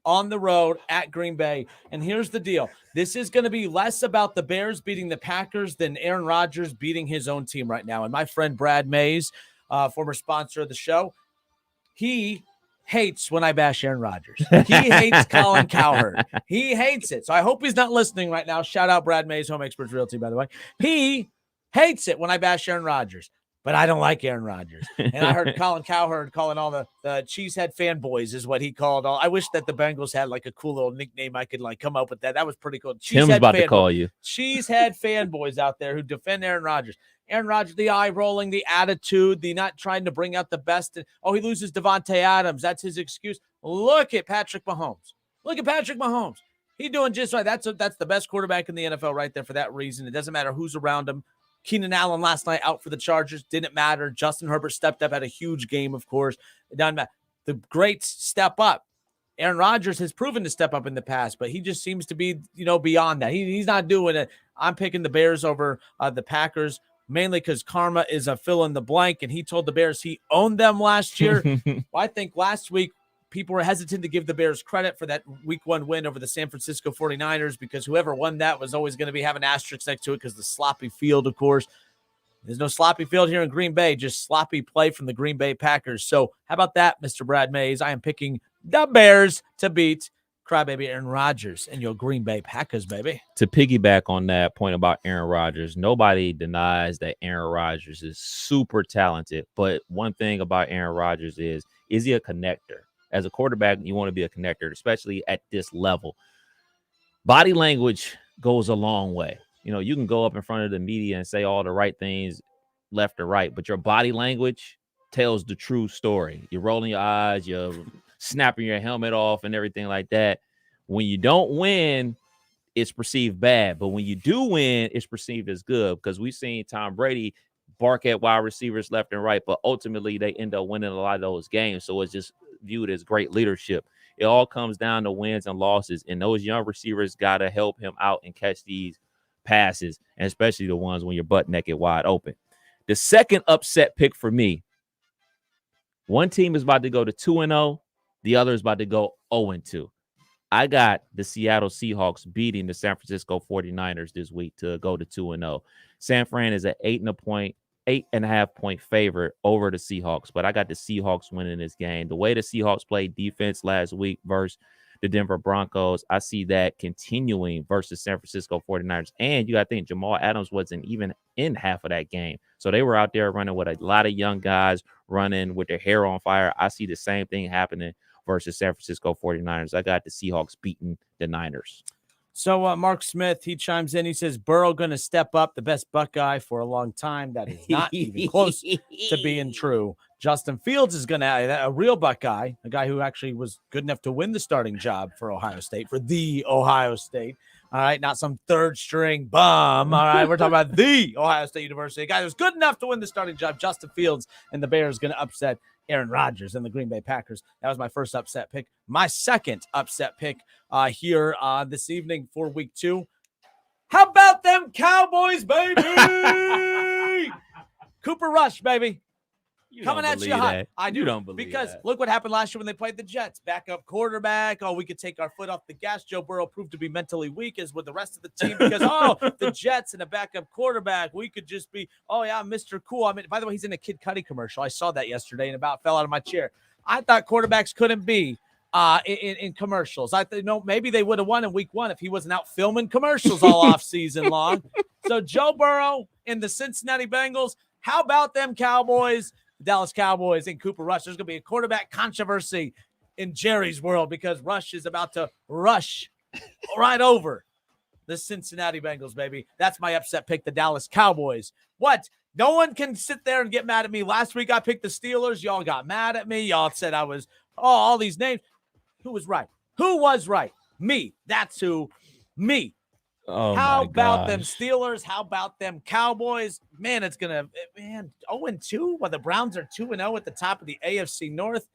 on the road at Green Bay. And here's the deal. This is going to be less about the Bears beating the Packers than Aaron Rodgers beating his own team right now. And my friend Brad Mays, former sponsor of the show, he hates when I bash Aaron Rodgers. He hates Colin Cowherd. He hates it. So I hope he's not listening right now. Shout out Brad Mays, Home Experts Realty, by the way. He hates it when I bash Aaron Rodgers, but I don't like Aaron Rodgers. And I heard Colin Cowherd calling all the cheesehead fanboys is what he called all. I wish that the Bengals had like a cool little nickname. I could like come up with that. That was pretty cool. Tim's about to call you. Cheesehead fanboys out there who defend Aaron Rodgers. Aaron Rodgers, the eye rolling, the attitude, the not trying to bring out the best. Oh, he loses Devontae Adams. That's his excuse. Look at Patrick Mahomes. Look at Patrick Mahomes. He's doing just right. That's the best quarterback in the NFL right there for that reason. It doesn't matter who's around him. Keenan Allen last night out for the Chargers. Didn't matter. Justin Herbert stepped up, had a huge game, of course. It doesn't matter. The greats step up. Aaron Rodgers has proven to step up in the past, but he just seems to be, beyond that. He's not doing it. I'm picking the Bears over the Packers, mainly because karma is a fill in the blank, and he told the Bears he owned them last year. Well, I think last week people were hesitant to give the Bears credit for that week 1 win over the San Francisco 49ers because whoever won that was always going to be having asterisks next to it because the sloppy field, of course. There's no sloppy field here in Green Bay, just sloppy play from the Green Bay Packers. So how about that, Mr. Brad Mays? I am picking the Bears to beat crybaby Aaron Rodgers and your Green Bay Packers, baby. To piggyback on that point about Aaron Rodgers, nobody denies that Aaron Rodgers is super talented. But one thing about Aaron Rodgers is he a connector? As a quarterback, you want to be a connector, especially at this level. Body language goes a long way. You can go up in front of the media and say all the right things left or right, but your body language tells the true story. You're rolling your eyes, you're snapping your helmet off and everything like that. When you don't win, it's perceived bad. But when you do win, it's perceived as good because we've seen Tom Brady bark at wide receivers left and right, but ultimately they end up winning a lot of those games. So it's just viewed as great leadership. It all comes down to wins and losses, and those young receivers got to help him out and catch these passes, and especially the ones when you're butt naked wide open. The second upset pick for me, one team is about to go to 2-0. The other is about to go 0-2. I got the Seattle Seahawks beating the San Francisco 49ers this week to go to 2-0. San Fran is an 8.5 point favorite over the Seahawks, but I got the Seahawks winning this game. The way the Seahawks played defense last week versus the Denver Broncos, I see that continuing versus San Francisco 49ers. And you got to think Jamal Adams wasn't even in half of that game. So they were out there running with a lot of young guys running with their hair on fire. I see the same thing happening versus San Francisco 49ers. I got the Seahawks beating the Niners. So Mark Smith, he chimes in. He says, Burrow going to step up, the best Buckeye for a long time. That is not even close to being true. Justin Fields is going to a real Buckeye, a guy who actually was good enough to win the starting job for Ohio State, for the Ohio State. All right, not some third string bum. All right, we're talking about the Ohio State University, a guy who's good enough to win the starting job. Justin Fields and the Bears going to upset Aaron Rodgers and the Green Bay Packers. That was my first upset pick. My second upset pick here this evening for week 2. How about them Cowboys, baby? Cooper Rush, baby. Coming at you hot. I do. You don't believe because that. look what happened last year when they played the Jets. Backup quarterback. Oh, we could take our foot off the gas. Joe Burrow proved to be mentally weak as with the rest of the team because, the Jets and a backup quarterback. We could just be, Mr. Cool. I mean, by the way, he's in a Kid Cudi commercial. I saw that yesterday and about fell out of my chair. I thought quarterbacks couldn't be in commercials. I think maybe they would have won in week 1 if he wasn't out filming commercials all off season long. So Joe Burrow and the Cincinnati Bengals. How about them Cowboys? The Dallas Cowboys and Cooper Rush. There's going to be a quarterback controversy in Jerry's world because Rush is about to rush right over the Cincinnati Bengals, baby. That's my upset pick, the Dallas Cowboys. What? No one can sit there and get mad at me. Last week I picked the Steelers. Y'all got mad at me. Y'all said I was, all these names. Who was right? Who was right? Me. That's who. Me. Oh, how about them Steelers? How about them Cowboys? Man, it's going to, 0-2 while the Browns are 2-0 at the top of the AFC North.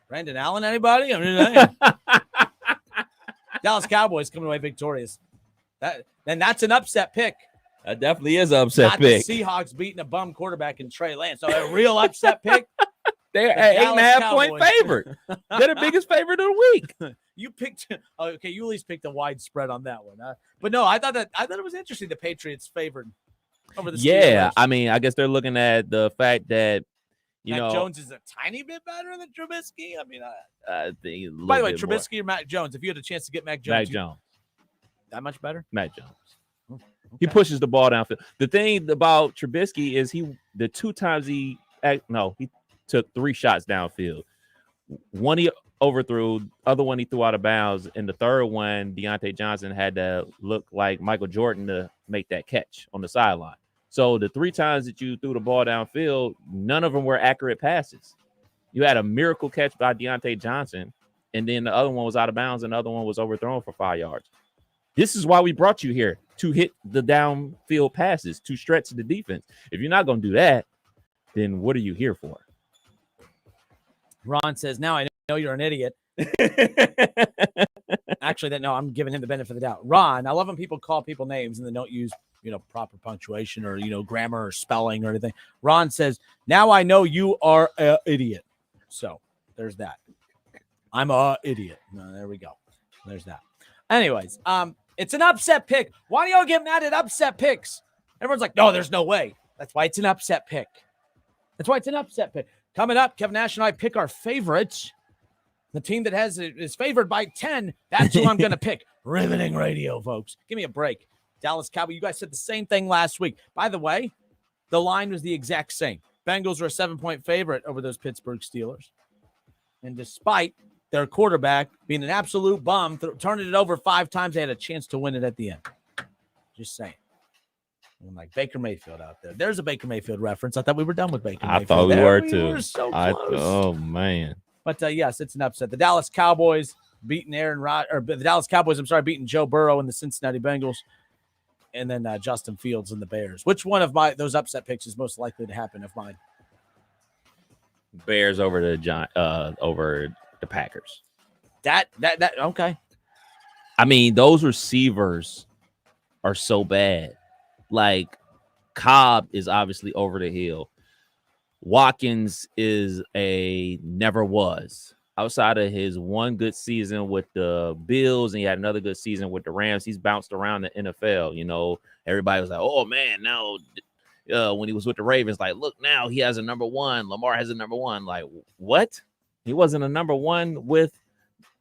Brandon Allen, anybody? I mean, Dallas Cowboys coming away victorious. Then that's an upset pick. That definitely is an upset Not pick. The Seahawks beating a bum quarterback in Trey Lance. So a real upset pick. They're an 8.5 point favorite. They're the biggest favorite of the week. You picked okay. You at least picked a wide spread on that one, but no, I thought it was interesting. The Patriots favored over the Steelers. Yeah, I mean, I guess they're looking at the fact that Mac Jones is a tiny bit better than Trubisky. I mean, I think. By the way, Trubisky or Mac Jones? If you had a chance to get Mac Jones, that much better. Mac Jones. Okay. He pushes the ball downfield. The thing about Trubisky is the 2 times he took 3 shots downfield. One he overthrew, other one he threw out of bounds, and the third one, Deontay Johnson had to look like Michael Jordan to make that catch on the sideline. So the 3 times that you threw the ball downfield, none of them were accurate passes. You had a miracle catch by Deontay Johnson, and then the other one was out of bounds, and the other one was overthrown for 5 yards. This is why we brought you here, to hit the downfield passes, to stretch the defense. If you're not going to do that, then what are you here for? Ron says, now I know you're an idiot. Actually, no, I'm giving him the benefit of the doubt. Ron, I love when people call people names and they don't use, proper punctuation or, grammar or spelling or anything. Ron says, now I know you are an idiot. So there's that. I'm an idiot. No, there we go. There's that. Anyways, it's an upset pick. Why do y'all get mad at upset picks? Everyone's like, no, there's no way. That's why it's an upset pick. Coming up, Kevin Nash and I pick our favorites. The team that is favored by 10, that's who I'm going to pick. Riveting radio, folks. Give me a break. Dallas Cowboys, you guys said the same thing last week. By the way, the line was the exact same. Bengals are a 7-point favorite over those Pittsburgh Steelers. And despite their quarterback being an absolute bum, turning it over 5 times, they had a chance to win it at the end. Just saying. I'm like Baker Mayfield out there. There's a Baker Mayfield reference. I thought we were done with Baker Mayfield. I thought we were too. We were so close. Oh, man. But yes, it's an upset. The Dallas Cowboys beating the Dallas Cowboys, beating Joe Burrow and the Cincinnati Bengals. And then Justin Fields and the Bears. Which one of those upset picks is most likely to happen of mine? Bears over the Packers. That okay. I mean, those receivers are so bad. Like, Cobb is obviously over the hill. Watkins is never was. Outside of his one good season with the Bills, and he had another good season with the Rams, he's bounced around the NFL. Everybody was like, oh, man, now when he was with the Ravens, like, look, now he has a number 1. Lamar has a number 1. Like, what? He wasn't a number 1 with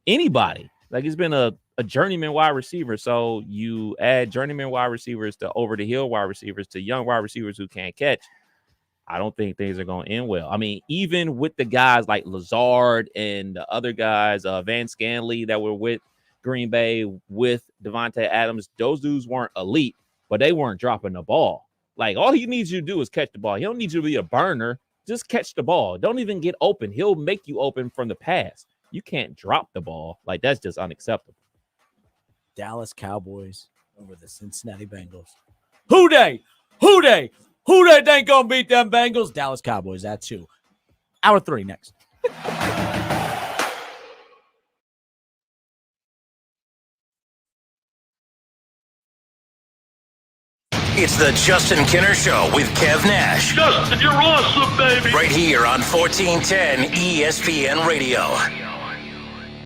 anybody. Like, he's been a journeyman wide receiver. So you add journeyman wide receivers to over the hill wide receivers to young wide receivers who can't catch. I don't think things are going to end well. I mean, even with the guys like Lazard and the other guys, Van Scanley that were with Green Bay with Devontae Adams, those dudes weren't elite, but they weren't dropping the ball. Like, all he needs you to do is catch the ball. He don't need you to be a burner. Just catch the ball. Don't even get open. He'll make you open from the pass. You can't drop the ball. Like, that's just unacceptable. Dallas Cowboys over the Cincinnati Bengals. Who they ain't gonna beat them Bengals? Dallas Cowboys, that's who. Hour 3 next. It's the Justin Kinner Show with Kev Nash. Justin, you're awesome, baby. Right here on 1410 ESPN Radio.